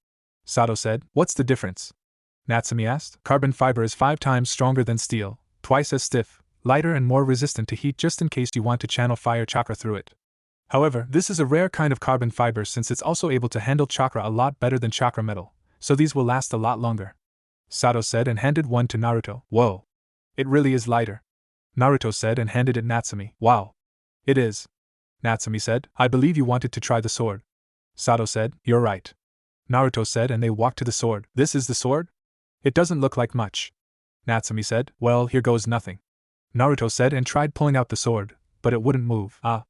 Sato said. "What's the difference?" Natsumi asked. "Carbon fiber is 5 times stronger than steel, twice as stiff, lighter and more resistant to heat just in case you want to channel fire chakra through it. However, this is a rare kind of carbon fiber since it's also able to handle chakra a lot better than chakra metal, so these will last a lot longer," Sato said and handed one to Naruto. "Whoa. It really is lighter," Naruto said and handed it Natsumi. "Wow. It is," Natsumi said. "I believe you wanted to try the sword," Sato said. "You're right," Naruto said, and they walked to the sword. This is the sword? It doesn't look like much. Natsumi said. Well, here goes nothing. Naruto said and tried pulling out the sword, but it wouldn't move. Ah.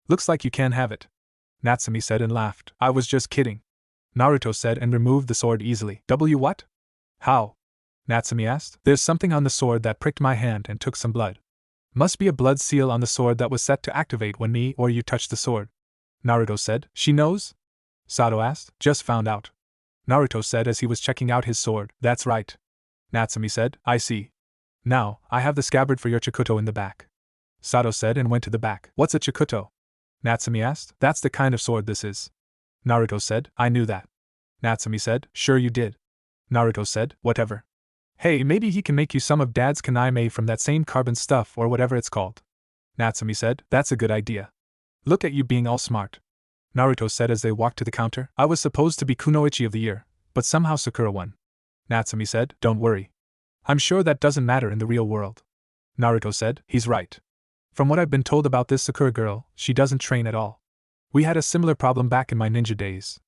Looks like you can't have it. Natsumi said and laughed. I was just kidding. Naruto said and removed the sword easily. What? How? Natsumi asked. There's something on the sword that pricked my hand and took some blood. Must be a blood seal on the sword that was set to activate when me or you touched the sword. Naruto said. She knows? Sato asked. Just found out. Naruto said as he was checking out his sword. That's right. Natsumi said. I see. Now, I have the scabbard for your Chikuto in the back. Sato said and went to the back. What's a Chikuto? Natsumi asked. That's the kind of sword this is. Naruto said. I knew that. Natsumi said. Sure you did. Naruto said. Whatever. Hey, maybe he can make you some of Dad's kunai made from that same carbon stuff or whatever it's called. Natsumi said. That's a good idea. Look at you being all smart. Naruto said as they walked to the counter. I was supposed to be Kunoichi of the year, but somehow Sakura won. Natsumi said. Don't worry. I'm sure that doesn't matter in the real world. Naruto said. He's right. From what I've been told about this Sakura girl, she doesn't train at all. We had a similar problem back in my ninja days.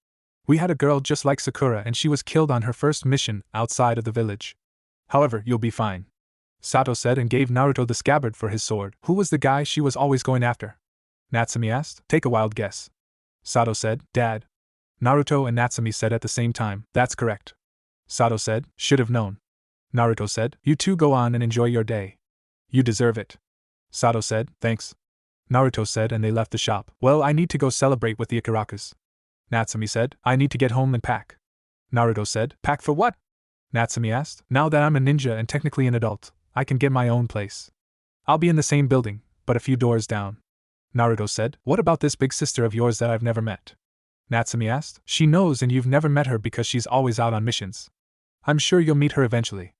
We had a girl just like Sakura and she was killed on her first mission outside of the village. However, you'll be fine. Sato said and gave Naruto the scabbard for his sword. Who was the guy she was always going after? Natsumi asked. Take a wild guess. Sato said. Dad. Naruto and Natsumi said at the same time. That's correct. Sato said. Should have known. Naruto said. You two go on and enjoy your day. You deserve it. Sato said. Thanks. Naruto said and they left the shop. Well, I need to go celebrate with the Ikarakas. Natsumi said. I need to get home and pack. Naruto said. Pack for what? Natsumi asked. Now that I'm a ninja and technically an adult, I can get my own place. I'll be in the same building, but a few doors down. Naruto said. What about this big sister of yours that I've never met? Natsumi asked. She knows and you've never met her because she's always out on missions. I'm sure you'll meet her eventually.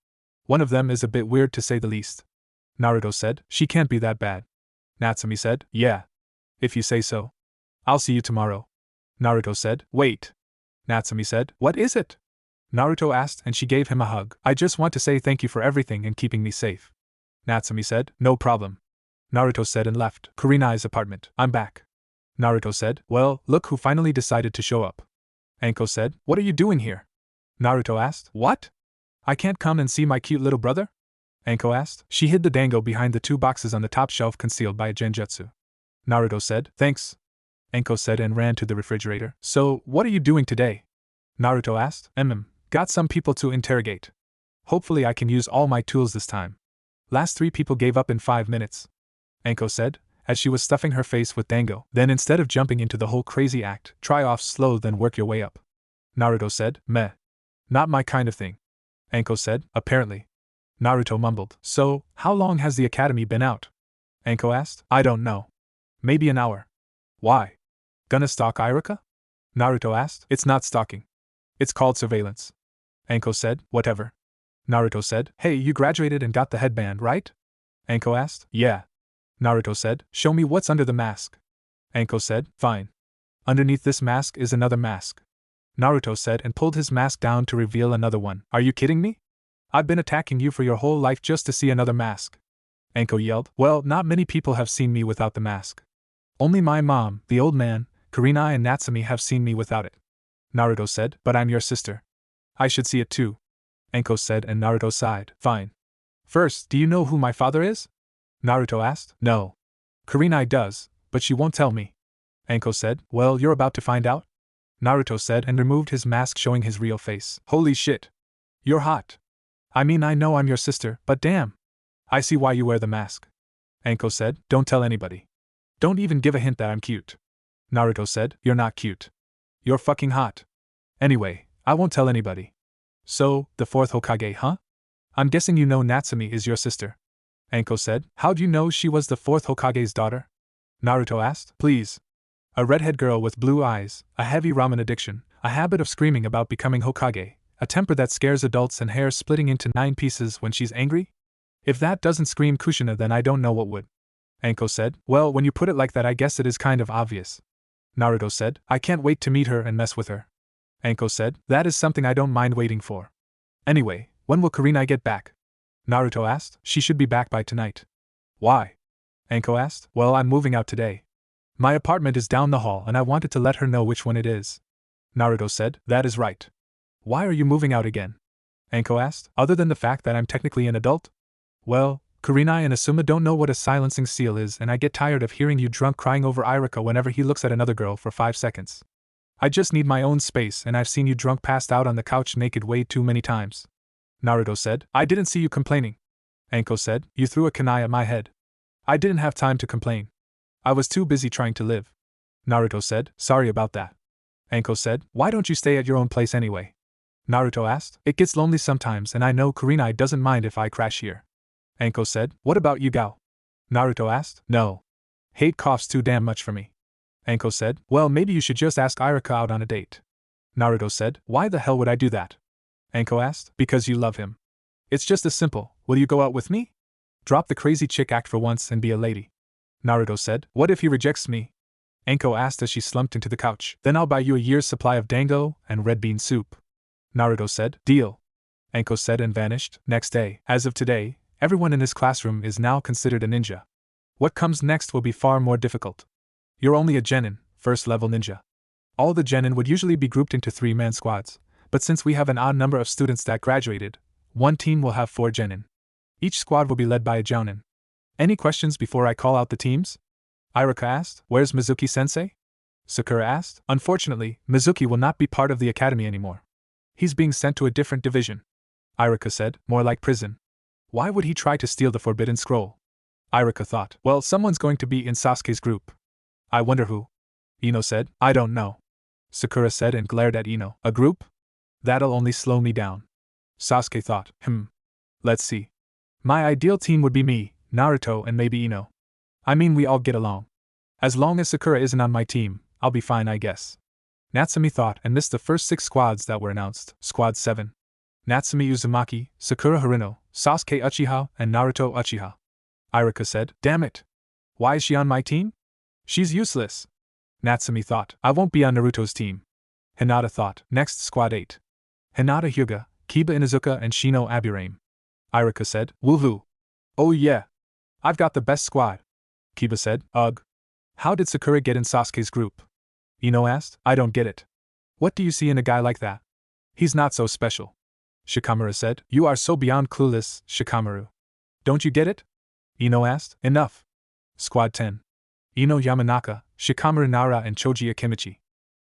One of them is a bit weird to say the least. Naruto said. She can't be that bad. Natsumi said. Yeah. If you say so. I'll see you tomorrow. Naruto said. Wait. Natsumi said. What is it? Naruto asked and she gave him a hug. I just want to say thank you for everything and keeping me safe. Natsumi said. No problem. Naruto said and left Kurenai's apartment. I'm back. Naruto said. Well, look who finally decided to show up. Anko said. What are you doing here? Naruto asked. What? I can't come and see my cute little brother? Anko asked. She hid the dango behind the two boxes on the top shelf concealed by a genjutsu. Naruto said. Thanks. Anko said and ran to the refrigerator. So, what are you doing today? Naruto asked. Got some people to interrogate. Hopefully I can use all my tools this time. Last 3 people gave up in 5 minutes. Anko said, as she was stuffing her face with dango. Then instead of jumping into the whole crazy act, try off slow then work your way up. Naruto said. Meh. Not my kind of thing. Anko said. Apparently. Naruto mumbled. So, how long has the academy been out? Anko asked. I don't know. Maybe an hour. Why? Gonna stalk Iruka? Naruto asked. It's not stalking. It's called surveillance. Anko said. Whatever. Naruto said. Hey, you graduated and got the headband, right? Anko asked. Yeah. Naruto said. Show me what's under the mask. Anko said. Fine. Underneath this mask is another mask. Naruto said and pulled his mask down to reveal another one. Are you kidding me? I've been attacking you for your whole life just to see another mask. Anko yelled. Well, not many people have seen me without the mask. Only my mom, the old man, Kurenai and Natsumi have seen me without it. Naruto said. But I'm your sister. I should see it too. Anko said and Naruto sighed. Fine. First, do you know who my father is? Naruto asked. No. Kurenai does, but she won't tell me. Anko said. Well, you're about to find out? Naruto said and removed his mask showing his real face. Holy shit. You're hot. I mean, I know I'm your sister, but damn. I see why you wear the mask. Anko said. Don't tell anybody. Don't even give a hint that I'm cute. Naruto said. You're not cute. You're fucking hot. Anyway, I won't tell anybody. So, the 4th Hokage, huh? I'm guessing you know Natsumi is your sister. Anko said. How'd you know she was the 4th Hokage's daughter? Naruto asked. Please. A redhead girl with blue eyes, a heavy ramen addiction, a habit of screaming about becoming Hokage, a temper that scares adults and hair splitting into 9 pieces when she's angry? If that doesn't scream Kushina, then I don't know what would. Anko said. Well, when you put it like that, I guess it is kind of obvious. Naruto said. I can't wait to meet her and mess with her. Anko said. That is something I don't mind waiting for. Anyway, when will Kurenai get back? Naruto asked. She should be back by tonight. Why? Anko asked. Well, I'm moving out today. My apartment is down the hall and I wanted to let her know which one it is. Naruto said, that is right. Why are you moving out again? Anko asked, other than the fact that I'm technically an adult? Well, Kurenai and Asuma don't know what a silencing seal is, and I get tired of hearing you drunk crying over Irika whenever he looks at another girl for 5 seconds. I just need my own space, and I've seen you drunk passed out on the couch naked way too many times. Naruto said, I didn't see you complaining. Anko said, you threw a kunai at my head. I didn't have time to complain. I was too busy trying to live. Naruto said, sorry about that. Anko said, why don't you stay at your own place anyway? Naruto asked, it gets lonely sometimes, and I know Kurenai doesn't mind if I crash here. Anko said, what about you, Gao? Naruto asked, no. Hate coughs too damn much for me. Anko said, well, maybe you should just ask Irika out on a date. Naruto said, why the hell would I do that? Anko asked, because you love him. It's just as simple, will you go out with me? Drop the crazy chick act for once and be a lady. Naruto said, what if he rejects me? Anko asked as she slumped into the couch, then I'll buy you a year's supply of dango and red bean soup. Naruto said, deal. Anko said and vanished. Next day, as of today, everyone in his classroom is now considered a ninja. What comes next will be far more difficult. You're only a genin, first level ninja. All the genin would usually be grouped into 3-man squads, but since we have an odd number of students that graduated, one team will have 4 genin. Each squad will be led by a jounin. Any questions before I call out the teams? Irika asked, where's Mizuki-sensei? Sakura asked, unfortunately, Mizuki will not be part of the academy anymore. He's being sent to a different division. Irika said, more like prison. Why would he try to steal the forbidden scroll? Irika thought, well, someone's going to be in Sasuke's group. I wonder who. Ino said, I don't know. Sakura said and glared at Ino, a group? That'll only slow me down. Sasuke thought, let's see. My ideal team would be me, Naruto, and maybe Ino. I mean, we all get along. As long as Sakura isn't on my team, I'll be fine, I guess. Natsumi thought and missed the first 6 squads that were announced. Squad 7. Natsumi Uzumaki, Sakura Harino, Sasuke Uchiha, and Naruto Uchiha. Irika said, damn it. Why is she on my team? She's useless. Natsumi thought, I won't be on Naruto's team. Hinata thought, next Squad 8. Hinata Hyuga, Kiba Inuzuka, and Shino Aburame. Irika said, woohoo. Oh yeah. I've got the best squad. Kiba said, ugh. How did Sakura get in Sasuke's group? Ino asked, I don't get it. What do you see in a guy like that? He's not so special. Shikamaru said, you are so beyond clueless, Shikamaru. Don't you get it? Ino asked, enough. Squad 10. Ino Yamanaka, Shikamaru Nara, and Choji Akimichi.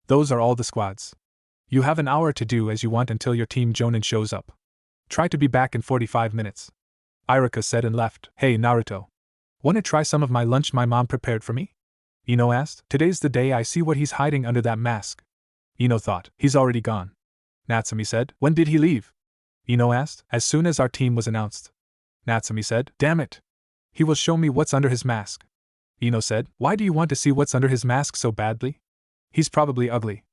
Those are all the squads. You have an hour to do as you want until your team Jonin shows up. Try to be back in 45 minutes. Irika said and left. Hey Naruto. Wanna try some of my lunch my mom prepared for me? Ino asked. Today's the day I see what he's hiding under that mask. Ino thought, he's already gone. Natsumi said, when did he leave? Ino asked, as soon as our team was announced. Natsumi said, damn it. He will show me what's under his mask. Ino said, why do you want to see what's under his mask so badly? He's probably ugly.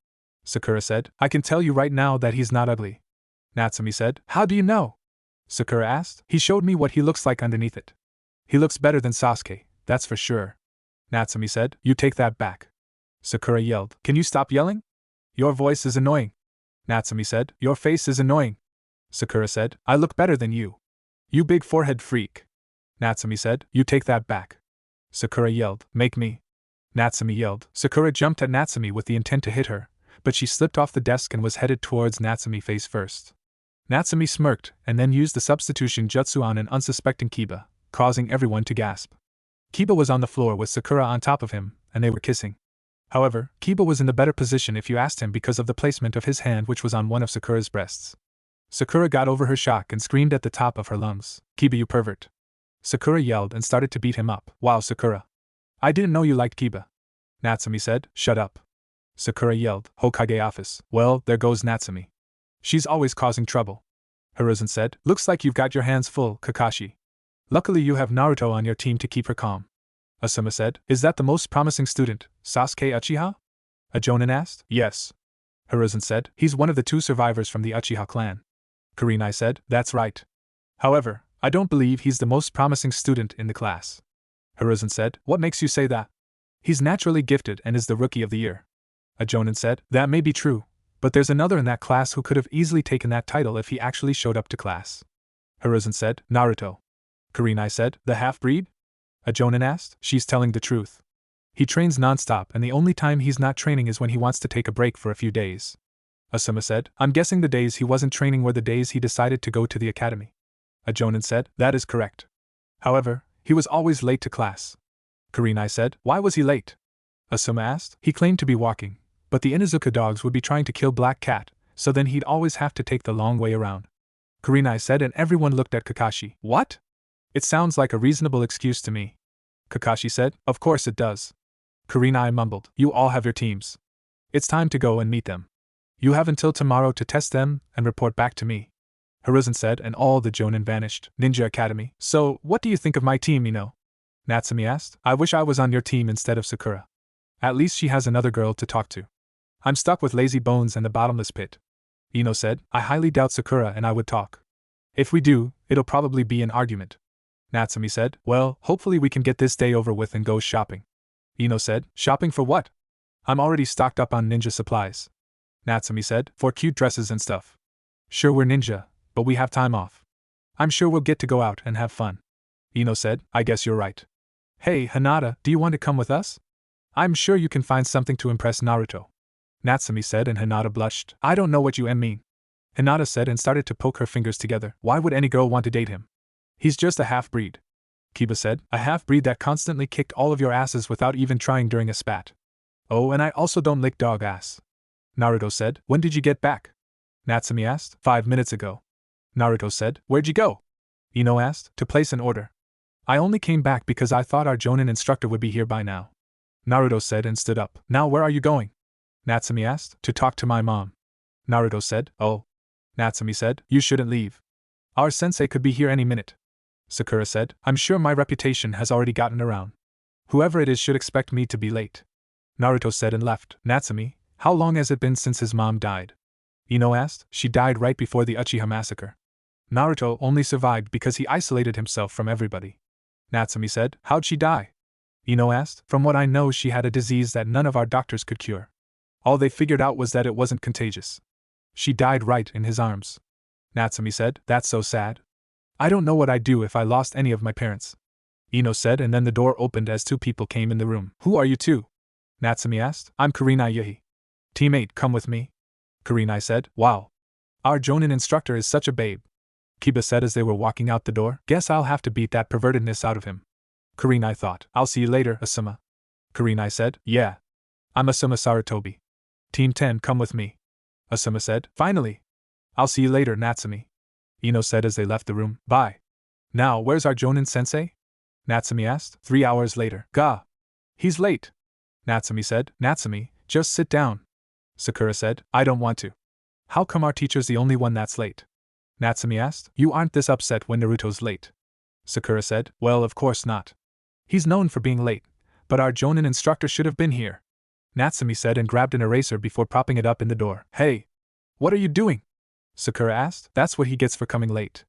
Sakura said, I can tell you right now that he's not ugly. Natsumi said, how do you know? Sakura asked, he showed me what he looks like underneath it. He looks better than Sasuke, that's for sure. Natsumi said, you take that back. Sakura yelled, can you stop yelling? Your voice is annoying. Natsumi said, your face is annoying. Sakura said, I look better than you. You big forehead freak. Natsumi said, you take that back. Sakura yelled, make me. Natsumi yelled. Sakura jumped at Natsumi with the intent to hit her, but she slipped off the desk and was headed towards Natsumi face first. Natsumi smirked and then used the substitution jutsu on an unsuspecting Kiba, causing everyone to gasp. Kiba was on the floor with Sakura on top of him, and they were kissing. However, Kiba was in the better position if you asked him because of the placement of his hand, which was on one of Sakura's breasts. Sakura got over her shock and screamed at the top of her lungs, Kiba, you pervert. Sakura yelled and started to beat him up. Wow, Sakura. I didn't know you liked Kiba. Natsumi said, shut up. Sakura yelled, Hokage office. Well, there goes Natsumi. She's always causing trouble. Hiruzen said, looks like you've got your hands full, Kakashi. Luckily you have Naruto on your team to keep her calm. Asuma said, is that the most promising student, Sasuke Uchiha? A Jonin asked. Yes. Hiruzen said, he's one of the 2 survivors from the Uchiha clan. Kurenai said, that's right. However, I don't believe he's the most promising student in the class. Hiruzen said, what makes you say that? He's naturally gifted and is the rookie of the year. A Jonin said, that may be true, but there's another in that class who could have easily taken that title if he actually showed up to class. Hiruzen said, Naruto. Kurenai said, the half-breed? A Jonin asked. She's telling the truth. He trains non-stop and the only time he's not training is when he wants to take a break for a few days. Asuma said. I'm guessing the days he wasn't training were the days he decided to go to the academy. A Jonin said. That is correct. However, he was always late to class. Kurenai said. Why was he late? Asuma asked. He claimed to be walking, but the Inuzuka dogs would be trying to kill Black Cat, so then he'd always have to take the long way around. Kurenai said, and everyone looked at Kakashi. What? It sounds like a reasonable excuse to me. Kakashi said. Of course it does. Kurenai mumbled. You all have your teams. It's time to go and meet them. You have until tomorrow to test them and report back to me. Hiruzen said, and all the Jonin vanished. Ninja Academy. So, what do you think of my team, Ino? Natsumi asked. I wish I was on your team instead of Sakura. At least she has another girl to talk to. I'm stuck with Lazy Bones and the Bottomless Pit. Ino said. I highly doubt Sakura and I would talk. If we do, it'll probably be an argument. Natsumi said. Well, hopefully we can get this day over with and go shopping. Ino said. Shopping for what? I'm already stocked up on ninja supplies. Natsumi said. For cute dresses and stuff. Sure, we're ninja, but we have time off. I'm sure we'll get to go out and have fun. Ino said. I guess you're right. Hey, Hinata, do you want to come with us? I'm sure you can find something to impress Naruto. Natsumi said, and Hinata blushed. I don't know what you mean. Hinata said and started to poke her fingers together. Why would any girl want to date him? He's just a half-breed. Kiba said. A half-breed that constantly kicked all of your asses without even trying during a spat. Oh, and I also don't lick dog ass. Naruto said. When did you get back? Natsumi asked. 5 minutes ago. Naruto said. Where'd you go? Ino asked. To place an order. I only came back because I thought our Jonin instructor would be here by now. Naruto said and stood up. Now where are you going? Natsumi asked. To talk to my mom. Naruto said. Oh. Natsumi said. You shouldn't leave. Our sensei could be here any minute. Sakura said. I'm sure my reputation has already gotten around. Whoever it is should expect me to be late. Naruto said and left. Natsumi, how long has it been since his mom died? Ino asked. She died right before the Uchiha massacre. Naruto only survived because he isolated himself from everybody. Natsumi said. How'd she die? Ino asked. From what I know, she had a disease that none of our doctors could cure. All they figured out was that it wasn't contagious. She died right in his arms. Natsumi said. That's so sad. I don't know what I'd do if I lost any of my parents. Ino said, and then the door opened as 2 people came in the room. Who are you 2? Natsumi asked. I'm Kurenai Yuhi. Teammate, come with me. Kurenai said. Wow. Our Jonin instructor is such a babe. Kiba said as they were walking out the door. Guess I'll have to beat that pervertedness out of him. Kurenai thought. I'll see you later, Asuma. Kurenai said. Yeah. I'm Asuma Sarutobi. Team 10, come with me. Asuma said. Finally. I'll see you later, Natsumi. Ino said as they left the room. Bye. Now, where's our Jonin sensei? Natsumi asked. 3 hours later. Gah. He's late. Natsumi said. Natsumi, just sit down. Sakura said. I don't want to. How come our teacher's the only one that's late? Natsumi asked. You aren't this upset when Naruto's late. Sakura said. Well, of course not. He's known for being late, but our Jonin instructor should have been here. Natsumi said and grabbed an eraser before propping it up in the door. Hey! What are you doing? Sakura asked. That's what he gets for coming late.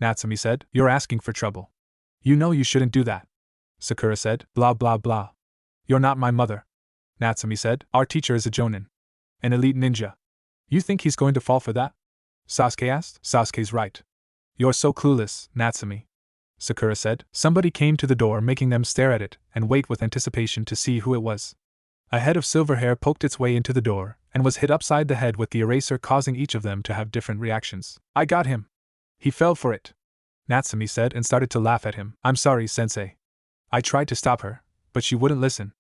Natsumi said. You're asking for trouble. You know you shouldn't do that. Sakura said. Blah blah blah. You're not my mother. Natsumi said. Our teacher is a Jonin. An elite ninja. You think he's going to fall for that? Sasuke asked. Sasuke's right. You're so clueless, Natsumi. Sakura said. Somebody came to the door, making them stare at it and wait with anticipation to see who it was. A head of silver hair poked its way into the door and was hit upside the head with the eraser, causing each of them to have different reactions. I got him. He fell for it. Natsumi said and started to laugh at him. I'm sorry, sensei. I tried to stop her, but she wouldn't listen.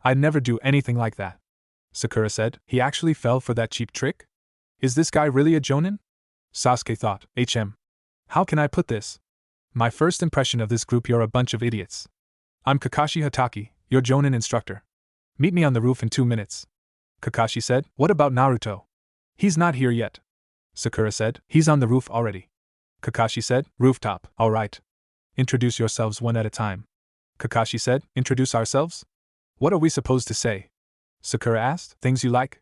I'd never do anything like that. Sakura said. He actually fell for that cheap trick? Is this guy really a Jonin? Sasuke thought. How can I put this? My first impression of this group, you're a bunch of idiots. I'm Kakashi Hatake, your Jonin instructor. Meet me on the roof in 2 minutes. Kakashi said. What about Naruto? He's not here yet. Sakura said. He's on the roof already. Kakashi said. Rooftop, all right. Introduce yourselves one at a time. Kakashi said. Introduce ourselves? What are we supposed to say? Sakura asked. Things you like?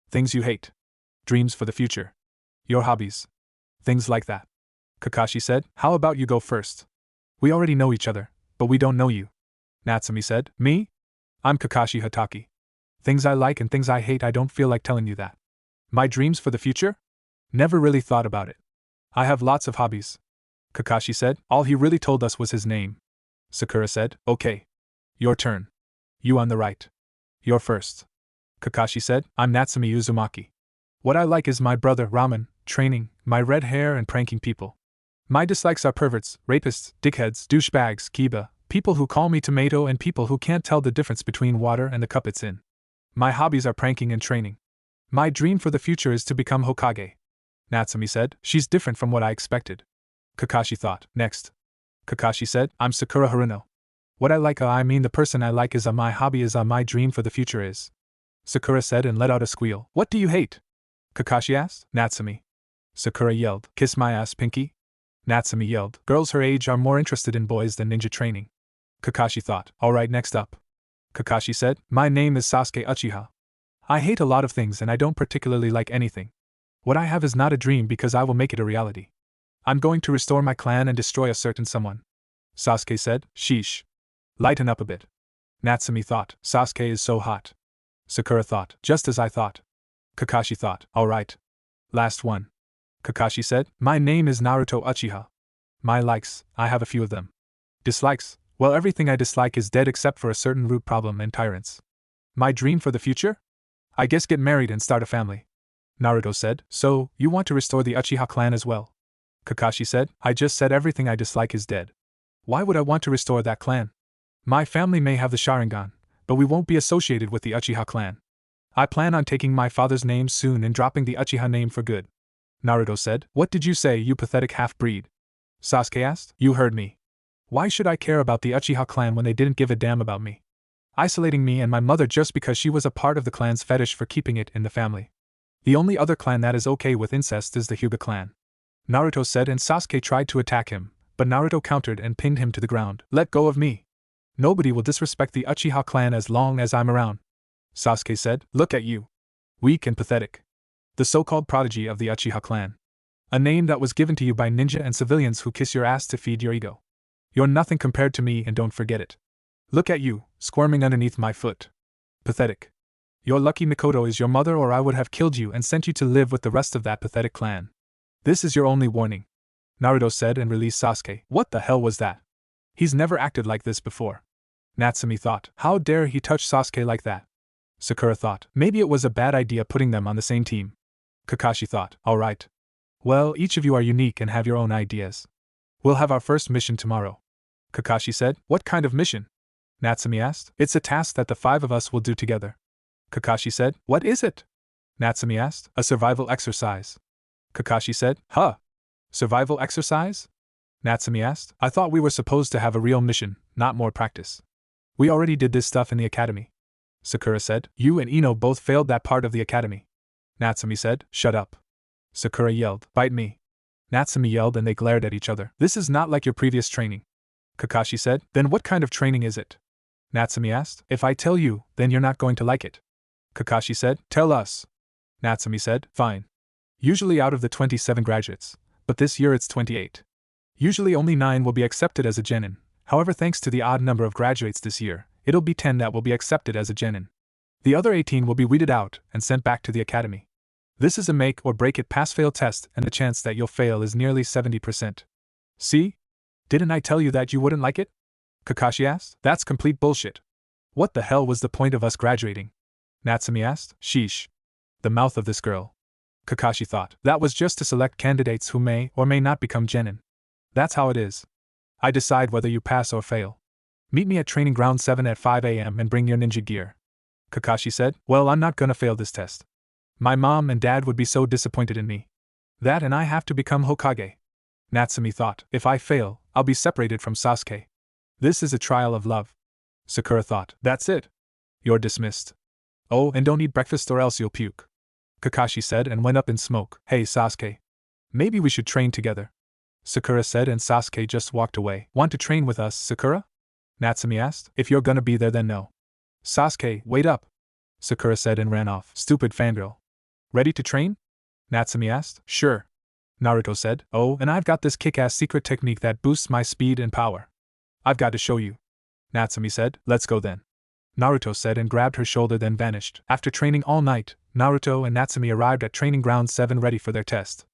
Things you hate? Dreams for the future? Your hobbies? Things like that. Kakashi said. How about you go first? We already know each other, but we don't know you. Natsumi said. Me? I'm Kakashi Hatake. Things I like and things I hate, I don't feel like telling you that. My dreams for the future? Never really thought about it. I have lots of hobbies. Kakashi said. All he really told us was his name. Sakura said. Okay. Your turn. You on the right. You're first. Kakashi said. I'm Natsumi Uzumaki. What I like is my brother, ramen, training, my red hair and pranking people. My dislikes are perverts, rapists, dickheads, douchebags, kiba, people who call me tomato and people who can't tell the difference between water and the cup it's in. My hobbies are pranking and training. My dream for the future is to become Hokage. Natsumi said. She's different from what I expected. Kakashi thought. Next. Kakashi said, I'm Sakura Haruno. What I like, I mean the person I like is my hobby is my dream for the future is. Sakura said and let out a squeal. What do you hate? Kakashi asked. Natsumi. Sakura yelled. Kiss my ass, Pinky. Natsumi yelled. Girls her age are more interested in boys than ninja training. Kakashi thought. Alright, next up. Kakashi said, my name is Sasuke Uchiha. I hate a lot of things and I don't particularly like anything. What I have is not a dream because I will make it a reality. I'm going to restore my clan and destroy a certain someone. Sasuke said. Sheesh. Lighten up a bit. Natsumi thought. Sasuke is so hot. Sakura thought. Just as I thought. Kakashi thought. Alright. Last one. Kakashi said, my name is Naruto Uchiha. My likes, I have a few of them. Dislikes, well, everything I dislike is dead except for a certain root problem and tyrants. My dream for the future? I guess get married and start a family. Naruto said. So, you want to restore the Uchiha clan as well? Kakashi said. I just said everything I dislike is dead. Why would I want to restore that clan? My family may have the Sharingan, but we won't be associated with the Uchiha clan. I plan on taking my father's name soon and dropping the Uchiha name for good. Naruto said. What did you say, you pathetic half-breed? Sasuke asked. You heard me. Why should I care about the Uchiha clan when they didn't give a damn about me? Isolating me and my mother just because she was a part of the clan's fetish for keeping it in the family. The only other clan that is okay with incest is the Hyuga clan. Naruto said, and Sasuke tried to attack him, but Naruto countered and pinned him to the ground. Let go of me. Nobody will disrespect the Uchiha clan as long as I'm around. Sasuke said. Look at you. Weak and pathetic. The so-called prodigy of the Uchiha clan. A name that was given to you by ninja and civilians who kiss your ass to feed your ego. You're nothing compared to me and don't forget it. Look at you, squirming underneath my foot. Pathetic. Your lucky Mikoto is your mother or I would have killed you and sent you to live with the rest of that pathetic clan. This is your only warning. Naruto said and released Sasuke. What the hell was that? He's never acted like this before. Natsumi thought. How dare he touch Sasuke like that? Sakura thought. Maybe it was a bad idea putting them on the same team. Kakashi thought. Alright. Well, each of you are unique and have your own ideas. We'll have our first mission tomorrow. Kakashi said. What kind of mission? Natsumi asked. It's a task that the 5 of us will do together. Kakashi said. What is it? Natsumi asked. A survival exercise. Kakashi said. Huh? Survival exercise? Natsumi asked. I thought we were supposed to have a real mission, not more practice. We already did this stuff in the academy. Sakura said. You and Ino both failed that part of the academy. Natsumi said. Shut up. Sakura yelled. Bite me. Natsumi yelled and they glared at each other. This is not like your previous training. Kakashi said. Then what kind of training is it? Natsumi asked. If I tell you, then you're not going to like it. Kakashi said. Tell us. Natsumi said. Fine. Usually out of the 27 graduates, but this year it's 28. Usually only 9 will be accepted as a Genin, however thanks to the odd number of graduates this year, it'll be 10 that will be accepted as a Genin. The other 18 will be weeded out and sent back to the academy. This is a make or break it pass-fail test and the chance that you'll fail is nearly 70%. See? Didn't I tell you that you wouldn't like it? Kakashi asked. That's complete bullshit. What the hell was the point of us graduating? Natsumi asked. Sheesh. The mouth of this girl. Kakashi thought. That was just to select candidates who may or may not become Genin. That's how it is. I decide whether you pass or fail. Meet me at Training Ground 7 at 5 a.m. and bring your ninja gear. Kakashi said. Well, I'm not gonna fail this test. My mom and dad would be so disappointed in me. That and I have to become Hokage. Natsumi thought. If I fail, I'll be separated from Sasuke. This is a trial of love. Sakura thought. That's it. You're dismissed. Oh, and don't eat breakfast or else you'll puke. Kakashi said and went up in smoke. Hey Sasuke. Maybe we should train together. Sakura said and Sasuke just walked away. Want to train with us, Sakura? Natsumi asked. If you're gonna be there then no. Sasuke, wait up. Sakura said and ran off. Stupid fangirl. Ready to train? Natsumi asked. Sure. Naruto said. Oh, and I've got this kick-ass secret technique that boosts my speed and power. I've got to show you. Natsumi said. Let's go then. Naruto said and grabbed her shoulder then vanished. After training all night, Naruto and Natsumi arrived at Training Ground 7 ready for their test.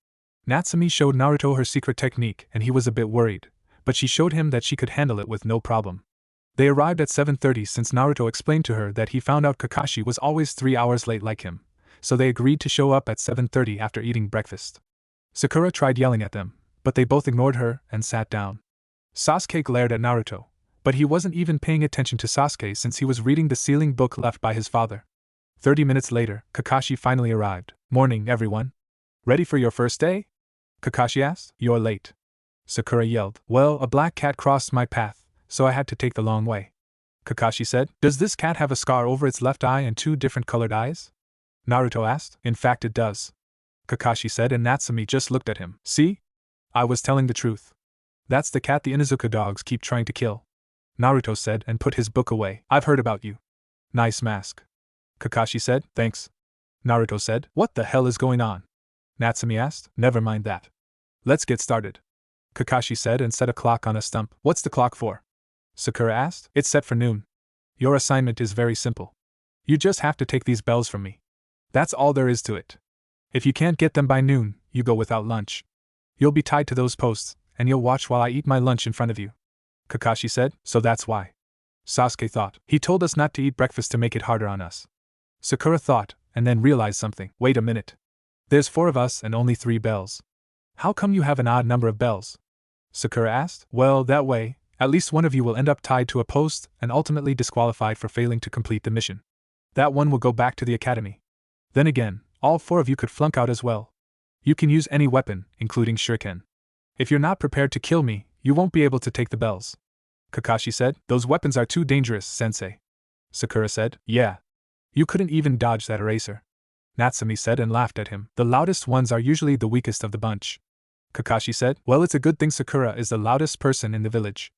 Natsumi showed Naruto her secret technique and he was a bit worried, but she showed him that she could handle it with no problem. They arrived at 7:30 since Naruto explained to her that he found out Kakashi was always 3 hours late like him. so they agreed to show up at 7:30 after eating breakfast. Sakura tried yelling at them, but they both ignored her and sat down. Sasuke glared at Naruto, but he wasn't even paying attention to Sasuke since he was reading the sealing book left by his father. 30 minutes later, Kakashi finally arrived. "Morning, everyone. Ready for your first day?" Kakashi asked. "You're late," Sakura yelled. "Well, a black cat crossed my path, so I had to take the long way," Kakashi said. "Does this cat have a scar over its left eye and two different colored eyes?" Naruto asked. "In fact it does," Kakashi said, and Natsumi just looked at him. "See? I was telling the truth. That's the cat the Inuzuka dogs keep trying to kill," Naruto said and put his book away. "I've heard about you." "Nice mask," Kakashi said. "Thanks," Naruto said. "What the hell is going on?" Natsumi asked. "Never mind that. Let's get started," Kakashi said and set a clock on a stump. "What's the clock for?" Sakura asked. "It's set for noon. Your assignment is very simple. You just have to take these bells from me. That's all there is to it. If you can't get them by noon, you go without lunch. You'll be tied to those posts, and you'll watch while I eat my lunch in front of you," Kakashi said. "So that's why," Sasuke thought. "He told us not to eat breakfast to make it harder on us." Sakura thought, and then realized something. "Wait a minute. There's 4 of us and only 3 bells. How come you have an odd number of bells?" Sakura asked. "Well, that way, at least one of you will end up tied to a post and ultimately disqualified for failing to complete the mission. That one will go back to the academy. Then again, all 4 of you could flunk out as well. You can use any weapon, including shuriken. If you're not prepared to kill me, you won't be able to take the bells," Kakashi said. "Those weapons are too dangerous, sensei," Sakura said. "Yeah. You couldn't even dodge that eraser," Natsumi said and laughed at him. "The loudest ones are usually the weakest of the bunch," Kakashi said. "Well, it's a good thing Sakura is the loudest person in the village,"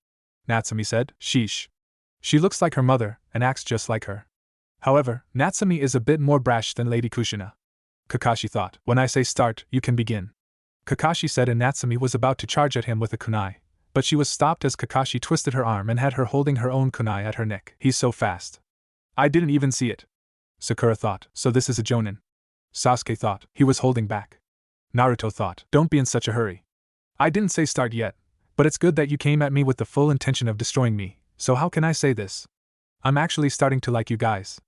Natsumi said. "Sheesh. She looks like her mother and acts just like her. However, Natsumi is a bit more brash than Lady Kushina," Kakashi thought. "When I say start, you can begin," Kakashi said, and Natsumi was about to charge at him with a kunai, but she was stopped as Kakashi twisted her arm and had her holding her own kunai at her neck. "He's so fast. I didn't even see it," Sakura thought. "So this is a jonin," Sasuke thought. He was holding back. Naruto thought. "Don't be in such a hurry. I didn't say start yet, but it's good that you came at me with the full intention of destroying me, so how can I say this? I'm actually starting to like you guys.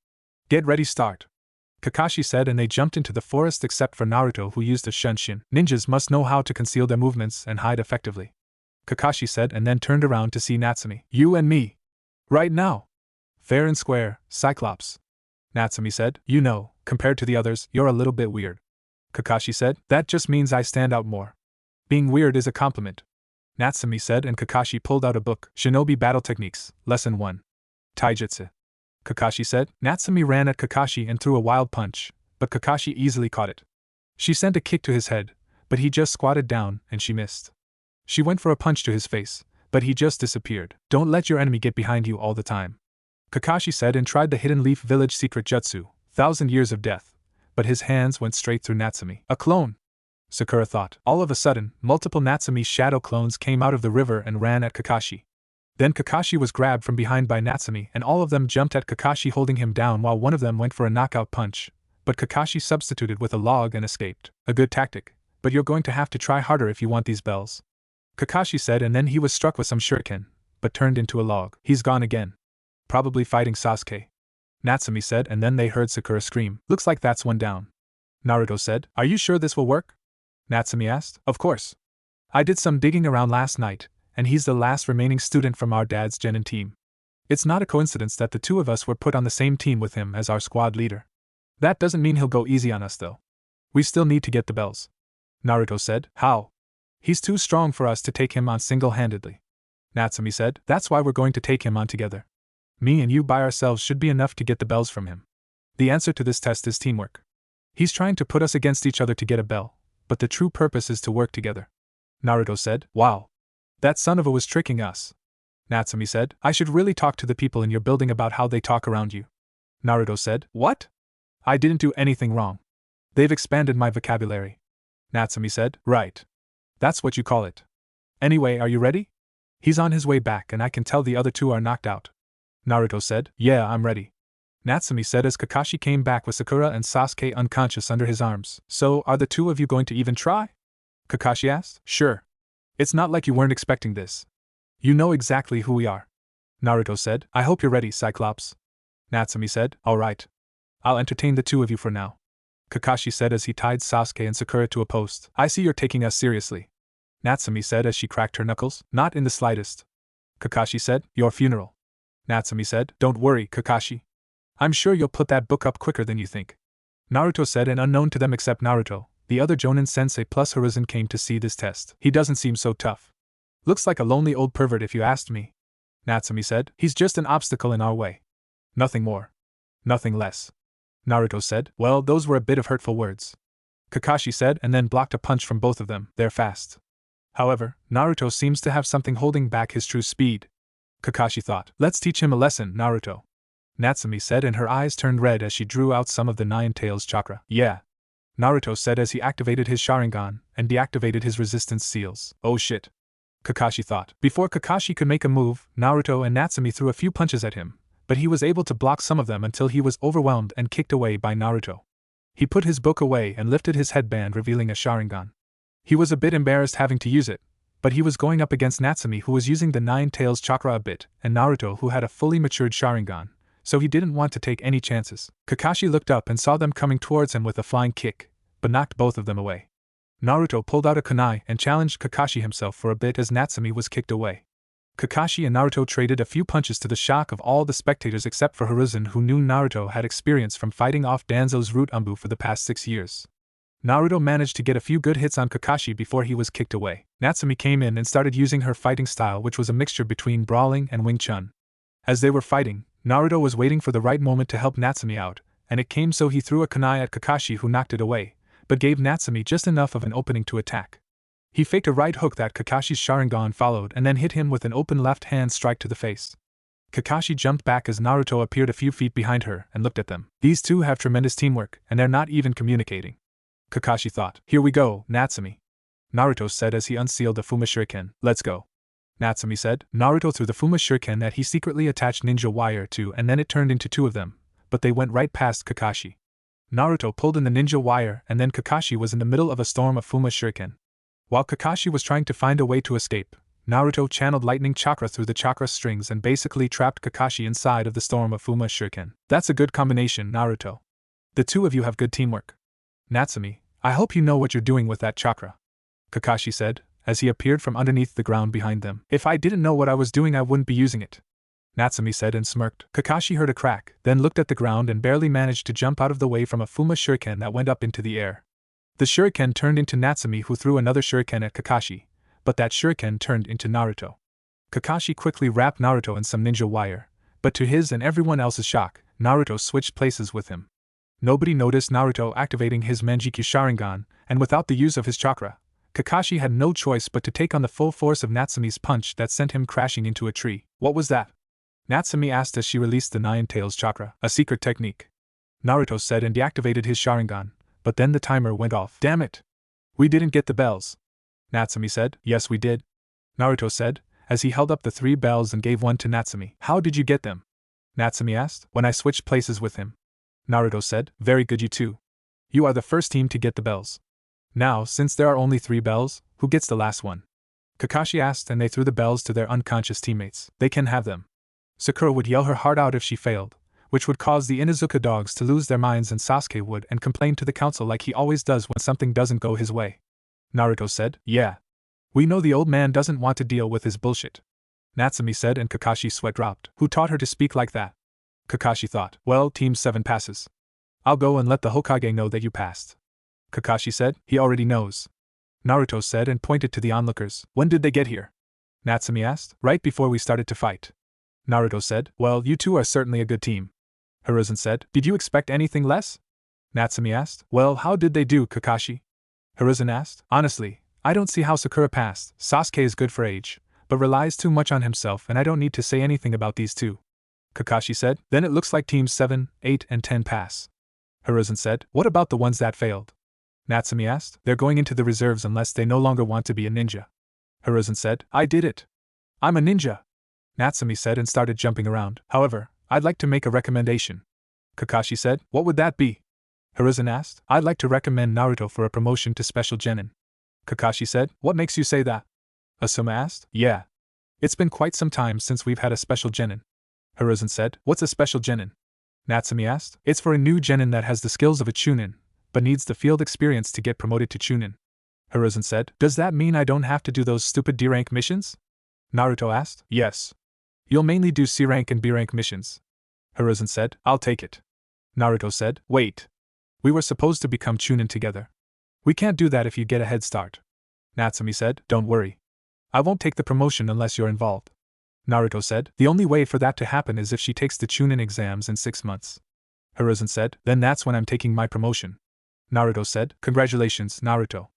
Get ready, start," Kakashi said, and they jumped into the forest except for Naruto, who used a shunshin. "Ninjas must know how to conceal their movements and hide effectively," Kakashi said, and then turned around to see Natsumi. "You and me. Right now. Fair and square, Cyclops," Natsumi said. "You know, compared to the others, you're a little bit weird," Kakashi said. "That just means I stand out more. Being weird is a compliment," Natsumi said, and Kakashi pulled out a book. "Shinobi Battle Techniques, Lesson 1. Taijutsu," Kakashi said. Natsumi ran at Kakashi and threw a wild punch, but Kakashi easily caught it. She sent a kick to his head, but he just squatted down, and she missed. She went for a punch to his face, but he just disappeared. "Don't let your enemy get behind you all the time," Kakashi said, and tried the Hidden Leaf Village secret jutsu, 1,000 Years of Death, but his hands went straight through Natsumi. "A clone," Sakura thought. All of a sudden, multiple Natsumi shadow clones came out of the river and ran at Kakashi. Then Kakashi was grabbed from behind by Natsumi, and all of them jumped at Kakashi, holding him down while one of them went for a knockout punch, but Kakashi substituted with a log and escaped. "A good tactic, but you're going to have to try harder if you want these bells," Kakashi said, and then he was struck with some shuriken, but turned into a log. "He's gone again. Probably fighting Sasuke," Natsumi said, and then they heard Sakura scream. "Looks like that's one down," Naruto said. "Are you sure this will work?" Natsumi asked. "Of course. I did some digging around last night, and he's the last remaining student from our dad's Genin team. It's not a coincidence that the 2 of us were put on the same team with him as our squad leader. That doesn't mean he'll go easy on us, though. We still need to get the bells," Naruto said. "How?" "He's too strong for us to take him on single-handedly," Natsumi said. "That's why we're going to take him on together. Me and you by ourselves should be enough to get the bells from him. The answer to this test is teamwork. He's trying to put us against each other to get a bell, but the true purpose is to work together," Naruto said. "Wow. That son of a was tricking us," Natsumi said. "I should really talk to the people in your building about how they talk around you," Naruto said. "What? I didn't do anything wrong. They've expanded my vocabulary," Natsumi said. "Right. That's what you call it. Anyway, are you ready? He's on his way back, and I can tell the other 2 are knocked out," Naruto said. "Yeah, I'm ready," Natsumi said as Kakashi came back with Sakura and Sasuke unconscious under his arms. "So, are the 2 of you going to even try?" Kakashi asked. "Sure. It's not like you weren't expecting this. You know exactly who we are," Naruto said. "I hope you're ready, Cyclops," Natsumi said. "All right. I'll entertain the 2 of you for now," Kakashi said as he tied Sasuke and Sakura to a post. I see you're taking us seriously. Natsumi said as she cracked her knuckles. Not in the slightest. Kakashi said, your funeral. Natsumi said, don't worry, Kakashi. I'm sure you'll put that book up quicker than you think. Naruto said, and unknown to them except Naruto, the other Jonin sensei plus Hiruzen came to see this test. He doesn't seem so tough. Looks like a lonely old pervert if you asked me. Natsumi said, he's just an obstacle in our way. Nothing more. Nothing less. Naruto said, well, those were a bit of hurtful words. Kakashi said, and then blocked a punch from both of them. They're fast. However, Naruto seems to have something holding back his true speed. Kakashi thought, let's teach him a lesson, Naruto. Natsumi said, and her eyes turned red as she drew out some of the Nine Tails chakra. Yeah. Naruto said as he activated his Sharingan and deactivated his resistance seals. Oh shit. Kakashi thought. Before Kakashi could make a move, Naruto and Natsumi threw a few punches at him, but he was able to block some of them until he was overwhelmed and kicked away by Naruto. He put his book away and lifted his headband, revealing a Sharingan. He was a bit embarrassed having to use it, but he was going up against Natsumi, who was using the Nine Tails chakra a bit, and Naruto, who had a fully matured Sharingan, so he didn't want to take any chances. Kakashi looked up and saw them coming towards him with a flying kick, but knocked both of them away. Naruto pulled out a kunai and challenged Kakashi himself for a bit as Natsumi was kicked away. Kakashi and Naruto traded a few punches to the shock of all the spectators except for Hiruzen, who knew Naruto had experience from fighting off Danzo's root Umbu for the past 6 years. Naruto managed to get a few good hits on Kakashi before he was kicked away. Natsumi came in and started using her fighting style, which was a mixture between brawling and Wing Chun. As they were fighting, Naruto was waiting for the right moment to help Natsumi out, and it came, so he threw a kunai at Kakashi, who knocked it away, but gave Natsumi just enough of an opening to attack. He faked a right hook that Kakashi's Sharingan followed and then hit him with an open left hand strike to the face. Kakashi jumped back as Naruto appeared a few feet behind her and looked at them. These two have tremendous teamwork, and they're not even communicating. Kakashi thought. Here we go, Natsumi. Naruto said as he unsealed the Fuma Shuriken. Let's go. Natsumi said. Naruto threw the Fuma Shuriken that he secretly attached ninja wire to, and then it turned into 2 of them, but they went right past Kakashi. Naruto pulled in the ninja wire, and then Kakashi was in the middle of a storm of Fuma Shuriken. While Kakashi was trying to find a way to escape, Naruto channeled lightning chakra through the chakra strings and basically trapped Kakashi inside of the storm of Fuma Shuriken. That's a good combination, Naruto. The two of you have good teamwork. Natsumi, I hope you know what you're doing with that chakra. Kakashi said, as he appeared from underneath the ground behind them. If I didn't know what I was doing, I wouldn't be using it. Natsumi said and smirked. Kakashi heard a crack, then looked at the ground and barely managed to jump out of the way from a Fuma Shuriken that went up into the air. The Shuriken turned into Natsumi, who threw another Shuriken at Kakashi, but that Shuriken turned into Naruto. Kakashi quickly wrapped Naruto in some ninja wire, but to his and everyone else's shock, Naruto switched places with him. Nobody noticed Naruto activating his Manjikyu Sharingan, and without the use of his chakra, Kakashi had no choice but to take on the full force of Natsumi's punch that sent him crashing into a tree. What was that? Natsumi asked as she released the Nine Tails chakra. A secret technique. Naruto said and deactivated his Sharingan, but then the timer went off. Damn it! We didn't get the bells. Natsumi said. Yes, we did. Naruto said, as he held up the 3 bells and gave one to Natsumi. How did you get them? Natsumi asked. When I switched places with him. Naruto said. Very good, you two. You are the first team to get the bells. Now, since there are only 3 bells, who gets the last one? Kakashi asked, and they threw the bells to their unconscious teammates. They can have them. Sakura would yell her heart out if she failed, which would cause the Inuzuka dogs to lose their minds, and Sasuke would and complain to the council like he always does when something doesn't go his way. Naruto said. Yeah. We know the old man doesn't want to deal with his bullshit. Natsumi said, and Kakashi's sweat dropped. Who taught her to speak like that? Kakashi thought. Well, Team 7 passes. I'll go and let the Hokage know that you passed. Kakashi said. He already knows. Naruto said and pointed to the onlookers. When did they get here? Natsumi asked. Right before we started to fight. Naruto said. Well, you two are certainly a good team. Hiruzen said. Did you expect anything less? Natsumi asked. Well, how did they do, Kakashi? Hiruzen asked. Honestly, I don't see how Sakura passed. Sasuke is good for age, but relies too much on himself, and I don't need to say anything about these two. Kakashi said. Then it looks like teams 7, 8, and 10 pass. Hiruzen said. What about the ones that failed? Natsumi asked. They're going into the reserves unless they no longer want to be a ninja. Hiruzen said. I did it. I'm a ninja. Natsumi said and started jumping around. However, I'd like to make a recommendation. Kakashi said. What would that be? Hiruzen asked. I'd like to recommend Naruto for a promotion to Special Genin. Kakashi said. What makes you say that? Asuma asked. Yeah. It's been quite some time since we've had a Special Genin. Hiruzen said. What's a Special Genin? Natsumi asked. It's for a new Genin that has the skills of a Chunin, but needs the field experience to get promoted to Chunin. Hiruzen said, does that mean I don't have to do those stupid D-rank missions? Naruto asked. Yes. You'll mainly do C-rank and B-rank missions. Hiruzen said, I'll take it. Naruto said, wait. We were supposed to become Chunin together. We can't do that if you get a head start. Natsumi said, don't worry. I won't take the promotion unless you're involved. Naruto said, the only way for that to happen is if she takes the Chunin exams in 6 months. Hiruzen said, then that's when I'm taking my promotion. Naruto said, congratulations, Naruto.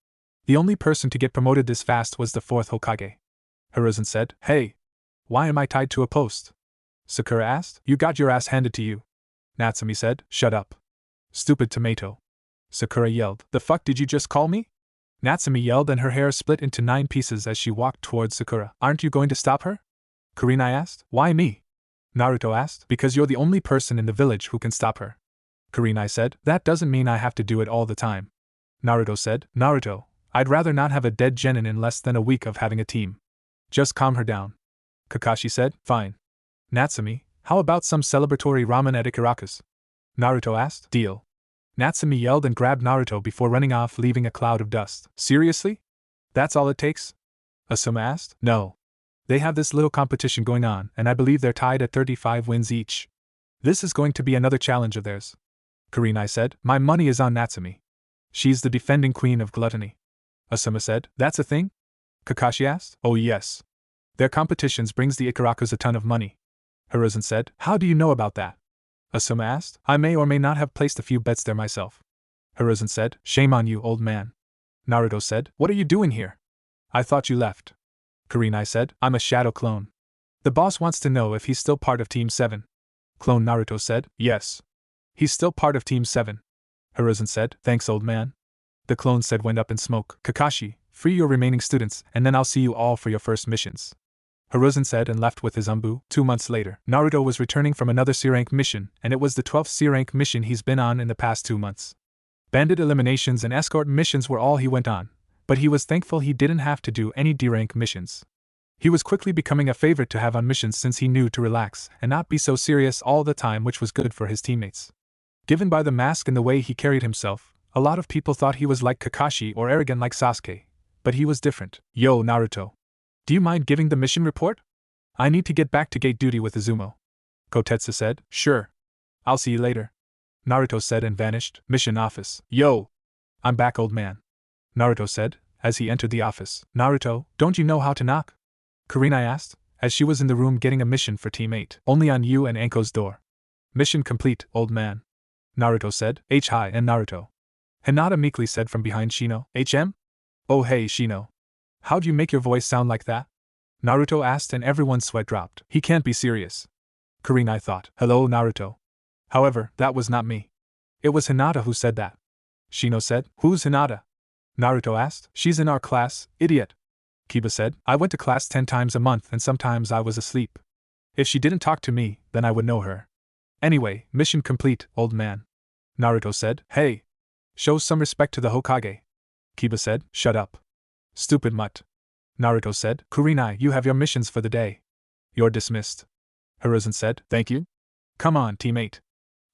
The only person to get promoted this fast was the 4th Hokage. Hiruzen said, hey. Why am I tied to a post? Sakura asked, you got your ass handed to you. Natsumi said, shut up. Stupid tomato. Sakura yelled, the fuck did you just call me? Natsumi yelled and her hair split into 9 pieces as she walked towards Sakura. Aren't you going to stop her? Kurenai asked, why me? Naruto asked, because you're the only person in the village who can stop her. Kurenai said, that doesn't mean I have to do it all the time. Naruto said, Naruto, I'd rather not have a dead Genin in less than a week of having a team. Just calm her down. Kakashi said, fine. Natsumi, how about some celebratory ramen at Ikaraku's? Naruto asked, deal. Natsumi yelled and grabbed Naruto before running off, leaving a cloud of dust. Seriously? That's all it takes? Asuma asked, no. They have this little competition going on, and I believe they're tied at 35 wins each. This is going to be another challenge of theirs. Kurenai said, my money is on Natsumi. She's the defending queen of gluttony. Asuma said, that's a thing? Kakashi asked, oh yes. Their competitions brings the Ikarakus a ton of money. Hiruzen said, how do you know about that? Asuma asked, I may or may not have placed a few bets there myself. Hiruzen said, shame on you, old man. Naruto said, what are you doing here? I thought you left. Kurenai said, I'm a shadow clone. The boss wants to know if he's still part of Team 7. Clone Naruto said, yes. He's still part of Team 7. Hiruzen said, thanks, old man. The clone said, went up in smoke. Kakashi, free your remaining students, and then I'll see you all for your first missions. Hiruzen said and left with his Umbu. 2 months later, Naruto was returning from another C-rank mission, and it was the 12th C-rank mission he's been on in the past 2 months. Bandit eliminations and escort missions were all he went on, but he was thankful he didn't have to do any D-rank missions. He was quickly becoming a favorite to have on missions since he knew to relax and not be so serious all the time, which was good for his teammates. Given by the mask and the way he carried himself, a lot of people thought he was like Kakashi or arrogant like Sasuke, but he was different. Yo, Naruto. Do you mind giving the mission report? I need to get back to gate duty with Izumo. Kotetsu said, sure. I'll see you later. Naruto said and vanished. Mission office. Yo! I'm back, old man. Naruto said, as he entered the office. Naruto, don't you know how to knock? Kurenai asked, as she was in the room getting a mission for Team 8. Only on you and Anko's door. Mission complete, old man. Naruto said, Hi and Naruto. Hinata meekly said from behind Shino, HM? Oh hey Shino. How'd you make your voice sound like that? Naruto asked and everyone's sweat dropped. He can't be serious. Kurenai thought, hello Naruto. However, that was not me. It was Hinata who said that. Shino said, who's Hinata? Naruto asked, she's in our class, idiot. Kiba said, I went to class 10 times a month and sometimes I was asleep. If she didn't talk to me, then I would know her. Anyway, mission complete, old man. Naruto said, hey. Show some respect to the Hokage. Kiba said, shut up. Stupid mutt. Naruto said, Kurenai, you have your missions for the day. You're dismissed. Hiruzen said, thank you. Come on, Team 8.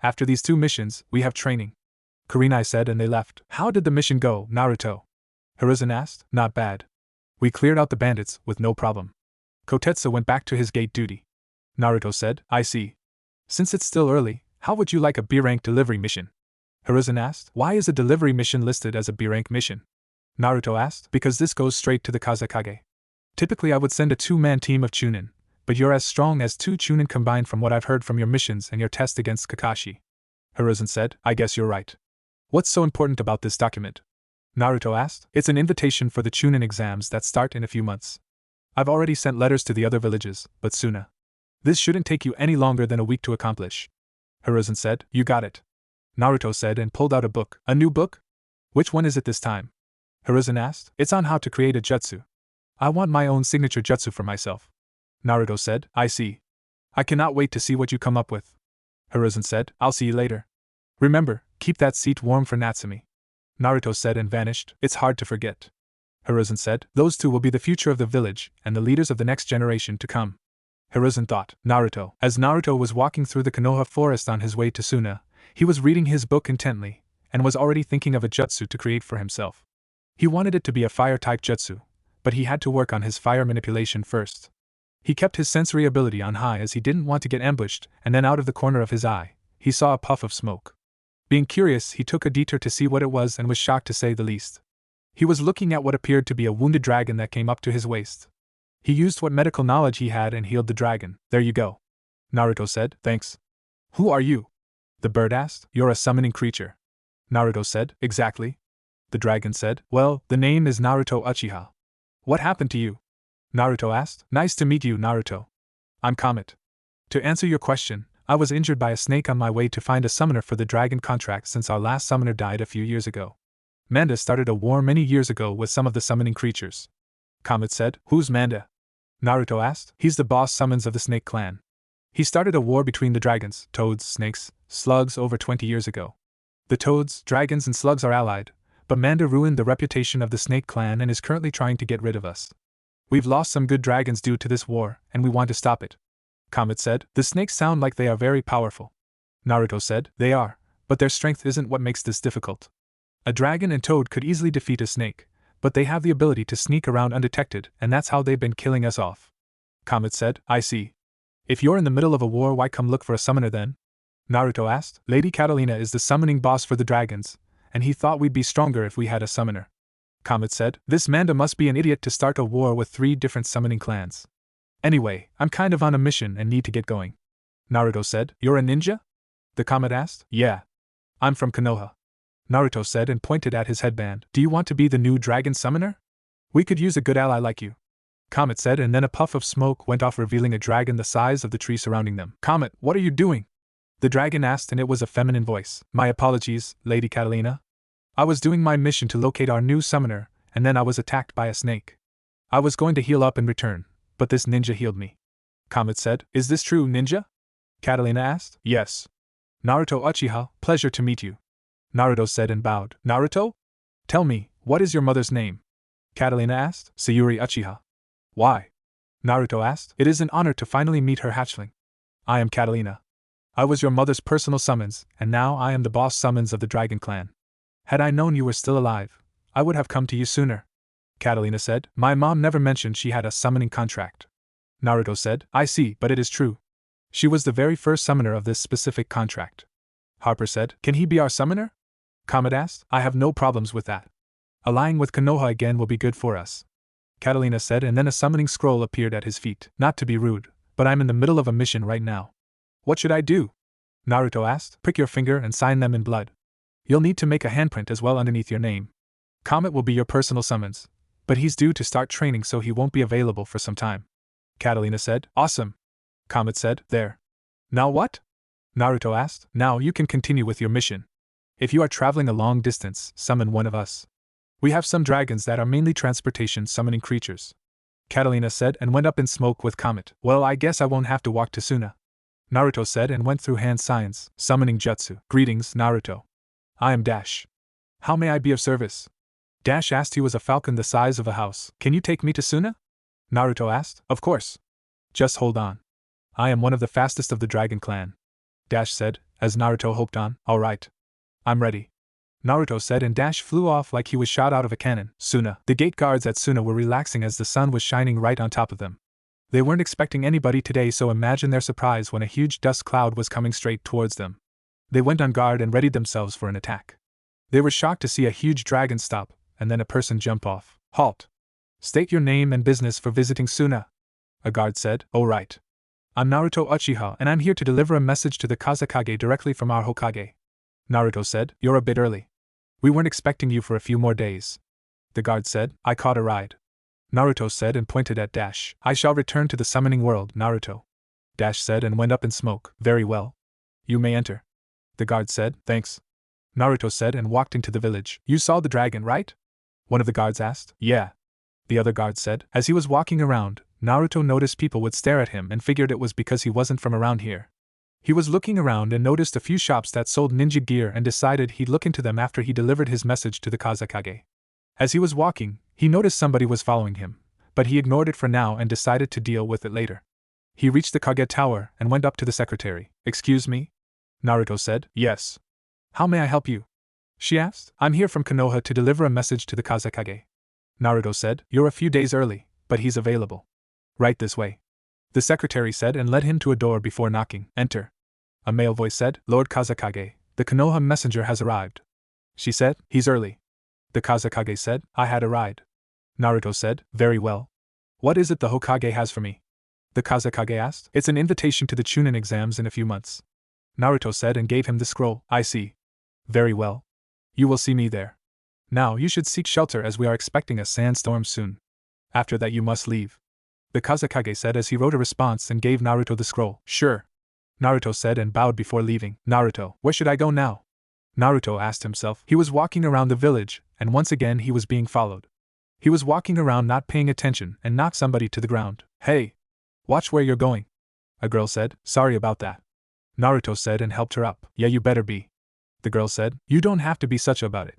After these 2 missions, we have training. Kurenai said and they left. How did the mission go, Naruto? Hiruzen asked. Not bad. We cleared out the bandits with no problem. Kotetsu went back to his gate duty. Naruto said, I see. Since it's still early, how would you like a B-rank delivery mission? Hiruzen asked, why is a delivery mission listed as a B-rank mission? Naruto asked, because this goes straight to the Kazekage. Typically I would send a 2-man team of Chunin, but you're as strong as 2 Chunin combined from what I've heard from your missions and your test against Kakashi. Hiruzen said, I guess you're right. What's so important about this document? Naruto asked, it's an invitation for the Chunin exams that start in a few months. I've already sent letters to the other villages, but Suna. This shouldn't take you any longer than a week to accomplish. Hiruzen said, you got it. Naruto said and pulled out a book. A new book? Which one is it this time? Hiruzen asked. It's on how to create a jutsu. I want my own signature jutsu for myself. Naruto said, I see. I cannot wait to see what you come up with. Hiruzen said, I'll see you later. Remember, keep that seat warm for Natsumi. Naruto said and vanished. It's hard to forget. Hiruzen said, those 2 will be the future of the village and the leaders of the next generation to come. Hiruzen thought, Naruto. As Naruto was walking through the Konoha forest on his way to Suna, he was reading his book intently, and was already thinking of a jutsu to create for himself. He wanted it to be a fire-type jutsu, but he had to work on his fire manipulation first. He kept his sensory ability on high as he didn't want to get ambushed, and then out of the corner of his eye, he saw a puff of smoke. Being curious, he took a detour to see what it was and was shocked to say the least. He was looking at what appeared to be a wounded dragon that came up to his waist. He used what medical knowledge he had and healed the dragon. "There you go," Naruto said. "Thanks." "Who are you?" the bird asked. "You're a summoning creature." Naruto said. "Exactly." The dragon said. "Well, the name is Naruto Uchiha." "What happened to you?" Naruto asked. "Nice to meet you, Naruto. I'm Comet. To answer your question, I was injured by a snake on my way to find a summoner for the dragon contract since our last summoner died a few years ago. Manda started a war many years ago with some of the summoning creatures." Comet said. "Who's Manda?" Naruto asked. "He's the boss summons of the Snake Clan. He started a war between the dragons, toads, snakes, slugs over 20 years ago. The toads, dragons, and slugs are allied, but Manda ruined the reputation of the Snake Clan and is currently trying to get rid of us. We've lost some good dragons due to this war, and we want to stop it." Comet said. "The snakes sound like they are very powerful." Naruto said. "They are, but their strength isn't what makes this difficult. A dragon and toad could easily defeat a snake, but they have the ability to sneak around undetected, and that's how they've been killing us off." Comet said. "I see. If you're in the middle of a war, why come look for a summoner then?" Naruto asked. "Lady Catalina is the summoning boss for the dragons, and he thought we'd be stronger if we had a summoner." Comet said. "This Manda must be an idiot to start a war with 3 different summoning clans. Anyway, I'm kind of on a mission and need to get going." Naruto said. "You're a ninja?" the Comet asked. "Yeah. I'm from Konoha," Naruto said and pointed at his headband. "Do you want to be the new dragon summoner? We could use a good ally like you," Comet said, and then a puff of smoke went off, revealing a dragon the size of the tree surrounding them. "Comet, what are you doing?" the dragon asked, and it was a feminine voice. "My apologies, Lady Catalina. I was doing my mission to locate our new summoner, and then I was attacked by a snake. I was going to heal up in return, but this ninja healed me," Comet said. "Is this true, ninja?" Catalina asked. "Yes. Naruto Uchiha, pleasure to meet you," Naruto said and bowed. "Naruto? Tell me, what is your mother's name?" Catalina asked. "Sayuri Uchiha." "Why?" Naruto asked. "It is an honor to finally meet her hatchling. I am Catalina. I was your mother's personal summons, and now I am the boss summons of the Dragon Clan. Had I known you were still alive, I would have come to you sooner," Catalina said. "My mom never mentioned she had a summoning contract." Naruto said. "I see, but it is true. She was the very first summoner of this specific contract." Harper said. "Can he be our summoner?" Comet asked. "I have no problems with that. Allying with Konoha again will be good for us," Catalina said, and then a summoning scroll appeared at his feet. "Not to be rude, but I'm in the middle of a mission right now." "What should I do?" Naruto asked. "Prick your finger and sign them in blood. You'll need to make a handprint as well underneath your name. Comet will be your personal summons, but he's due to start training, so he won't be available for some time," Catalina said. "Awesome," Comet said. "There. Now what?" Naruto asked. "Now you can continue with your mission. If you are traveling a long distance, summon one of us. We have some dragons that are mainly transportation summoning creatures," Catalina said, and went up in smoke with Comet. "Well, I guess I won't have to walk to Suna," Naruto said, and went through hand signs. Summoning jutsu. "Greetings, Naruto. I am Dash. How may I be of service?" Dash asked. He was a falcon the size of a house. "Can you take me to Suna?" Naruto asked. "Of course. Just hold on. I am one of the fastest of the Dragon Clan," Dash said, as Naruto hopped on. "All right. I'm ready," Naruto said, and Dash flew off like he was shot out of a cannon. Suna. The gate guards at Suna were relaxing as the sun was shining right on top of them. They weren't expecting anybody today, so imagine their surprise when a huge dust cloud was coming straight towards them. They went on guard and readied themselves for an attack. They were shocked to see a huge dragon stop, and then a person jump off. "Halt! State your name and business for visiting Suna," a guard said. "Oh right. I'm Naruto Uchiha, and I'm here to deliver a message to the Kazekage directly from our Hokage," Naruto said. "You're a bit early. We weren't expecting you for a few more days," the guard said. "I caught a ride," Naruto said and pointed at Dash. "I shall return to the summoning world, Naruto," Dash said and went up in smoke. "Very well. You may enter," the guard said. "Thanks," Naruto said and walked into the village. "You saw the dragon, right?" one of the guards asked. "Yeah," the other guard said. As he was walking around, Naruto noticed people would stare at him and figured it was because he wasn't from around here. He was looking around and noticed a few shops that sold ninja gear and decided he'd look into them after he delivered his message to the Kazekage. As he was walking, he noticed somebody was following him, but he ignored it for now and decided to deal with it later. He reached the Kage Tower and went up to the secretary. "Excuse me?" Naruto said. "Yes. How may I help you?" she asked. I'm here from Konoha to deliver a message to the Kazekage. Naruto said. You're a few days early, but he's available. Right this way. The secretary said and led him to a door before knocking. Enter. A male voice said. Lord Kazekage, the Konoha messenger has arrived. She said. He's early. The Kazekage said. I had a ride. Naruto said. Very well. What is it the Hokage has for me? The Kazekage asked. It's an invitation to the Chunin exams in a few months. Naruto said and gave him the scroll. I see. Very well. You will see me there. Now you should seek shelter as we are expecting a sandstorm soon. After that you must leave. The Kazekage said as he wrote a response and gave Naruto the scroll. Sure. Naruto said and bowed before leaving. Naruto, where should I go now? Naruto asked himself. He was walking around the village, and once again he was being followed. He was walking around not paying attention and knocked somebody to the ground. Hey! Watch where you're going. A girl said. Sorry about that. Naruto said and helped her up. Yeah, you better be. The girl said. You don't have to be such about it.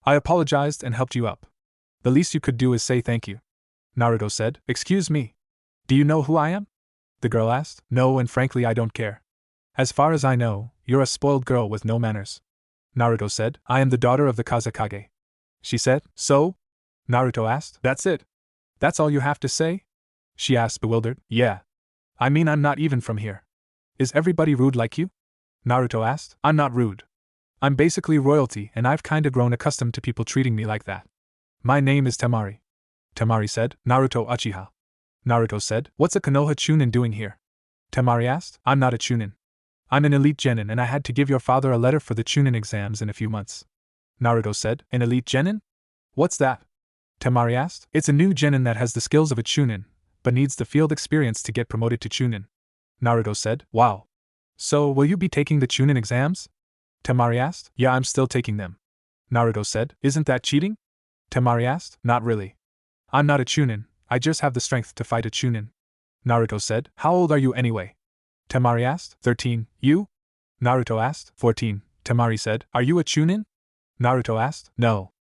I apologized and helped you up. The least you could do is say thank you. Naruto said. Excuse me. Do you know who I am? The girl asked. No, and frankly I don't care. As far as I know, you're a spoiled girl with no manners. Naruto said. I am the daughter of the Kazekage. She said. So? Naruto asked. That's it? That's all you have to say? She asked bewildered. Yeah. I mean I'm not even from here. Is everybody rude like you? Naruto asked. I'm not rude. I'm basically royalty and I've kinda grown accustomed to people treating me like that. My name is Temari. Temari said. Naruto Uchiha. Naruto said. What's a Konoha Chunin doing here? Temari asked. I'm not a Chunin. I'm an elite Genin and I had to give your father a letter for the Chunin exams in a few months. Naruto said. An elite Genin? What's that? Temari asked. It's a new Genin that has the skills of a Chunin, but needs the field experience to get promoted to Chunin. Naruto said. Wow. So, will you be taking the Chunin exams? Temari asked. Yeah, I'm still taking them. Naruto said. Isn't that cheating? Temari asked. Not really. I'm not a Chunin, I just have the strength to fight a Chunin. Naruto said. How old are you anyway? Temari asked. 13. You? Naruto asked. 14. Temari said. Are you a Chunin? Naruto asked. No.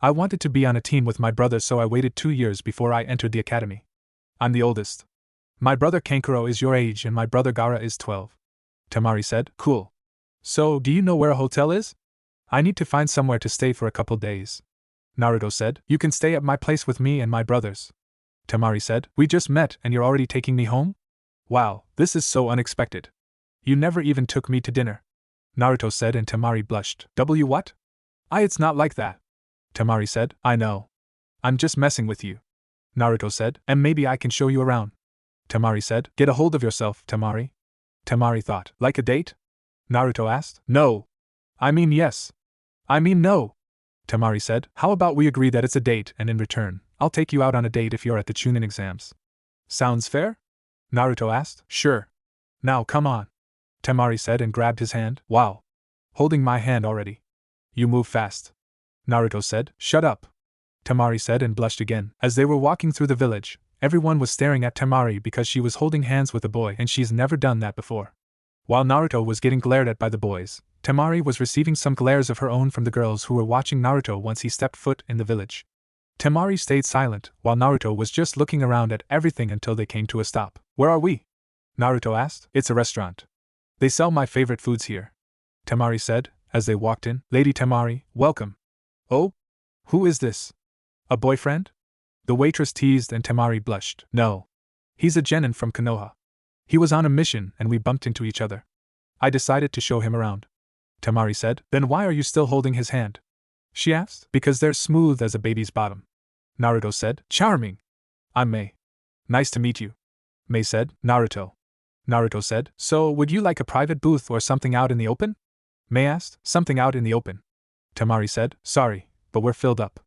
I wanted to be on a team with my brother, so I waited 2 years before I entered the academy. I'm the oldest. My brother Kankuro is your age and my brother Gaara is 12. Temari said. Cool. So, do you know where a hotel is? I need to find somewhere to stay for a couple days. Naruto said. You can stay at my place with me and my brothers. Temari said. We just met and you're already taking me home? Wow, this is so unexpected. You never even took me to dinner. Naruto said and Temari blushed. What? It's not like that. Temari said. I know. I'm just messing with you. Naruto said. And maybe I can show you around. Temari said. Get a hold of yourself, Temari. Temari thought. Like a date? Naruto asked. No. I mean yes. I mean no. Temari said. How about we agree that it's a date and in return, I'll take you out on a date if you're at the Chunin exams. Sounds fair? Naruto asked. Sure. Now come on. Temari said and grabbed his hand. Wow. Holding my hand already. You move fast. Naruto said. Shut up. Temari said and blushed again. As they were walking through the village, everyone was staring at Temari because she was holding hands with a boy and she's never done that before. While Naruto was getting glared at by the boys, Temari was receiving some glares of her own from the girls who were watching Naruto once he stepped foot in the village. Temari stayed silent, while Naruto was just looking around at everything until they came to a stop. Where are we? Naruto asked. It's a restaurant. They sell my favorite foods here. Temari said, as they walked in. Lady Temari, welcome. Oh? Who is this? A boyfriend? The waitress teased and Temari blushed. No. He's a Genin from Konoha. He was on a mission and we bumped into each other. I decided to show him around. Temari said. Then why are you still holding his hand? She asked. Because they're smooth as a baby's bottom. Naruto said. Charming. I'm Mei. Nice to meet you. Mei said. Naruto. Naruto said. So, would you like a private booth or something out in the open? Mei asked. Something out in the open. Temari said. Sorry, but we're filled up.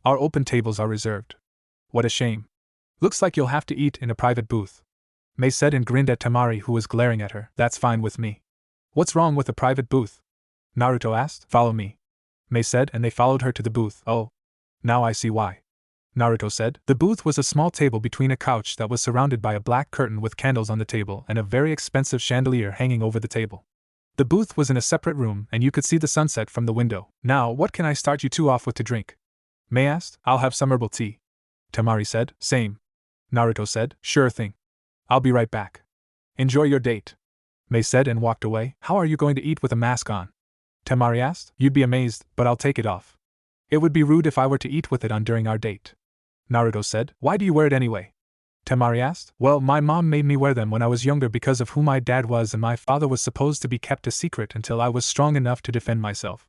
Our open tables are reserved. What a shame. Looks like you'll have to eat in a private booth. Mei said and grinned at Temari, who was glaring at her. That's fine with me. What's wrong with a private booth? Naruto asked. Follow me. Mei said and they followed her to the booth. Oh. Now I see why. Naruto said. The booth was a small table between a couch that was surrounded by a black curtain with candles on the table and a very expensive chandelier hanging over the table. The booth was in a separate room and you could see the sunset from the window. Now, what can I start you two off with to drink? Mei asked. I'll have some herbal tea. Temari said. Same. Naruto said. Sure thing. I'll be right back. Enjoy your date. Mei said and walked away. How are you going to eat with a mask on? Temari asked. You'd be amazed, but I'll take it off. It would be rude if I were to eat with it on during our date. Naruto said. Why do you wear it anyway? Temari asked. Well, my mom made me wear them when I was younger because of who my dad was, and my father was supposed to be kept a secret until I was strong enough to defend myself.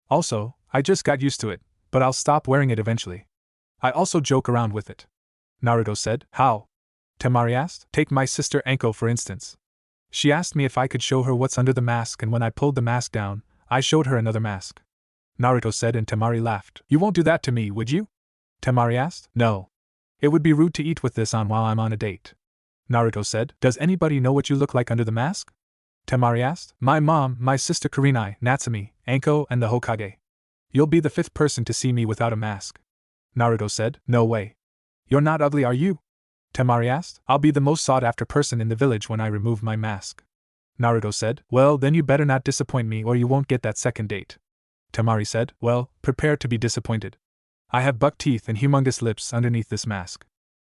Also, I just got used to it, but I'll stop wearing it eventually. I also joke around with it. Naruto said. How? Temari asked. Take my sister Anko for instance. She asked me if I could show her what's under the mask, and when I pulled the mask down, I showed her another mask. Naruto said, and Temari laughed. You won't do that to me, would you? Temari asked. No. It would be rude to eat with this on while I'm on a date. Naruto said. Does anybody know what you look like under the mask? Temari asked. My mom, my sister Kurenai, Natsumi, Anko, and the Hokage. You'll be the fifth person to see me without a mask. Naruto said. No way. You're not ugly, are you? Temari asked. I'll be the most sought-after person in the village when I remove my mask. Naruto said. Well, then you better not disappoint me or you won't get that second date. Temari said. Well, prepare to be disappointed. I have buck teeth and humongous lips underneath this mask.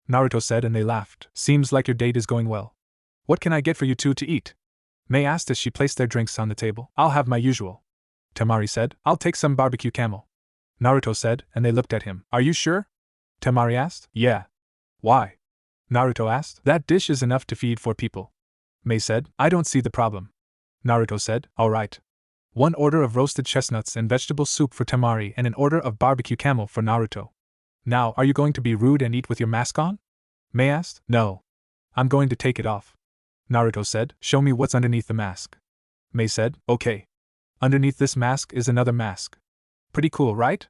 Naruto said, and they laughed. Seems like your date is going well. What can I get for you two to eat? Mei asked as she placed their drinks on the table. I'll have my usual. Temari said. I'll take some barbecue camel. Naruto said, and they looked at him. Are you sure? Temari asked. Yeah. Why? Naruto asked. That dish is enough to feed 4 people. Mei said. I don't see the problem. Naruto said. All right. 1 order of roasted chestnuts and vegetable soup for Temari and an order of barbecue camel for Naruto. Now, are you going to be rude and eat with your mask on? Mei asked. No. I'm going to take it off. Naruto said. Show me what's underneath the mask. Mei said. Okay. Underneath this mask is another mask. Pretty cool, right?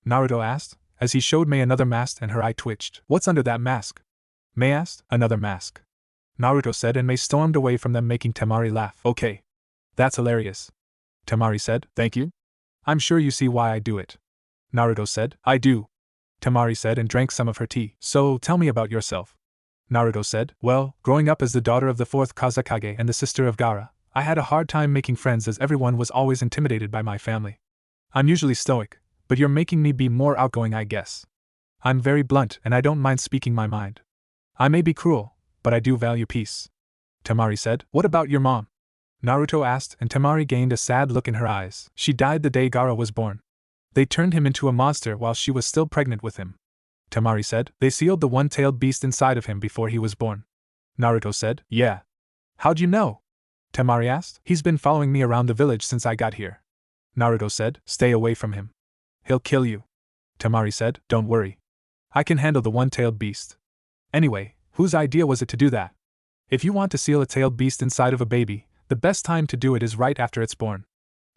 Naruto asked, as he showed Mei another mask and her eye twitched. What's under that mask? Mei asked. Another mask. Naruto said, and Mei stormed away from them, making Temari laugh. Okay. That's hilarious. Temari said. Thank you. I'm sure you see why I do it. Naruto said. I do. Temari said, and drank some of her tea. So, tell me about yourself. Naruto said. Well, growing up as the daughter of the 4th Kazekage and the sister of Gaara, I had a hard time making friends as everyone was always intimidated by my family. I'm usually stoic, but you're making me be more outgoing, I guess. I'm very blunt and I don't mind speaking my mind. I may be cruel, but I do value peace. Temari said. What about your mom? Naruto asked, and Temari gained a sad look in her eyes. She died the day Gaara was born. They turned him into a monster while she was still pregnant with him. Temari said. They sealed the one-tailed beast inside of him before he was born. Naruto said. Yeah. How'd you know? Temari asked. He's been following me around the village since I got here. Naruto said. Stay away from him. He'll kill you. Temari said. Don't worry. I can handle the one-tailed beast. Anyway, whose idea was it to do that? If you want to seal a tailed beast inside of a baby, the best time to do it is right after it's born.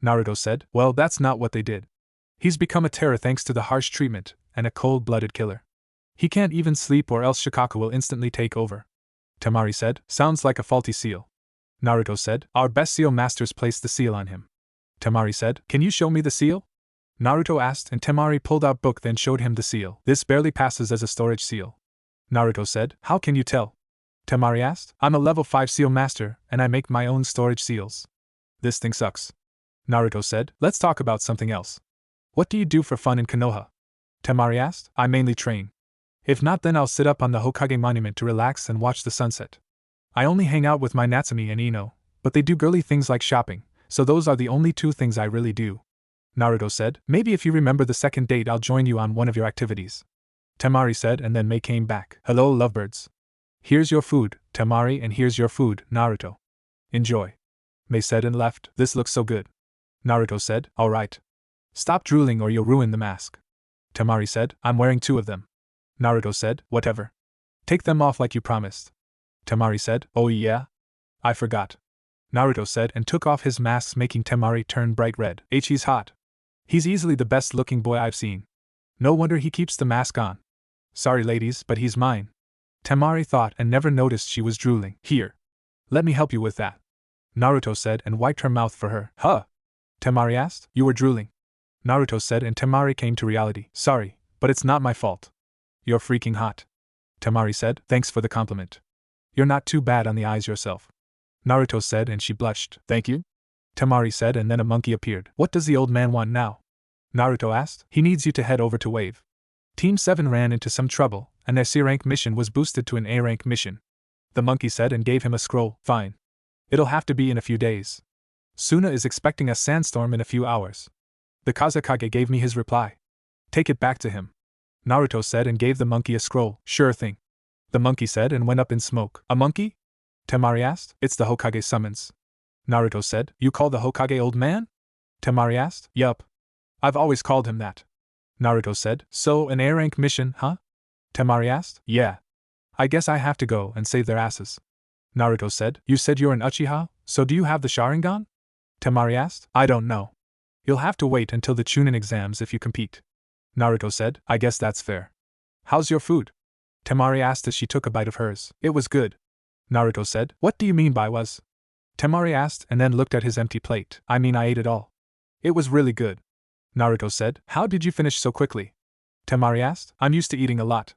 Naruto said. Well, that's not what they did. He's become a terror thanks to the harsh treatment, and a cold-blooded killer. He can't even sleep or else Shikaku will instantly take over. Temari said. Sounds like a faulty seal. Naruto said. Our best seal masters placed the seal on him. Temari said. Can you show me the seal? Naruto asked, and Temari pulled out book then showed him the seal. This barely passes as a storage seal. Naruto said. How can you tell? Temari asked. I'm a level 5 seal master, and I make my own storage seals. This thing sucks. Naruto said. Let's talk about something else. What do you do for fun in Konoha? Temari asked. I mainly train. If not, then I'll sit up on the Hokage monument to relax and watch the sunset. I only hang out with my Natsumi and Ino, but they do girly things like shopping, so those are the only 2 things I really do. Naruto said. Maybe if you remember the second date I'll join you on one of your activities. Temari said, and then Mei came back. Hello, lovebirds. Here's your food, Temari, and here's your food, Naruto. Enjoy. Mei said and left. This looks so good. Naruto said. All right. Stop drooling or you'll ruin the mask. Temari said. I'm wearing 2 of them. Naruto said. Whatever. Take them off like you promised. Temari said. Oh yeah? I forgot. Naruto said and took off his mask, making Temari turn bright red. He's hot. He's easily the best looking boy I've seen. No wonder he keeps the mask on. Sorry ladies, but he's mine. Temari thought and never noticed she was drooling. Here. Let me help you with that. Naruto said and wiped her mouth for her. Huh? Temari asked. You were drooling. Naruto said and Temari came to reality. Sorry, but it's not my fault. You're freaking hot. Temari said. Thanks for the compliment. You're not too bad on the eyes yourself. Naruto said and she blushed. Thank you? Temari said and then a monkey appeared. What does the old man want now? Naruto asked. He needs you to head over to Wave. Team 7 ran into some trouble, and their C-rank mission was boosted to an A-rank mission. The monkey said and gave him a scroll. Fine. It'll have to be in a few days. Suna is expecting a sandstorm in a few hours. The Kazekage gave me his reply. Take it back to him. Naruto said and gave the monkey a scroll. Sure thing. The monkey said and went up in smoke. A monkey? Temari asked. It's the Hokage summons. Naruto said. You call the Hokage old man? Temari asked. Yup. I've always called him that. Naruto said. So, an A-rank mission, huh? Temari asked. Yeah. I guess I have to go and save their asses. Naruto said. You said you're an Uchiha, so do you have the Sharingan? Temari asked. I don't know. You'll have to wait until the Chunin exams if you compete. Naruto said. I guess that's fair. How's your food? Temari asked as she took a bite of hers. It was good. Naruto said. What do you mean by was? Temari asked and then looked at his empty plate. I mean, I ate it all. It was really good. Naruto said. How did you finish so quickly? Temari asked. I'm used to eating a lot.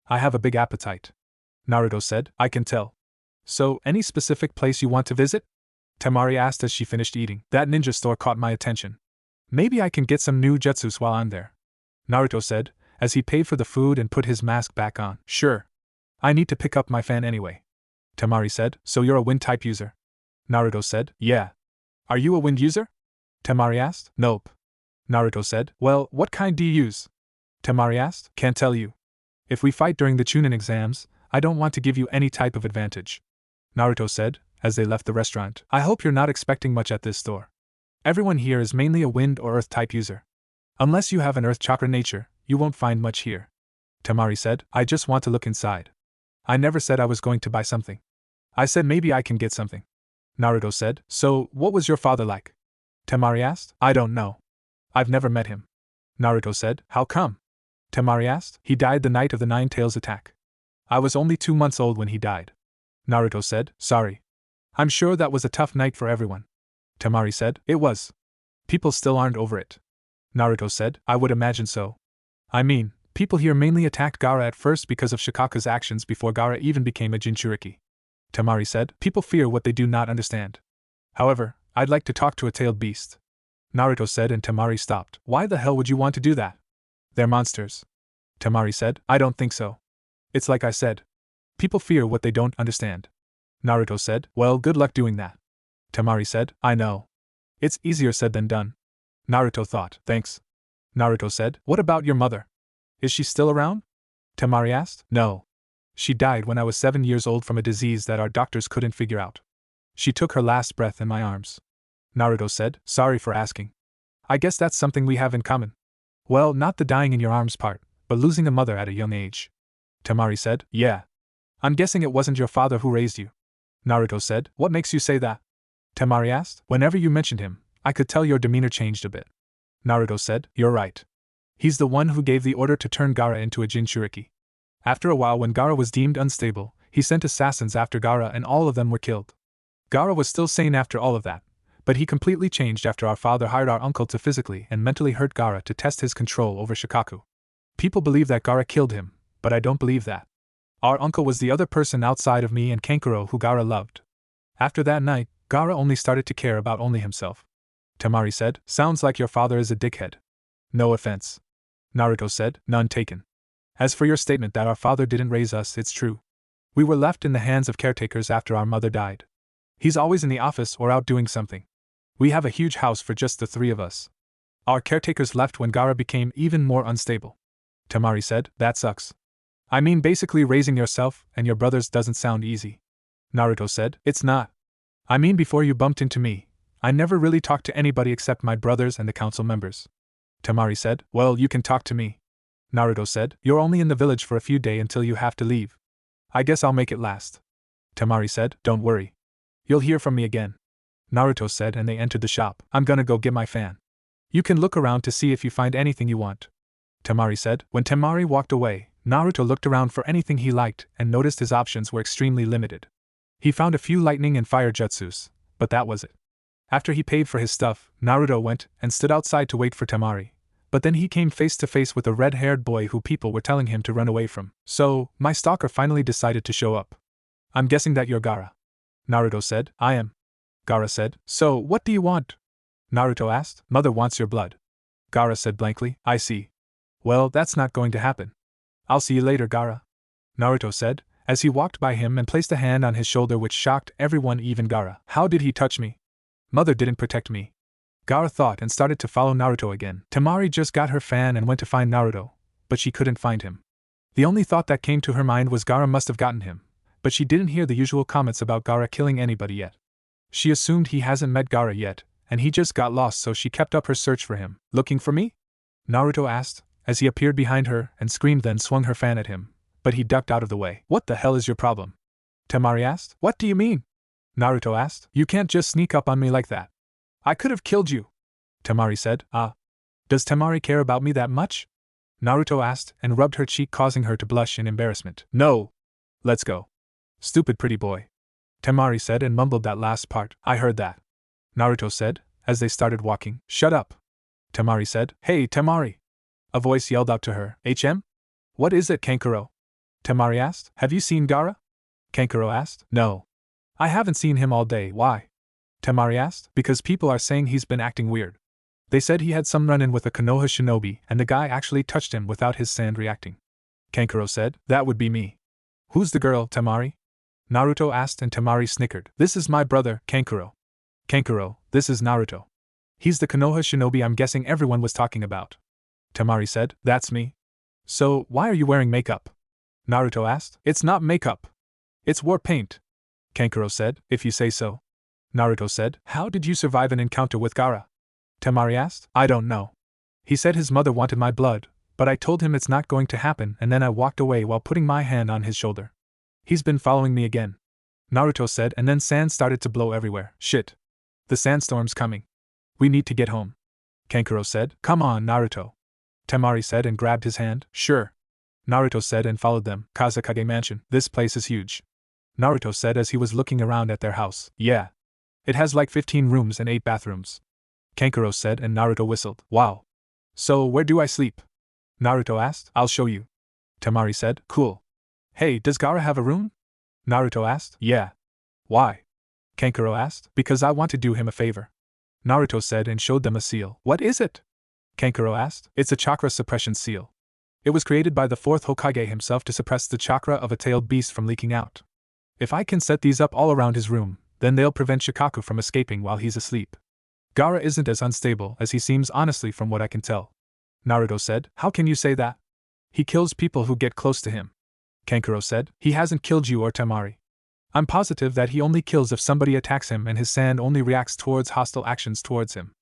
I have a big appetite. Naruto said. I can tell. So, any specific place you want to visit? Temari asked as she finished eating. That ninja store caught my attention. Maybe I can get some new jutsus while I'm there. Naruto said, as he paid for the food and put his mask back on. Sure. I need to pick up my fan anyway. Temari said. So you're a wind type user? Naruto said. Yeah. Are you a wind user? Temari asked. Nope. Naruto said. Well, what kind do you use? Temari asked. Can't tell you. If we fight during the Chunin exams, I don't want to give you any type of advantage. Naruto said, as they left the restaurant. I hope you're not expecting much at this store. Everyone here is mainly a wind or earth type user. Unless you have an earth chakra nature, you won't find much here. Temari said. I just want to look inside. I never said I was going to buy something. I said maybe I can get something. Naruto said. So, what was your father like? Temari asked. I don't know. I've never met him. Naruto said. How come? Temari asked. He died the night of the Nine Tails attack. I was only 2 months old when he died. Naruto said. Sorry. I'm sure that was a tough night for everyone. Temari said. It was. People still aren't over it. Naruto said. I would imagine so. I mean, people here mainly attacked Gaara at first because of Shikaku's actions before Gaara even became a Jinchuriki. Temari said. People fear what they do not understand. However, I'd like to talk to a tailed beast. Naruto said and Temari stopped. Why the hell would you want to do that? They're monsters. Temari said. I don't think so. It's like I said. People fear what they don't understand. Naruto said. Well, good luck doing that. Temari said. I know. It's easier said than done. Naruto thought. Thanks. Naruto said. What about your mother? Is she still around? Temari asked. No. She died when I was 7 years old from a disease that our doctors couldn't figure out. She took her last breath in my arms. Naruto said. Sorry for asking. I guess that's something we have in common. Well, not the dying in your arms part, but losing a mother at a young age. Temari said. Yeah. I'm guessing it wasn't your father who raised you. Naruto said. What makes you say that? Temari asked. Whenever you mentioned him, I could tell your demeanor changed a bit. Naruto said. You're right. He's the one who gave the order to turn Gaara into a Jinchuriki. After a while, when Gaara was deemed unstable, he sent assassins after Gaara and all of them were killed. Gaara was still sane after all of that, but he completely changed after our father hired our uncle to physically and mentally hurt Gaara to test his control over Shikaku. People believe that Gaara killed him, but I don't believe that. Our uncle was the other person outside of me and Kankuro who Gaara loved. After that night, Gaara only started to care about only himself. Temari said. Sounds like your father is a dickhead. No offense. Naruto said. None taken. As for your statement that our father didn't raise us, it's true. We were left in the hands of caretakers after our mother died. He's always in the office or out doing something. We have a huge house for just the 3 of us. Our caretakers left when Gaara became even more unstable. Temari said. That sucks. I mean, basically raising yourself and your brothers doesn't sound easy. Naruto said. It's not. I mean, before you bumped into me, I never really talked to anybody except my brothers and the council members. Temari said. Well, you can talk to me. Naruto said. You're only in the village for a few days until you have to leave. I guess I'll make it last. Temari said. Don't worry. You'll hear from me again. Naruto said and they entered the shop. I'm gonna go get my fan. You can look around to see if you find anything you want. Temari said. When Temari walked away, Naruto looked around for anything he liked and noticed his options were extremely limited. He found a few lightning and fire jutsus, but that was it. After he paid for his stuff, Naruto went and stood outside to wait for Temari. But then he came face to face with a red-haired boy who people were telling him to run away from. So, my stalker finally decided to show up. I'm guessing that you're Gaara. Naruto said. I am. Gaara said. So, what do you want? Naruto asked. Mother wants your blood. Gaara said blankly. I see. Well, that's not going to happen. I'll see you later, Gaara. Naruto said, as he walked by him and placed a hand on his shoulder which shocked everyone, even Gaara. How did he touch me? Mother didn't protect me. Gaara thought and started to follow Naruto again. Temari just got her fan and went to find Naruto, but she couldn't find him. The only thought that came to her mind was Gaara must have gotten him, but she didn't hear the usual comments about Gaara killing anybody yet. She assumed he hasn't met Gaara yet, and he just got lost, so she kept up her search for him. Looking for me? Naruto asked, as he appeared behind her and screamed, then swung her fan at him, but he ducked out of the way. What the hell is your problem? Temari asked. What do you mean? Naruto asked. You can't just sneak up on me like that. I could have killed you. Temari said. Does Temari care about me that much? Naruto asked and rubbed her cheek, causing her to blush in embarrassment. No. Let's go. Stupid pretty boy. Temari said and mumbled that last part. I heard that. Naruto said, as they started walking. Shut up. Temari said. Hey, Temari. A voice yelled out to her. HM? What is it, Kankuro? Temari asked. Have you seen Gaara? Kankuro asked. No. I haven't seen him all day. Why? Temari asked. Because people are saying he's been acting weird. They said he had some run-in with a Konoha shinobi and the guy actually touched him without his sand reacting. Kankuro said. That would be me. Who's the girl, Temari? Naruto asked and Temari snickered. This is my brother, Kankuro. Kankuro, this is Naruto. He's the Konoha shinobi I'm guessing everyone was talking about. Temari said. That's me. So, why are you wearing makeup? Naruto asked. It's not makeup. It's war paint. Kankuro said. If you say so. Naruto said. How did you survive an encounter with Gaara? Temari asked. I don't know. He said his mother wanted my blood, but I told him it's not going to happen, and then I walked away while putting my hand on his shoulder. He's been following me again. Naruto said, and then sand started to blow everywhere. Shit. The sandstorm's coming. We need to get home. Kankuro said. Come on, Naruto. Temari said and grabbed his hand. Sure. Naruto said and followed them. Kazekage Mansion. This place is huge. Naruto said as he was looking around at their house. Yeah. It has like 15 rooms and 8 bathrooms. Kankuro said and Naruto whistled. Wow. So where do I sleep? Naruto asked. I'll show you. Temari said. Cool. Hey, does Gaara have a room? Naruto asked. Yeah. Why? Kankuro asked. Because I want to do him a favor. Naruto said and showed them a seal. What is it? Kankuro asked. It's a chakra suppression seal. It was created by the 4th Hokage himself to suppress the chakra of a tailed beast from leaking out. If I can set these up all around his room, then they'll prevent Shikaku from escaping while he's asleep. Gaara isn't as unstable as he seems, honestly, from what I can tell. Naruto said. How can you say that? He kills people who get close to him. Kankuro said. He hasn't killed you or Temari. I'm positive that he only kills if somebody attacks him, and his sand only reacts towards hostile actions towards him.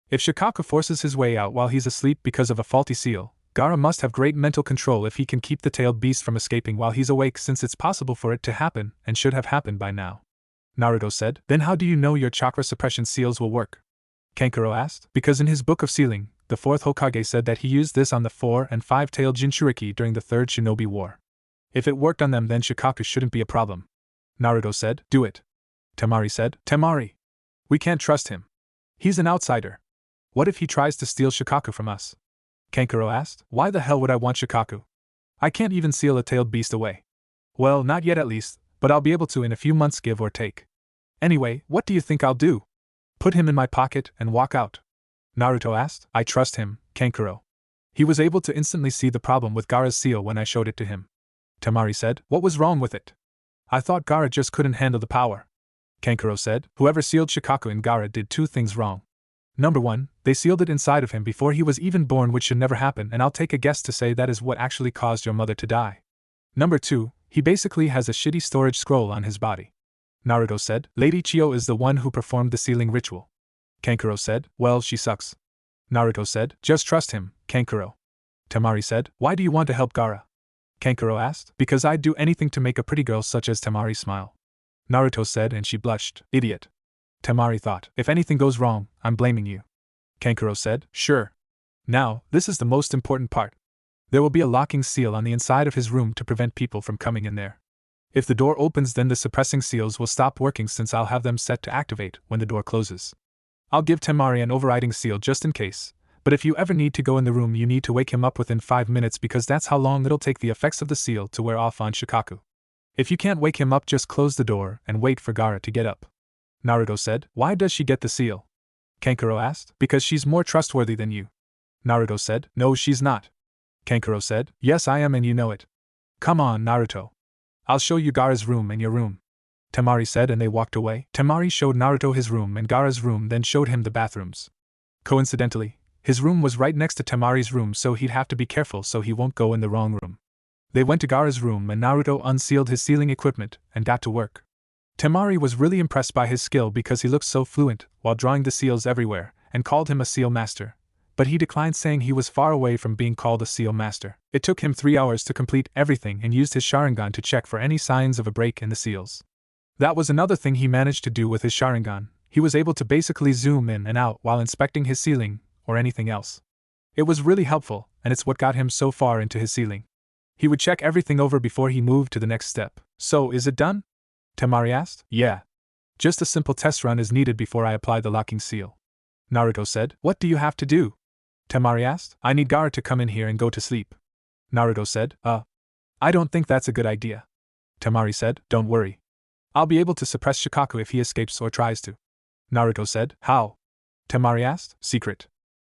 If Shikaku forces his way out while he's asleep because of a faulty seal, Gaara must have great mental control if he can keep the tailed beast from escaping while he's awake, since it's possible for it to happen and should have happened by now. Naruto said. Then how do you know your chakra suppression seals will work? Kankuro asked. Because in his book of sealing, the 4th Hokage said that he used this on the 4 and 5-tailed Jinchuriki during the 3rd Shinobi War. If it worked on them, then Shikaku shouldn't be a problem. Naruto said. Do it. Temari said. Temari. We can't trust him. He's an outsider. What if he tries to steal Shikaku from us? Kankuro asked. Why the hell would I want Shikaku? I can't even seal a tailed beast away. Well, not yet at least, but I'll be able to in a few months, give or take. Anyway, what do you think I'll do? Put him in my pocket and walk out? Naruto asked. I trust him, Kankuro. He was able to instantly see the problem with Gaara's seal when I showed it to him. Temari said. What was wrong with it? I thought Gaara just couldn't handle the power. Kankuro said. Whoever sealed Shikaku in Gaara did 2 things wrong. Number 1, they sealed it inside of him before he was even born, which should never happen, and I'll take a guess to say that is what actually caused your mother to die. Number 2, he basically has a shitty storage scroll on his body. Naruto said. Lady Chiyo is the one who performed the sealing ritual. Kankuro said. Well, she sucks. Naruto said. Just trust him, Kankuro. Temari said. Why do you want to help Gaara? Kankuro asked. Because I'd do anything to make a pretty girl such as Temari smile. Naruto said and she blushed. Idiot. Temari thought. If anything goes wrong, I'm blaming you. Kankuro said. Sure. Now, this is the most important part. There will be a locking seal on the inside of his room to prevent people from coming in there. If the door opens, then the suppressing seals will stop working, since I'll have them set to activate when the door closes. I'll give Temari an overriding seal just in case, but if you ever need to go in the room, you need to wake him up within 5 minutes, because that's how long it'll take the effects of the seal to wear off on Shikaku. If you can't wake him up, just close the door and wait for Gaara to get up. Naruto said. Why does she get the seal? Kankuro asked. Because she's more trustworthy than you. Naruto said. No, she's not. Kankuro said. Yes, I am, and you know it. Come on, Naruto. I'll show you Gaara's room and your room. Temari said, and they walked away. Temari showed Naruto his room and Gaara's room, then showed him the bathrooms. Coincidentally, his room was right next to Temari's room, so he'd have to be careful so he won't go in the wrong room. They went to Gaara's room and Naruto unsealed his sealing equipment and got to work. Temari was really impressed by his skill because he looked so fluent while drawing the seals everywhere, and called him a seal master. But he declined, saying he was far away from being called a seal master. It took him 3 hours to complete everything and used his Sharingan to check for any signs of a break in the seals. That was another thing he managed to do with his Sharingan. He was able to basically zoom in and out while inspecting his sealing, or anything else. It was really helpful, and it's what got him so far into his sealing. He would check everything over before he moved to the next step. So, is it done? Temari asked. Yeah. Just a simple test run is needed before I apply the locking seal. Naruto said. What do you have to do? Temari asked. I need Gaara to come in here and go to sleep. Naruto said. I don't think that's a good idea. Temari said. Don't worry. I'll be able to suppress Shikaku if he escapes or tries to. Naruto said. How? Temari asked. Secret.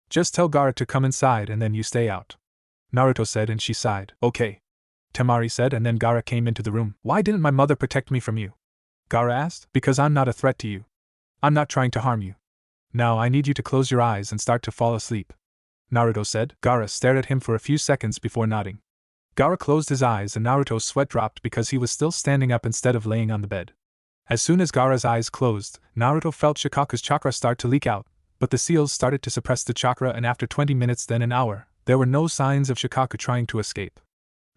Just tell Gaara to come inside and then you stay out. Naruto said, and she sighed. Okay. Temari said, and then Gaara came into the room. Why didn't my mother protect me from you? Gaara asked. Because I'm not a threat to you. I'm not trying to harm you. Now I need you to close your eyes and start to fall asleep. Naruto said. Gaara stared at him for a few seconds before nodding. Gaara closed his eyes and Naruto's sweat dropped because he was still standing up instead of laying on the bed. As soon as Gaara's eyes closed, Naruto felt Shikaku's chakra start to leak out, but the seals started to suppress the chakra, and after 20 minutes then an hour, there were no signs of Shikaku trying to escape.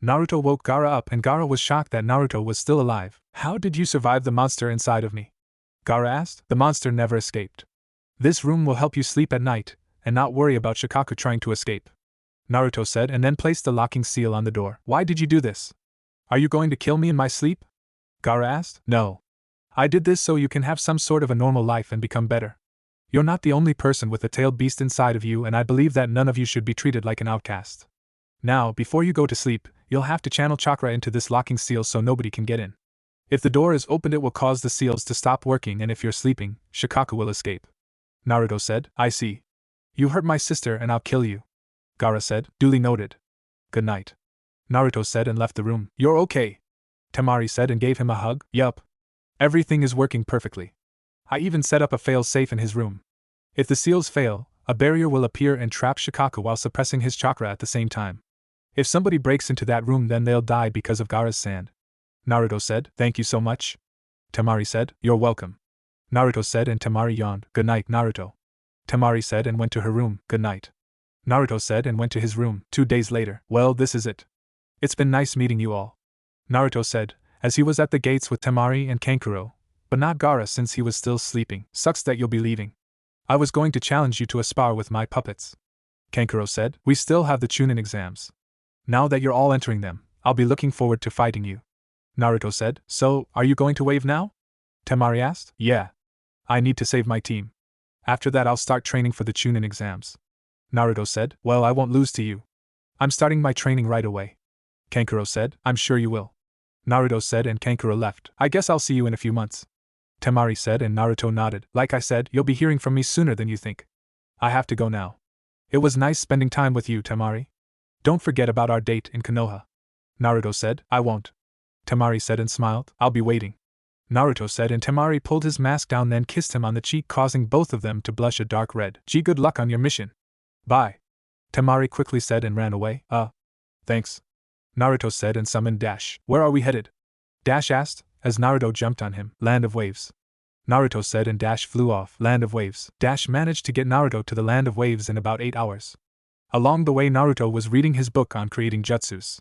Naruto woke Gaara up and Gaara was shocked that Naruto was still alive. How did you survive the monster inside of me? Gaara asked. The monster never escaped. This room will help you sleep at night, and not worry about Shikaku trying to escape. Naruto said, and then placed the locking seal on the door. Why did you do this? Are you going to kill me in my sleep? Gaara asked. No. I did this so you can have some sort of a normal life and become better. You're not the only person with a tailed beast inside of you, and I believe that none of you should be treated like an outcast. Now, before you go to sleep, you'll have to channel chakra into this locking seal so nobody can get in. If the door is opened, it will cause the seals to stop working, and if you're sleeping, Shikaku will escape. Naruto said. I see. You hurt my sister and I'll kill you. Gaara said. Duly noted. Good night. Naruto said and left the room. You're okay. Temari said and gave him a hug. Yup. Everything is working perfectly. I even set up a fail-safe in his room. If the seals fail, a barrier will appear and trap Shikaku while suppressing his chakra at the same time. If somebody breaks into that room, then they'll die because of Gaara's sand. Naruto said. Thank you so much. Temari said. You're welcome. Naruto said and Temari yawned. Good night, Naruto. Temari said and went to her room. Good night. Naruto said and went to his room. 2 days later. Well, this is it. It's been nice meeting you all. Naruto said, as he was at the gates with Temari and Kankuro, but not Gaara since he was still sleeping. Sucks that you'll be leaving. I was going to challenge you to a spar with my puppets. Kankuro said. We still have the Chunin exams. Now that you're all entering them, I'll be looking forward to fighting you. Naruto said. So, are you going to wave now? Temari asked. Yeah. I need to save my team. After that I'll start training for the Chunin exams. Naruto said. Well, I won't lose to you. I'm starting my training right away. Kankuro said. I'm sure you will. Naruto said and Kankuro left. I guess I'll see you in a few months. Temari said and Naruto nodded. Like I said, you'll be hearing from me sooner than you think. I have to go now. It was nice spending time with you, Temari. Don't forget about our date in Konoha. Naruto said. I won't. Temari said and smiled. I'll be waiting. Naruto said and Temari pulled his mask down, then kissed him on the cheek, causing both of them to blush a dark red. Gee, good luck on your mission. Bye. Temari quickly said and ran away. Thanks. Naruto said and summoned Dash. Where are we headed? Dash asked, as Naruto jumped on him. Land of Waves. Naruto said and Dash flew off. Land of Waves. Dash managed to get Naruto to the Land of Waves in about 8 hours. Along the way, Naruto was reading his book on creating jutsus.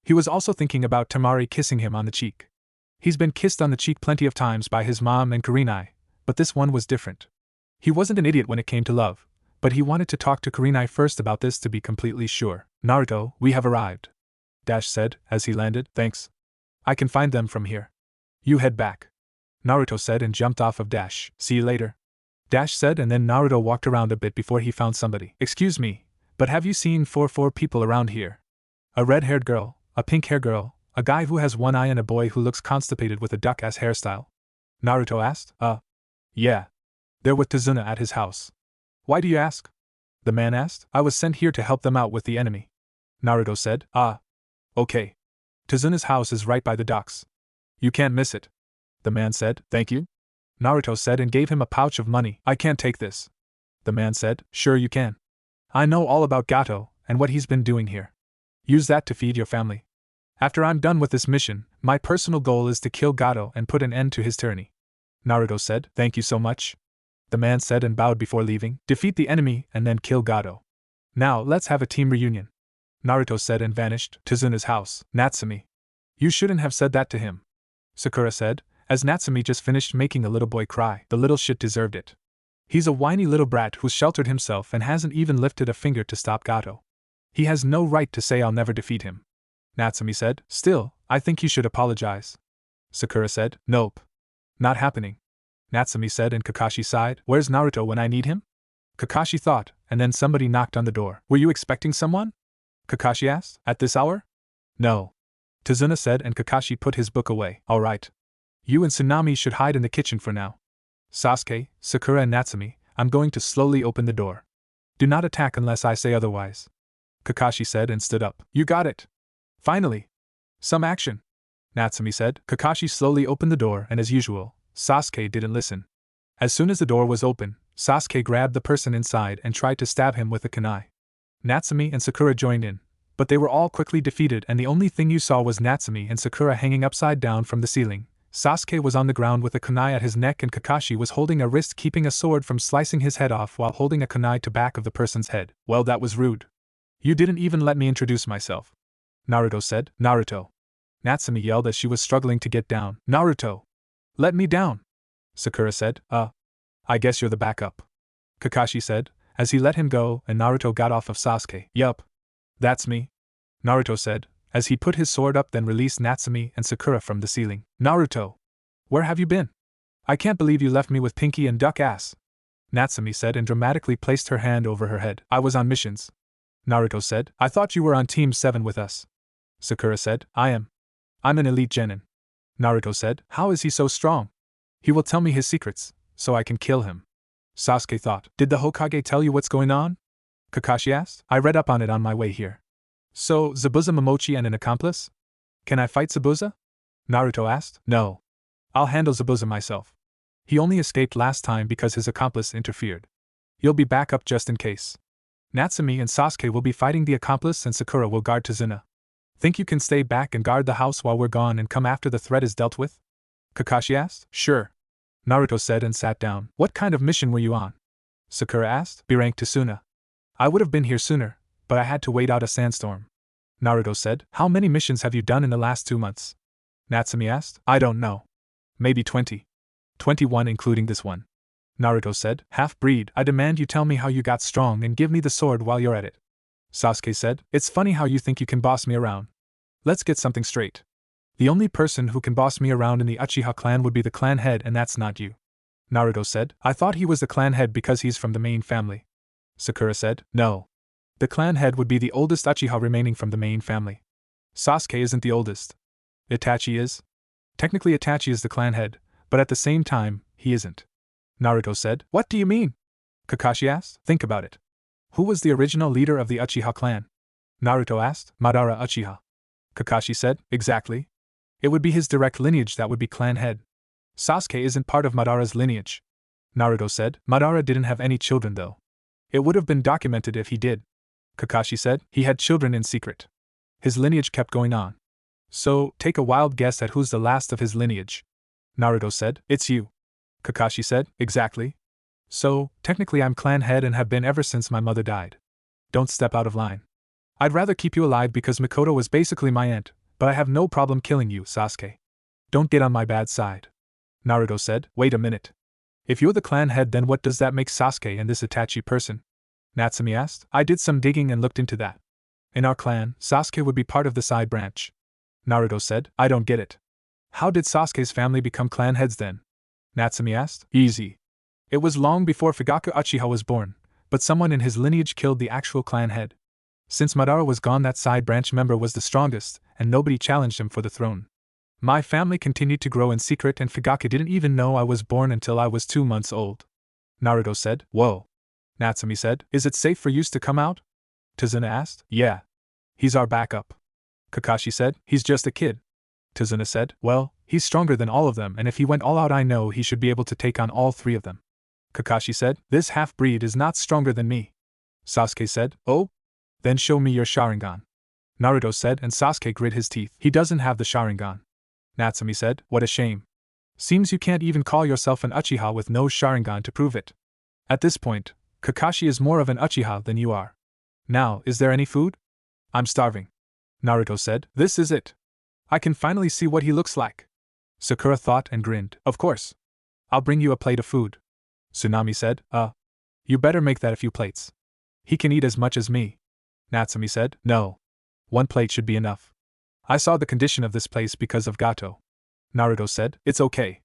He was also thinking about Temari kissing him on the cheek. He's been kissed on the cheek plenty of times by his mom and Kurenai, but this one was different. He wasn't an idiot when it came to love, but he wanted to talk to Kurenai first about this to be completely sure. Naruto, we have arrived. Dash said, as he landed. Thanks. I can find them from here. You head back. Naruto said and jumped off of Dash. See you later. Dash said, and then Naruto walked around a bit before he found somebody. Excuse me, but have you seen four people around here? A red-haired girl, a pink-haired girl, a guy who has one eye, and a boy who looks constipated with a duck-ass hairstyle. Naruto asked. Yeah. They're with Tazuna at his house. Why do you ask? The man asked. I was sent here to help them out with the enemy. Naruto said. Okay. Tazuna's house is right by the docks. You can't miss it. The man said, "Thank you." Naruto said and gave him a pouch of money. "I can't take this." The man said, "Sure you can. I know all about Gato and what he's been doing here. Use that to feed your family. After I'm done with this mission, my personal goal is to kill Gato and put an end to his tyranny." Naruto said, "Thank you so much." The man said and bowed before leaving. "Defeat the enemy and then kill Gato. Now let's have a team reunion." Naruto said and vanished to Suna's house. "Natsumi. You shouldn't have said that to him," Sakura said, as Natsumi just finished making a little boy cry. "The little shit deserved it. He's a whiny little brat who's sheltered himself and hasn't even lifted a finger to stop Gato. He has no right to say I'll never defeat him." Natsumi said, "Still, I think you should apologize." Sakura said, "Nope. Not happening." Natsumi said and Kakashi sighed, "Where's Naruto when I need him?" Kakashi thought, and then somebody knocked on the door. "Were you expecting someone?" Kakashi asked. "At this hour?" "No." Tazuna said and Kakashi put his book away. "All right. You and Tsunami should hide in the kitchen for now. Sasuke, Sakura and Natsumi, I'm going to slowly open the door. Do not attack unless I say otherwise." Kakashi said and stood up. "You got it. Finally. Some action," Natsumi said. Kakashi slowly opened the door and as usual, Sasuke didn't listen. As soon as the door was open, Sasuke grabbed the person inside and tried to stab him with a kunai. Natsumi and Sakura joined in, but they were all quickly defeated and the only thing you saw was Natsumi and Sakura hanging upside down from the ceiling. Sasuke was on the ground with a kunai at his neck and Kakashi was holding a wrist keeping a sword from slicing his head off while holding a kunai to back of the person's head. "Well, that was rude. You didn't even let me introduce myself," Naruto said. "Naruto." Natsumi yelled as she was struggling to get down. "Naruto! Let me down!" Sakura said. I guess you're the backup," Kakashi said, as he let him go and Naruto got off of Sasuke. "Yup. That's me," Naruto said, as he put his sword up then released Natsumi and Sakura from the ceiling. "Naruto! Where have you been? I can't believe you left me with Pinky and Duck Ass," Natsumi said and dramatically placed her hand over her head. "I was on missions," Naruto said. "I thought you were on Team 7 with us," Sakura said. I'm an elite genin," Naruto said. "How is he so strong? He will tell me his secrets, so I can kill him." Sasuke thought. "Did the Hokage tell you what's going on?" Kakashi asked. "I read up on it on my way here." "So, Zabuza Momochi and an accomplice? Can I fight Zabuza?" Naruto asked. "No. I'll handle Zabuza myself. He only escaped last time because his accomplice interfered. You'll be back up just in case. Natsumi and Sasuke will be fighting the accomplice and Sakura will guard Tazuna. Think you can stay back and guard the house while we're gone and come after the threat is dealt with?" Kakashi asked. "Sure," Naruto said and sat down. "What kind of mission were you on?" Sakura asked. "B rank to Suna. I would have been here sooner, but I had to wait out a sandstorm," Naruto said. "How many missions have you done in the last 2 months?" Natsumi asked. "I don't know. Maybe 20. 21 including this one," Naruto said. "Half-breed, I demand you tell me how you got strong and give me the sword while you're at it." Sasuke said. "It's funny how you think you can boss me around. Let's get something straight. The only person who can boss me around in the Uchiha clan would be the clan head and that's not you," Naruto said. "I thought he was the clan head because he's from the main family." Sakura said. "No. The clan head would be the oldest Uchiha remaining from the main family. Sasuke isn't the oldest. Itachi is. Technically Itachi is the clan head, but at the same time, he isn't," Naruto said. "What do you mean?" Kakashi asked. "Think about it. Who was the original leader of the Uchiha clan?" Naruto asked. "Madara Uchiha." Kakashi said. "Exactly. It would be his direct lineage that would be clan head. Sasuke isn't part of Madara's lineage," Naruto said. "Madara didn't have any children though. It would have been documented if he did." Kakashi said. "He had children in secret. His lineage kept going on. So, take a wild guess at who's the last of his lineage." Naruto said. "It's you." Kakashi said. "Exactly. So, technically I'm clan head and have been ever since my mother died. Don't step out of line. I'd rather keep you alive because Mikoto was basically my aunt, but I have no problem killing you, Sasuke. Don't get on my bad side." Naruto said. "Wait a minute. If you're the clan head then what does that make Sasuke and this Itachi person?" Natsumi asked. "I did some digging and looked into that. In our clan, Sasuke would be part of the side branch." Naruto said. "I don't get it. How did Sasuke's family become clan heads then?" Natsumi asked. "Easy. It was long before Fugaku Uchiha was born, but someone in his lineage killed the actual clan head. Since Madara was gone that side branch member was the strongest, and nobody challenged him for the throne. My family continued to grow in secret and Fugaku didn't even know I was born until I was 2 months old." Naruto said. "Whoa." Natsumi said. "Is it safe for Yus to come out?" Tazuna asked. "Yeah. He's our backup." Kakashi said. "He's just a kid." Tazuna said. "Well, He's stronger than all of them, and if he went all out I know he should be able to take on all 3 of them. Kakashi said, this half-breed is not stronger than me. Sasuke said, oh? Then show me your Sharingan. Naruto said, and Sasuke grit his teeth. He doesn't have the Sharingan. Natsumi said, what a shame. Seems you can't even call yourself an Uchiha with no Sharingan to prove it. At this point, Kakashi is more of an Uchiha than you are. Now, is there any food? I'm starving. Naruto said, this is it. I can finally see what he looks like. Sakura thought and grinned. Of course. I'll bring you a plate of food. Tsunami said, you better make that a few plates. He can eat as much as me. Natsumi said, no. 1 plate should be enough. I saw the condition of this place because of Gato. Naruto said, it's okay.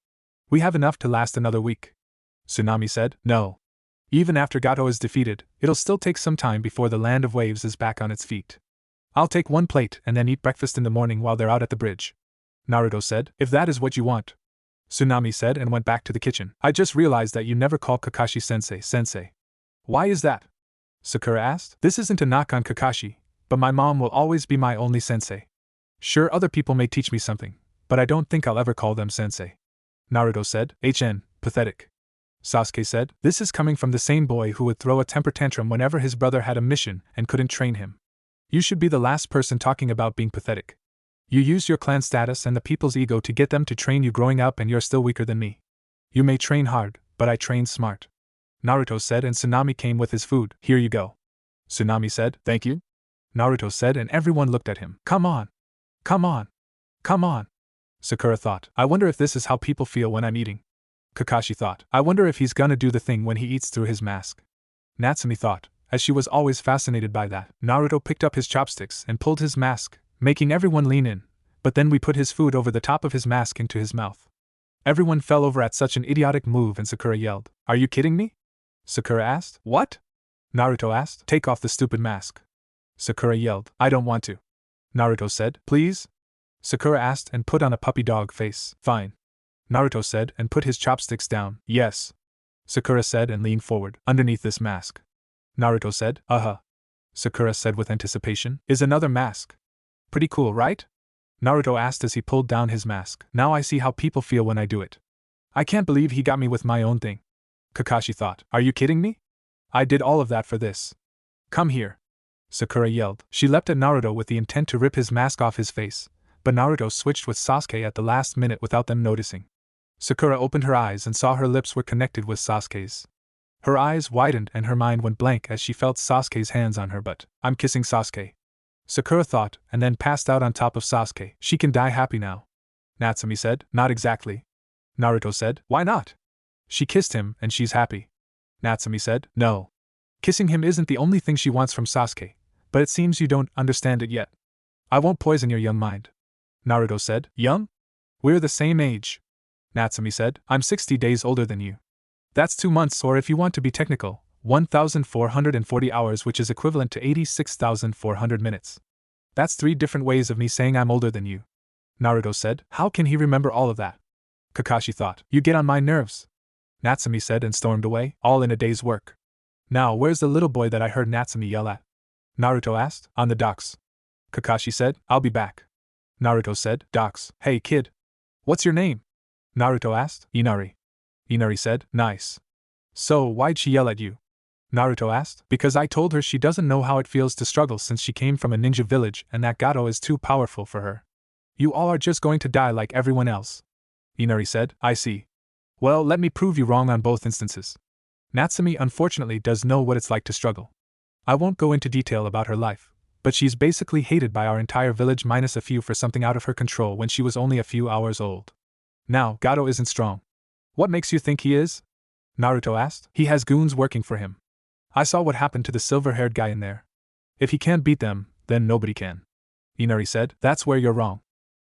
We have enough to last another week. Tsunami said, no. Even after Gato is defeated, it'll still take some time before the Land of Waves is back on its feet. I'll take 1 plate and then eat breakfast in the morning while they're out at the bridge. Naruto said, if that is what you want. Tsunami said and went back to the kitchen. I just realized that you never call Kakashi sensei. Why is that? Sakura asked. This isn't a knock on Kakashi, but my mom will always be my only sensei. Sure, other people may teach me something, but I don't think I'll ever call them sensei. Naruto said, pathetic. Sasuke said, this is coming from the same boy who would throw a temper tantrum whenever his brother had a mission and couldn't train him. You should be the last person talking about being pathetic. You used your clan status and the people's ego to get them to train you growing up, and you're still weaker than me. You may train hard, but I train smart. Naruto said, and Tsunami came with his food. Here you go. Tsunami said, thank you. Naruto said, and everyone looked at him. Come on. Come on. Come on. Sakura thought, I wonder if this is how people feel when I'm eating. Kakashi thought, I wonder if he's gonna do the thing when he eats through his mask. Natsumi thought, as she was always fascinated by that. Naruto picked up his chopsticks and pulled his mask, making everyone lean in, but then we put his food over the top of his mask into his mouth. Everyone fell over at such an idiotic move and Sakura yelled, are you kidding me? Sakura asked, what? Naruto asked, take off the stupid mask. Sakura yelled, I don't want to. Naruto said, please? Sakura asked and put on a puppy dog face. Fine. Naruto said and put his chopsticks down. Yes. Sakura said and leaned forward, underneath this mask. Naruto said, Sakura said with anticipation, is another mask. Pretty cool, right? Naruto asked as he pulled down his mask. Now I see how people feel when I do it. I can't believe he got me with my own thing. Kakashi thought, are you kidding me? I did all of that for this. Come here. Sakura yelled. She leapt at Naruto with the intent to rip his mask off his face, but Naruto switched with Sasuke at the last minute without them noticing. Sakura opened her eyes and saw her lips were connected with Sasuke's. Her eyes widened and her mind went blank as she felt Sasuke's hands on her butt. I'm kissing Sasuke. Sakura thought, and then passed out on top of Sasuke. She can die happy now. Natsumi said, not exactly. Naruto said, why not? She kissed him and she's happy. Natsumi said, no. Kissing him isn't the only thing she wants from Sasuke, but it seems you don't understand it yet. I won't poison your young mind. Naruto said, young? We're the same age. Natsumi said, I'm 60 days older than you. That's 2 months, or if you want to be technical, 1,440 hours, which is equivalent to 86,400 minutes. That's 3 different ways of me saying I'm older than you. Naruto said, how can he remember all of that? Kakashi thought, you get on my nerves. Natsumi said and stormed away, all in a day's work. Now where's the little boy that I heard Natsumi yell at? Naruto asked, on the docks. Kakashi said, I'll be back. Naruto said, docks, hey kid. What's your name? Naruto asked, Inari. Inari said, nice. So why'd she yell at you? Naruto asked, because I told her she doesn't know how it feels to struggle since she came from a ninja village and that Gato is too powerful for her. You all are just going to die like everyone else. Inari said, I see. Well, let me prove you wrong on both instances. Natsumi unfortunately does know what it's like to struggle. I won't go into detail about her life, but she's basically hated by our entire village minus a few for something out of her control when she was only a few hours old. Now, Gato isn't strong. What makes you think he is? Naruto asked. He has goons working for him. I saw what happened to the silver-haired guy in there. If he can't beat them, then nobody can. Inari said, that's where you're wrong.